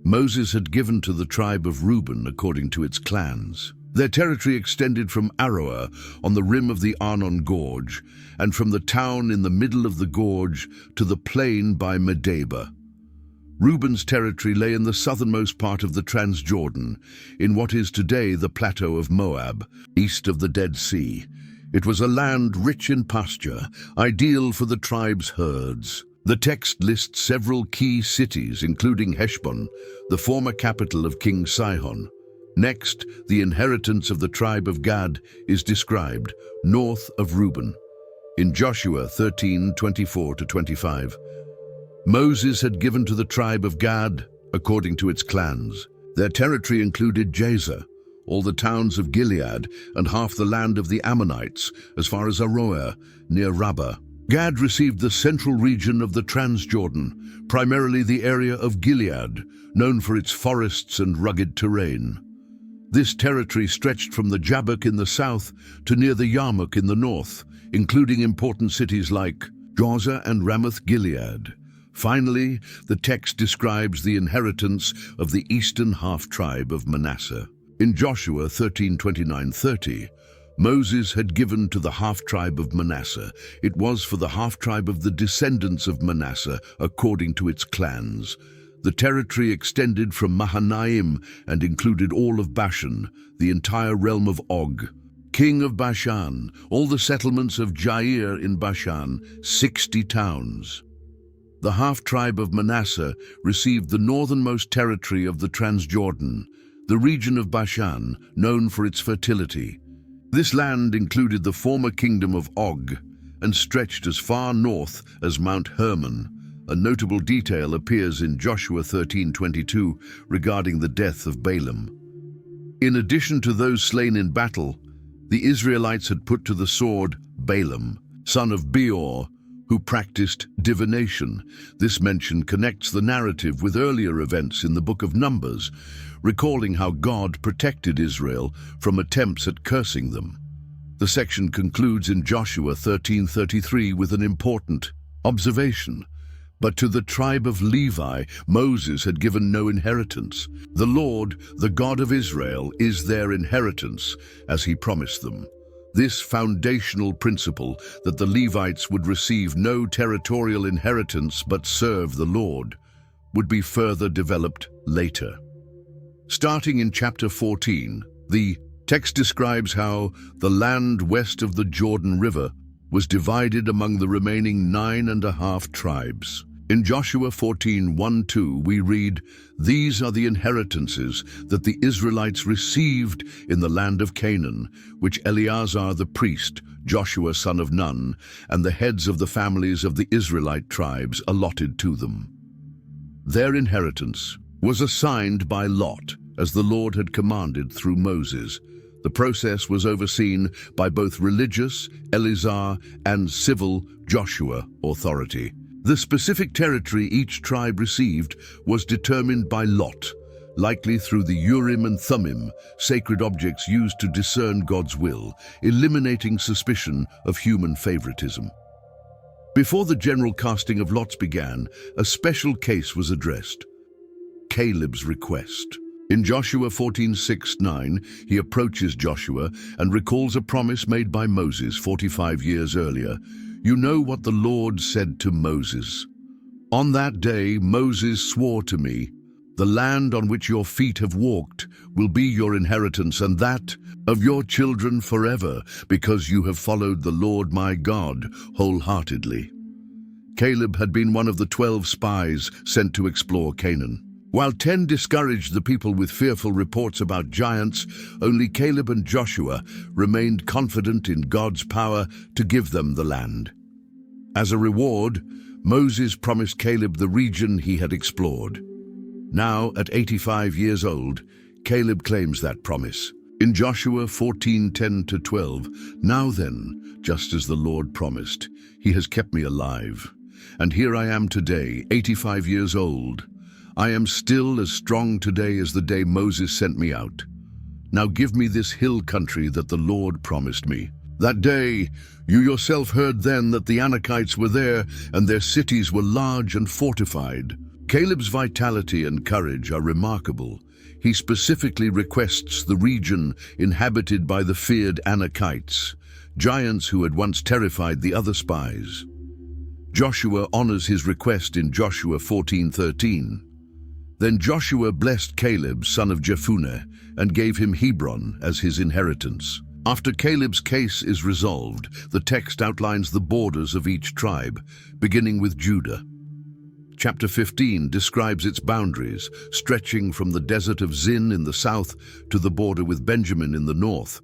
Moses had given to the tribe of Reuben according to its clans. Their territory extended from Aroer on the rim of the Arnon Gorge, and from the town in the middle of the gorge to the plain by Medeba. Reuben's territory lay in the southernmost part of the Transjordan, in what is today the plateau of Moab, east of the Dead Sea. It was a land rich in pasture, ideal for the tribe's herds. The text lists several key cities, including Heshbon, the former capital of King Sihon. Next, the inheritance of the tribe of Gad is described, north of Reuben. In Joshua 13:24-25, Moses had given to the tribe of Gad according to its clans. Their territory included Jazer, all the towns of Gilead, and half the land of the Ammonites, as far as Aroer, near Rabbah. Gad received the central region of the Transjordan, primarily the area of Gilead, known for its forests and rugged terrain. This territory stretched from the Jabbok in the south to near the Yarmuk in the north, including important cities like Gaza and Ramoth Gilead. Finally, the text describes the inheritance of the eastern half-tribe of Manasseh. In Joshua 13:29-30, Moses had given to the half-tribe of Manasseh. It was for the half-tribe of the descendants of Manasseh, according to its clans. The territory extended from Mahanaim and included all of Bashan, the entire realm of Og, king of Bashan, all the settlements of Jair in Bashan, 60 towns. The half-tribe of Manasseh received the northernmost territory of the Transjordan, the region of Bashan, known for its fertility. This land included the former kingdom of Og and stretched as far north as Mount Hermon. A notable detail appears in Joshua 13:22 regarding the death of Balaam. In addition to those slain in battle, the Israelites had put to the sword Balaam, son of Beor, who practiced divination. This mention connects the narrative with earlier events in the book of Numbers, recalling how God protected Israel from attempts at cursing them. The section concludes in Joshua 13:33 with an important observation. But to the tribe of Levi, Moses had given no inheritance. The Lord, the God of Israel, is their inheritance, as he promised them. This foundational principle that the Levites would receive no territorial inheritance but serve the Lord would be further developed later. Starting in chapter 14, the text describes how the land west of the Jordan River was divided among the remaining 9.5 tribes. In Joshua 14:1-2 we read, "These are the inheritances that the Israelites received in the land of Canaan, which Eleazar the priest, Joshua son of Nun, and the heads of the families of the Israelite tribes allotted to them." Their inheritance was assigned by lot, as the Lord had commanded through Moses. The process was overseen by both religious, Eleazar, and civil, Joshua, authority. The specific territory each tribe received was determined by lot, likely through the Urim and Thummim, sacred objects used to discern God's will, eliminating suspicion of human favoritism. Before the general casting of lots began, a special case was addressed: Caleb's request. In Joshua 14:6-9, he approaches Joshua and recalls a promise made by Moses 45 years earlier. "You know what the Lord said to Moses. On that day Moses swore to me, 'The land on which your feet have walked will be your inheritance, and that of your children forever, because you have followed the Lord my God wholeheartedly.'" Caleb had been one of the 12 spies sent to explore Canaan. While 10 discouraged the people with fearful reports about giants, only Caleb and Joshua remained confident in God's power to give them the land. As a reward, Moses promised Caleb the region he had explored. Now, at 85 years old, Caleb claims that promise. In Joshua 14:10-12, "Now then, just as the Lord promised, he has kept me alive. And here I am today, 85 years old. I am still as strong today as the day Moses sent me out. Now give me this hill country that the Lord promised me. That day, you yourself heard then that the Anakites were there, and their cities were large and fortified." Caleb's vitality and courage are remarkable. He specifically requests the region inhabited by the feared Anakites, giants who had once terrified the other spies. Joshua honors his request in Joshua 14:13. Then Joshua blessed Caleb, son of Jephunneh, and gave him Hebron as his inheritance. After Caleb's case is resolved, the text outlines the borders of each tribe, beginning with Judah. Chapter 15 describes its boundaries, stretching from the desert of Zin in the south to the border with Benjamin in the north,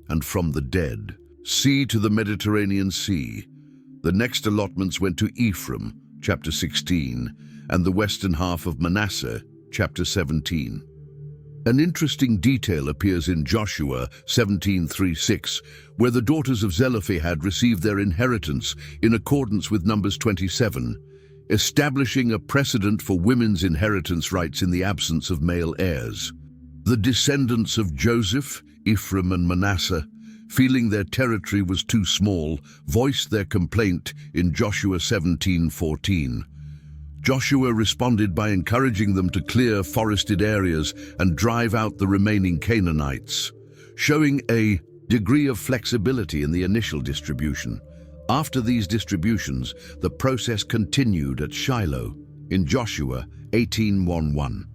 and from the Dead Sea to the Mediterranean Sea. The next allotments went to Ephraim, chapter 16, and the western half of Manasseh, chapter 17. An interesting detail appears in Joshua 17:3-6, where the daughters of Zelophehad received their inheritance in accordance with Numbers 27, establishing a precedent for women's inheritance rights in the absence of male heirs. The descendants of Joseph, Ephraim and Manasseh, feeling their territory was too small, voiced their complaint in Joshua 17:14. Joshua responded by encouraging them to clear forested areas and drive out the remaining Canaanites, showing a degree of flexibility in the initial distribution. After these distributions, the process continued at Shiloh in Joshua 18:1.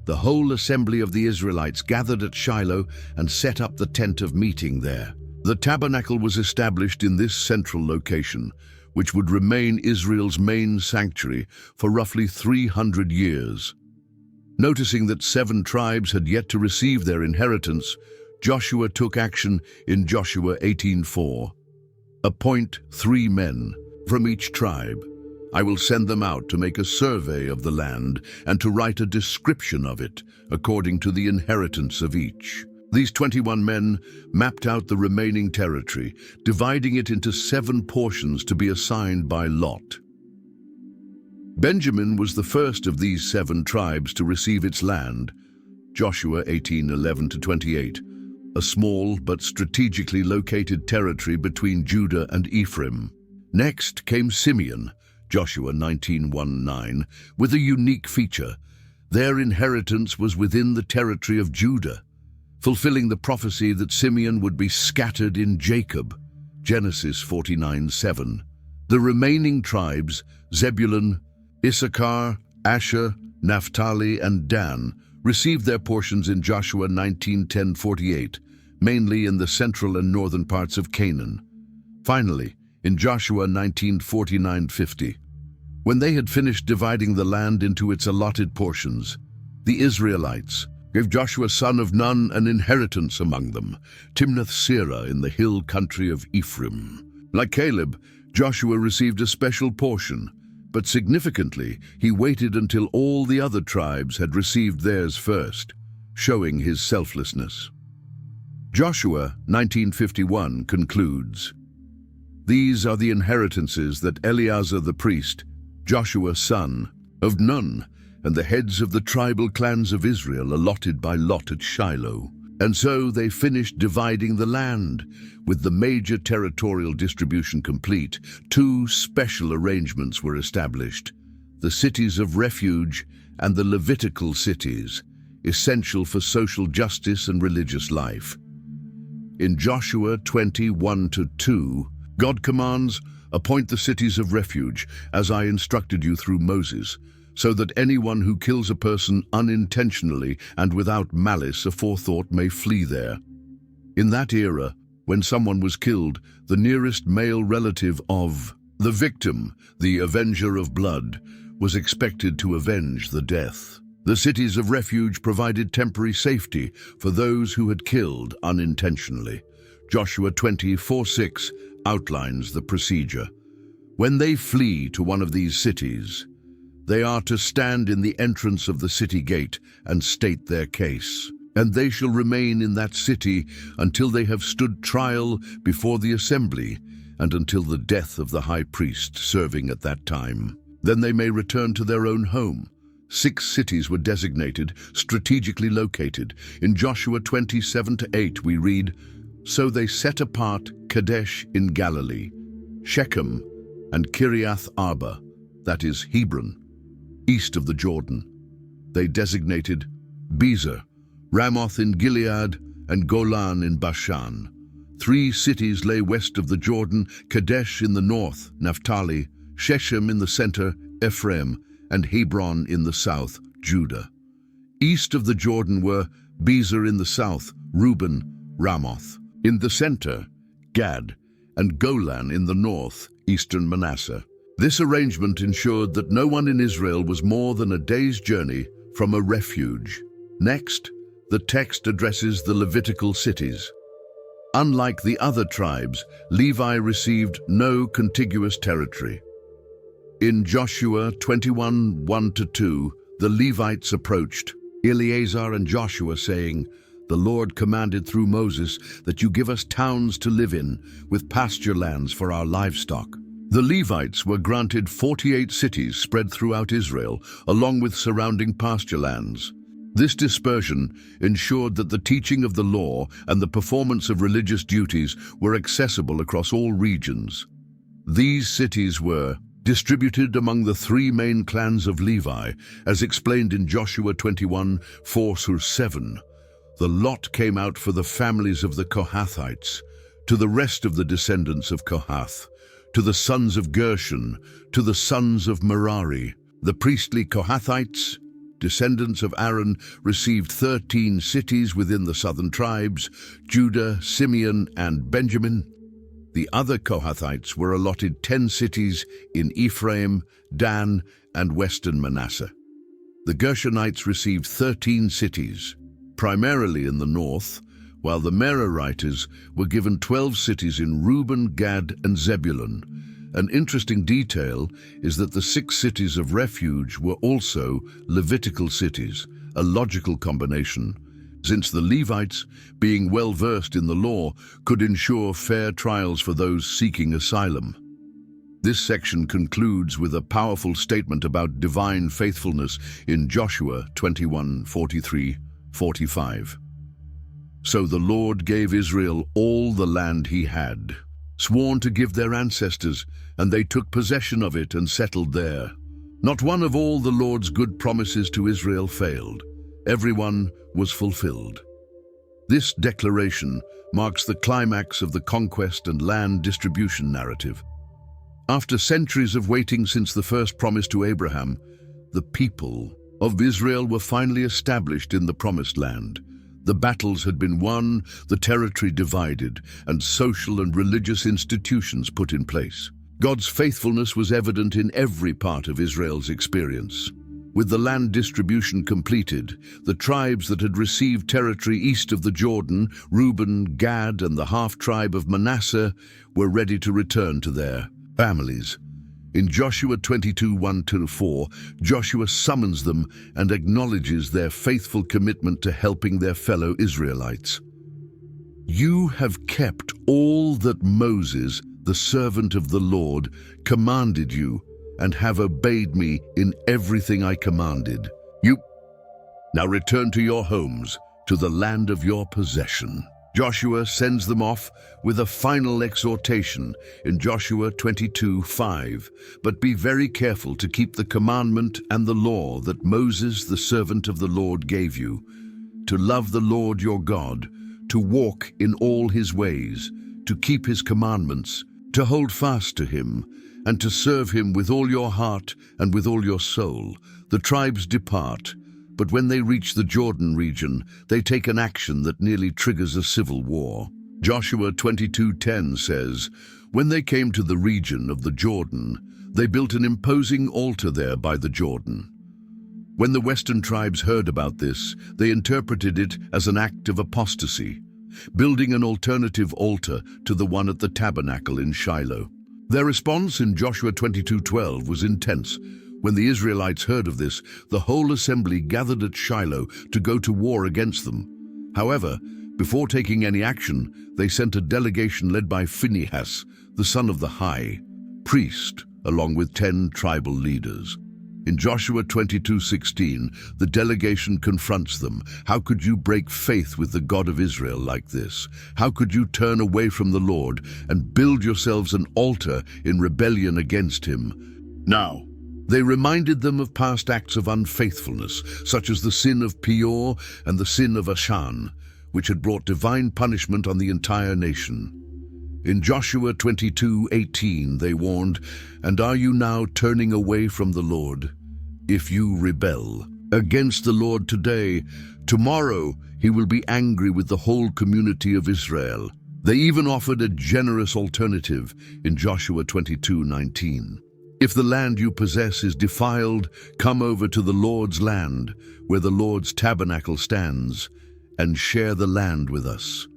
The whole assembly of the Israelites gathered at Shiloh and set up the tent of meeting there. The tabernacle was established in this central location, which would remain Israel's main sanctuary for roughly 300 years. Noticing that 7 tribes had yet to receive their inheritance, Joshua took action in Joshua 18:4. Appoint 3 men from each tribe. I will send them out to make a survey of the land and to write a description of it according to the inheritance of each. These 21 men mapped out the remaining territory, dividing it into 7 portions to be assigned by lot. Benjamin was the first of these 7 tribes to receive its land, Joshua 18:11-28, a small but strategically located territory between Judah and Ephraim. Next came Simeon, Joshua 19:1-9, with a unique feature. Their inheritance was within the territory of Judah, fulfilling the prophecy that Simeon would be scattered in Jacob, Genesis 49:7. The remaining tribes, Zebulun, Issachar, Asher, Naphtali, and Dan, received their portions in Joshua 19:10-48, mainly in the central and northern parts of Canaan. Finally, in Joshua 19:49-50, when they had finished dividing the land into its allotted portions, the Israelites gave Joshua son of Nun an inheritance among them, Timnath-Serah in the hill country of Ephraim. Like Caleb, Joshua received a special portion, but significantly, he waited until all the other tribes had received theirs first, showing his selflessness. Joshua 19:51 concludes, "These are the inheritances that Eleazar the priest, Joshua son of Nun, and the heads of the tribal clans of Israel allotted by lot at Shiloh." And so they finished dividing the land. With the major territorial distribution complete, 2 special arrangements were established: the cities of refuge and the Levitical cities, essential for social justice and religious life. In Joshua 20:1-2, God commands, "Appoint the cities of refuge, as I instructed you through Moses, so that anyone who kills a person unintentionally and without malice aforethought may flee there." In that era, when someone was killed, the nearest male relative of the victim, the avenger of blood, was expected to avenge the death. The cities of refuge provided temporary safety for those who had killed unintentionally. Joshua 20:4-6 outlines the procedure. When they flee to one of these cities, they are to stand in the entrance of the city gate and state their case, and they shall remain in that city until they have stood trial before the assembly and until the death of the high priest serving at that time. Then they may return to their own home. 6 cities were designated, strategically located. In Joshua 27-8 we read, "So they set apart Kadesh in Galilee, Shechem, and Kiriath Arba, that is Hebron, east of the Jordan. They designated Bezer, Ramoth in Gilead, and Golan in Bashan. 3 cities lay west of the Jordan, Kadesh in the north, Naphtali, Shechem in the center, Ephraim, and Hebron in the south, Judah. East of the Jordan were Bezer in the south, Reuben, Ramoth. In the center, Gad, and Golan in the north, eastern Manasseh. This arrangement ensured that no one in Israel was more than a day's journey from a refuge. Next, the text addresses the Levitical cities. Unlike the other tribes, Levi received no contiguous territory. In Joshua 21:1-2, the Levites approached Eleazar and Joshua, saying, "The Lord commanded through Moses that you give us towns to live in, with pasture lands for our livestock." The Levites were granted 48 cities spread throughout Israel, along with surrounding pasture lands. This dispersion ensured that the teaching of the law and the performance of religious duties were accessible across all regions. These cities were distributed among the 3 main clans of Levi, as explained in Joshua 21:4-7. The lot came out for the families of the Kohathites, to the rest of the descendants of Kohath, to the sons of Gershon, to the sons of Merari. The priestly Kohathites, descendants of Aaron, received 13 cities within the southern tribes, Judah, Simeon, and Benjamin. The other Kohathites were allotted 10 cities in Ephraim, Dan, and western Manasseh. The Gershonites received 13 cities, primarily in the north, while the Merarites were given 12 cities in Reuben, Gad, and Zebulun. An interesting detail is that the 6 cities of refuge were also Levitical cities, a logical combination, since the Levites, being well versed in the law, could ensure fair trials for those seeking asylum. This section concludes with a powerful statement about divine faithfulness in Joshua 21:43-45. So the Lord gave Israel all the land he had, sworn to give their ancestors, and they took possession of it and settled there. Not one of all the Lord's good promises to Israel failed. Every one was fulfilled. This declaration marks the climax of the conquest and land distribution narrative. After centuries of waiting since the first promise to Abraham, the people of Israel were finally established in the Promised Land. The battles had been won, the territory divided, and social and religious institutions put in place. God's faithfulness was evident in every part of Israel's experience. With the land distribution completed, the tribes that had received territory east of the Jordan, Reuben, Gad, and the half-tribe of Manasseh, were ready to return to their families. In Joshua 22:1-4, Joshua summons them and acknowledges their faithful commitment to helping their fellow Israelites. "You have kept all that Moses, the servant of the Lord, commanded you, and have obeyed me in everything I commanded you. Now return to your homes, to the land of your possession." Joshua sends them off with a final exhortation in Joshua 22:5. "But be very careful to keep the commandment and the law that Moses, the servant of the Lord, gave you, to love the Lord your God, to walk in all his ways, to keep his commandments, to hold fast to him, and to serve him with all your heart and with all your soul. The tribes depart, but when they reach the Jordan region, they take an action that nearly triggers a civil war." Joshua 22:10 says, "When they came to the region of the Jordan, they built an imposing altar there by the Jordan. When the western tribes heard about this, they interpreted it as an act of apostasy, building an alternative altar to the one at the tabernacle in Shiloh. Their response in Joshua 22:12 was intense. When the Israelites heard of this, the whole assembly gathered at Shiloh to go to war against them. However, before taking any action, they sent a delegation led by Phinehas, the son of the high priest, along with 10 tribal leaders. In Joshua 22:16, the delegation confronts them. "How could you break faith with the God of Israel like this? How could you turn away from the Lord and build yourselves an altar in rebellion against him?" Now, they reminded them of past acts of unfaithfulness, such as the sin of Peor and the sin of Achan, which had brought divine punishment on the entire nation. In Joshua 22:18, they warned, "And are you now turning away from the Lord? If you rebel against the Lord today, tomorrow he will be angry with the whole community of Israel." They even offered a generous alternative in Joshua 22:19. "If the land you possess is defiled, come over to the Lord's land, where the Lord's tabernacle stands, and share the land with us.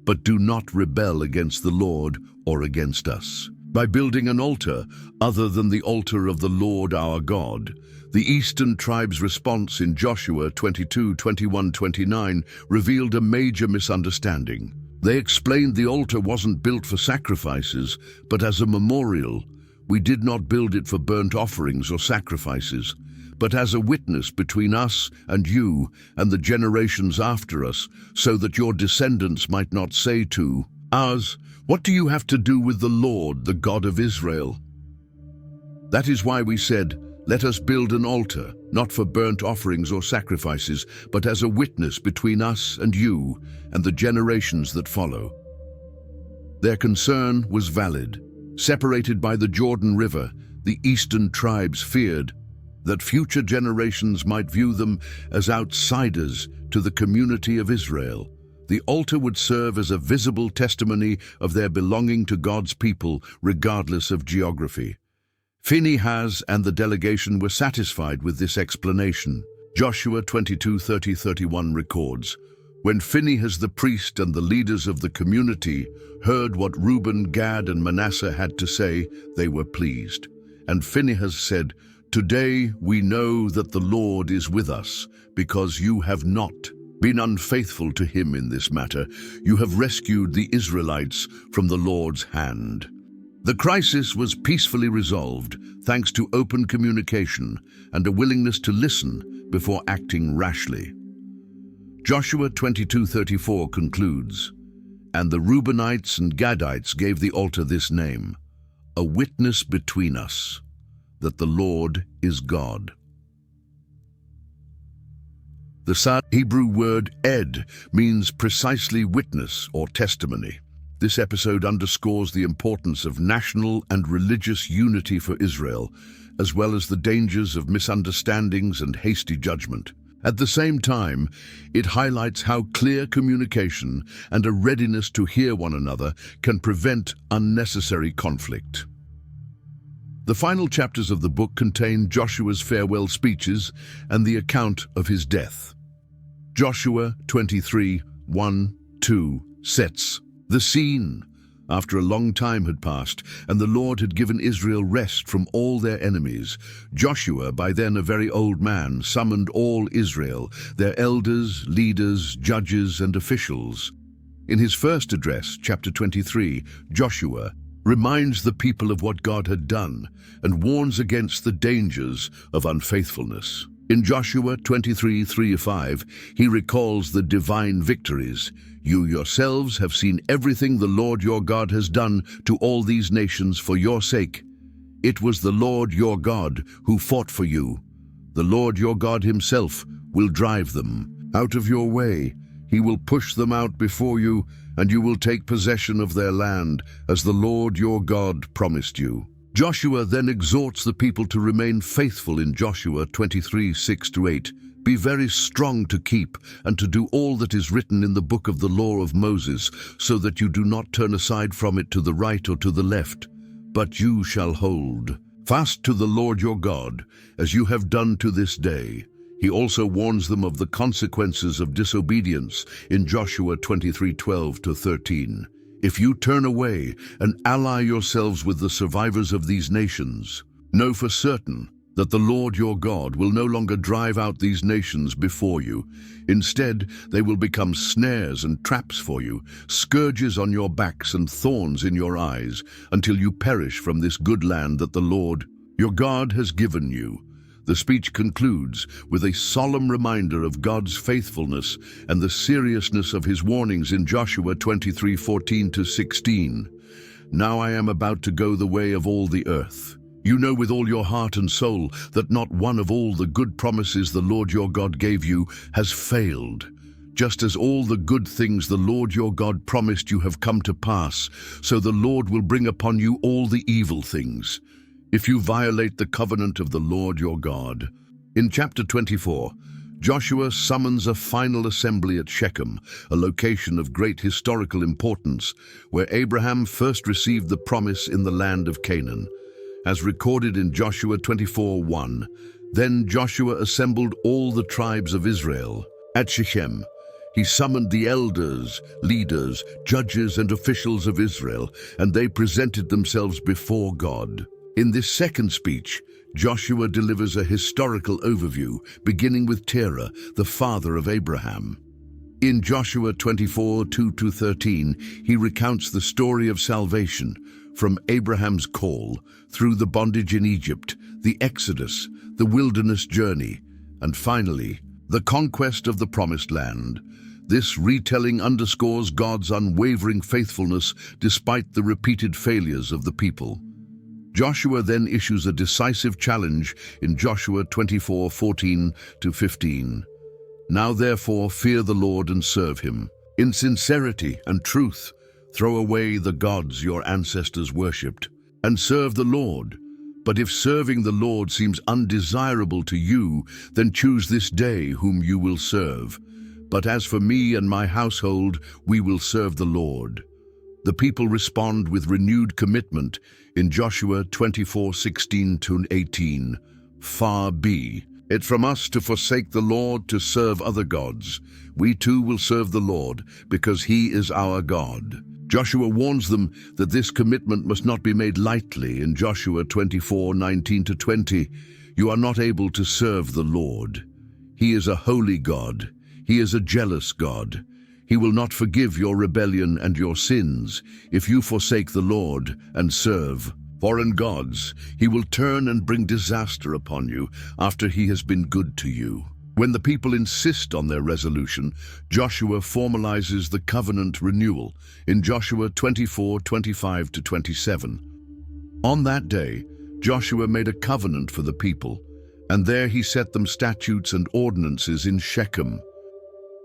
But do not rebel against the Lord or against us by building an altar other than the altar of the Lord our God." The eastern tribe's response in Joshua 22:21-29 revealed a major misunderstanding. They explained the altar wasn't built for sacrifices, but as a memorial. "We did not build it for burnt offerings or sacrifices, but as a witness between us and you and the generations after us, so that your descendants might not say to us, 'What do you have to do with the Lord, the God of Israel?' That is why we said, Let us build an altar, not for burnt offerings or sacrifices, but as a witness between us and you and the generations that follow." Their concern was valid. Separated by the Jordan River, the eastern tribes feared that future generations might view them as outsiders to the community of Israel. The altar would serve as a visible testimony of their belonging to God's people, regardless of geography. Phinehas and the delegation were satisfied with this explanation. Joshua 22:30-31 records, "When Phinehas the priest and the leaders of the community heard what Reuben, Gad, and Manasseh had to say, they were pleased. And Phinehas said, 'Today we know that the Lord is with us, because you have not been unfaithful to him in this matter. You have rescued the Israelites from the Lord's hand.'" The crisis was peacefully resolved thanks to open communication and a willingness to listen before acting rashly. Joshua 22:34 concludes, "And the Reubenites and Gadites gave the altar this name, a witness between us, that the Lord is God." The Hebrew word ed means precisely witness or testimony. This episode underscores the importance of national and religious unity for Israel, as well as the dangers of misunderstandings and hasty judgment. At the same time, it highlights how clear communication and a readiness to hear one another can prevent unnecessary conflict. The final chapters of the book contain Joshua's farewell speeches and the account of his death. Joshua 23:1-2 sets the scene. After a long time had passed, and the Lord had given Israel rest from all their enemies, Joshua, by then a very old man, summoned all Israel, their elders, leaders, judges, and officials. In his first address, chapter 23, Joshua reminds the people of what God had done and warns against the dangers of unfaithfulness. In Joshua 23:3-5, he recalls the divine victories. "You yourselves have seen everything the Lord your God has done to all these nations for your sake. It was the Lord your God who fought for you. The Lord your God himself will drive them out of your way. He will push them out before you, and you will take possession of their land, as the Lord your God promised you." Joshua then exhorts the people to remain faithful in Joshua 23:6-8. "Be very strong to keep and to do all that is written in the book of the law of Moses, so that you do not turn aside from it to the right or to the left. But you shall hold fast to the Lord your God, as you have done to this day." He also warns them of the consequences of disobedience in Joshua 23:12-13. "If you turn away and ally yourselves with the survivors of these nations, know for certain that the Lord your God will no longer drive out these nations before you. Instead, they will become snares and traps for you, scourges on your backs and thorns in your eyes, until you perish from this good land that the Lord your God has given you." The speech concludes with a solemn reminder of God's faithfulness and the seriousness of his warnings in Joshua 23:14-16. "Now I am about to go the way of all the earth. You know with all your heart and soul that not one of all the good promises the Lord your God gave you has failed. Just as all the good things the Lord your God promised you have come to pass, so the Lord will bring upon you all the evil things, if you violate the covenant of the Lord your God." In chapter 24, Joshua summons a final assembly at Shechem, a location of great historical importance, where Abraham first received the promise in the land of Canaan. As recorded in Joshua 24:1, "Then Joshua assembled all the tribes of Israel at Shechem. He summoned the elders, leaders, judges, and officials of Israel, and they presented themselves before God." In this second speech, Joshua delivers a historical overview, beginning with Terah, the father of Abraham. In Joshua 24:2-13, he recounts the story of salvation, from Abraham's call, through the bondage in Egypt, the Exodus, the wilderness journey, and finally, the conquest of the Promised Land. This retelling underscores God's unwavering faithfulness despite the repeated failures of the people. Joshua then issues a decisive challenge in Joshua 24:14-15. Now therefore fear the Lord and serve him. In sincerity and truth, throw away the gods your ancestors worshipped, and serve the Lord. But if serving the Lord seems undesirable to you, then choose this day whom you will serve. But as for me and my household, we will serve the Lord. The people respond with renewed commitment in Joshua 24:16-18. Far be it from us to forsake the Lord to serve other gods. We too will serve the Lord, because he is our God. Joshua warns them that this commitment must not be made lightly in Joshua 24:19-20. You are not able to serve the Lord. He is a holy God. He is a jealous God. He will not forgive your rebellion and your sins if you forsake the Lord and serve foreign gods. He will turn and bring disaster upon you after he has been good to you. When the people insist on their resolution, Joshua formalizes the covenant renewal in Joshua 24:25-27. On that day, Joshua made a covenant for the people, and there he set them statutes and ordinances in Shechem.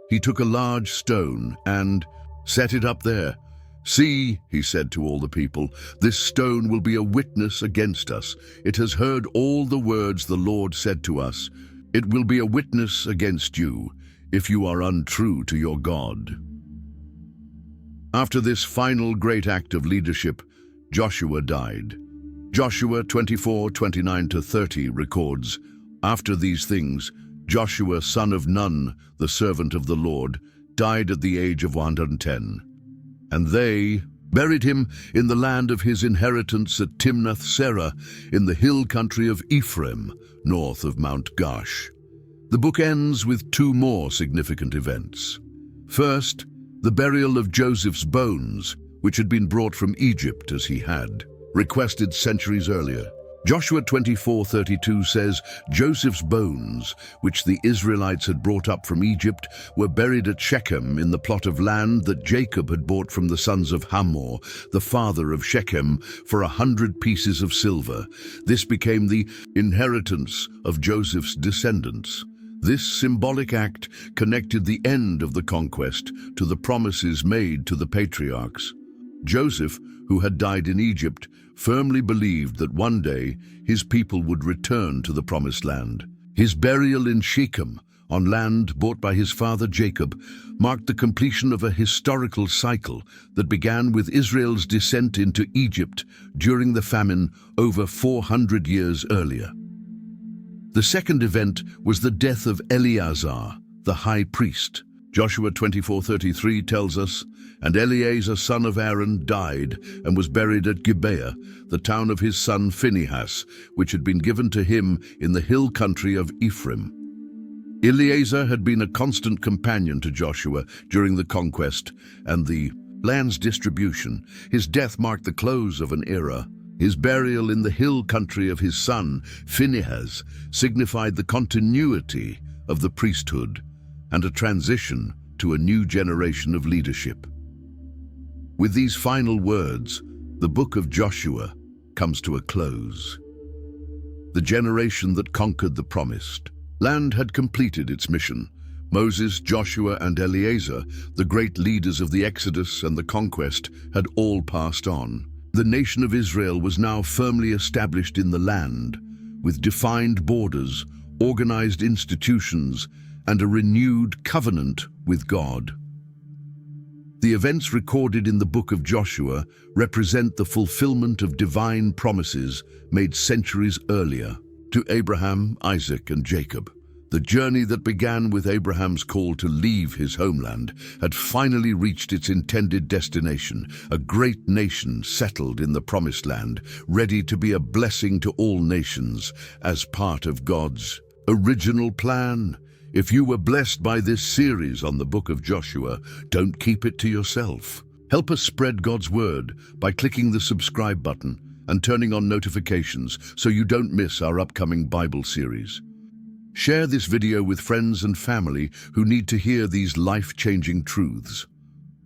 He took a large stone and set it up there. See, he said to all the people, this stone will be a witness against us. It has heard all the words the Lord said to us. It will be a witness against you if you are untrue to your God. After this final great act of leadership, Joshua died. Joshua 24:29-30 records, after these things, Joshua, son of Nun, the servant of the Lord, died at the age of 110. And they buried him in the land of his inheritance at Timnath-Serah, in the hill country of Ephraim, north of Mount Gaash. The book ends with two more significant events. First, the burial of Joseph's bones, which had been brought from Egypt as he had requested centuries earlier. Joshua 24:32 says, Joseph's bones, which the Israelites had brought up from Egypt, were buried at Shechem in the plot of land that Jacob had bought from the sons of Hamor, the father of Shechem, for 100 pieces of silver. This became the inheritance of Joseph's descendants. This symbolic act connected the end of the conquest to the promises made to the patriarchs. Joseph, who had died in Egypt, firmly believed that one day his people would return to the promised land. His burial in Shechem, on land bought by his father Jacob, marked the completion of a historical cycle that began with Israel's descent into Egypt during the famine over 400 years earlier. The second event was the death of Eleazar, the high priest. Joshua 24:33 tells us, and Eleazar son of Aaron died and was buried at Gibeah, the town of his son Phinehas, which had been given to him in the hill country of Ephraim. Eleazar had been a constant companion to Joshua during the conquest and the land's distribution. His death marked the close of an era. His burial in the hill country of his son Phinehas signified the continuity of the priesthood and a transition to a new generation of leadership. With these final words, the book of Joshua comes to a close. The generation that conquered the promised land had completed its mission. Moses, Joshua, and Eleazar, the great leaders of the Exodus and the conquest, had all passed on. The nation of Israel was now firmly established in the land, with defined borders, organized institutions, and a renewed covenant with God. The events recorded in the book of Joshua represent the fulfillment of divine promises made centuries earlier to Abraham, Isaac, and Jacob. The journey that began with Abraham's call to leave his homeland had finally reached its intended destination, a great nation settled in the promised land, ready to be a blessing to all nations as part of God's original plan. If you were blessed by this series on the book of Joshua, don't keep it to yourself. Help us spread God's word by clicking the subscribe button and turning on notifications so you don't miss our upcoming Bible series. Share this video with friends and family who need to hear these life-changing truths.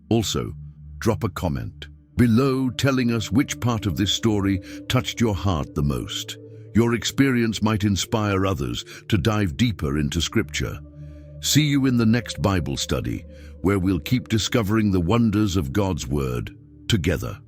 Also, drop a comment. below telling us which part of this story touched your heart the most. Your experience might inspire others to dive deeper into Scripture. See you in the next Bible study, where we'll keep discovering the wonders of God's Word together.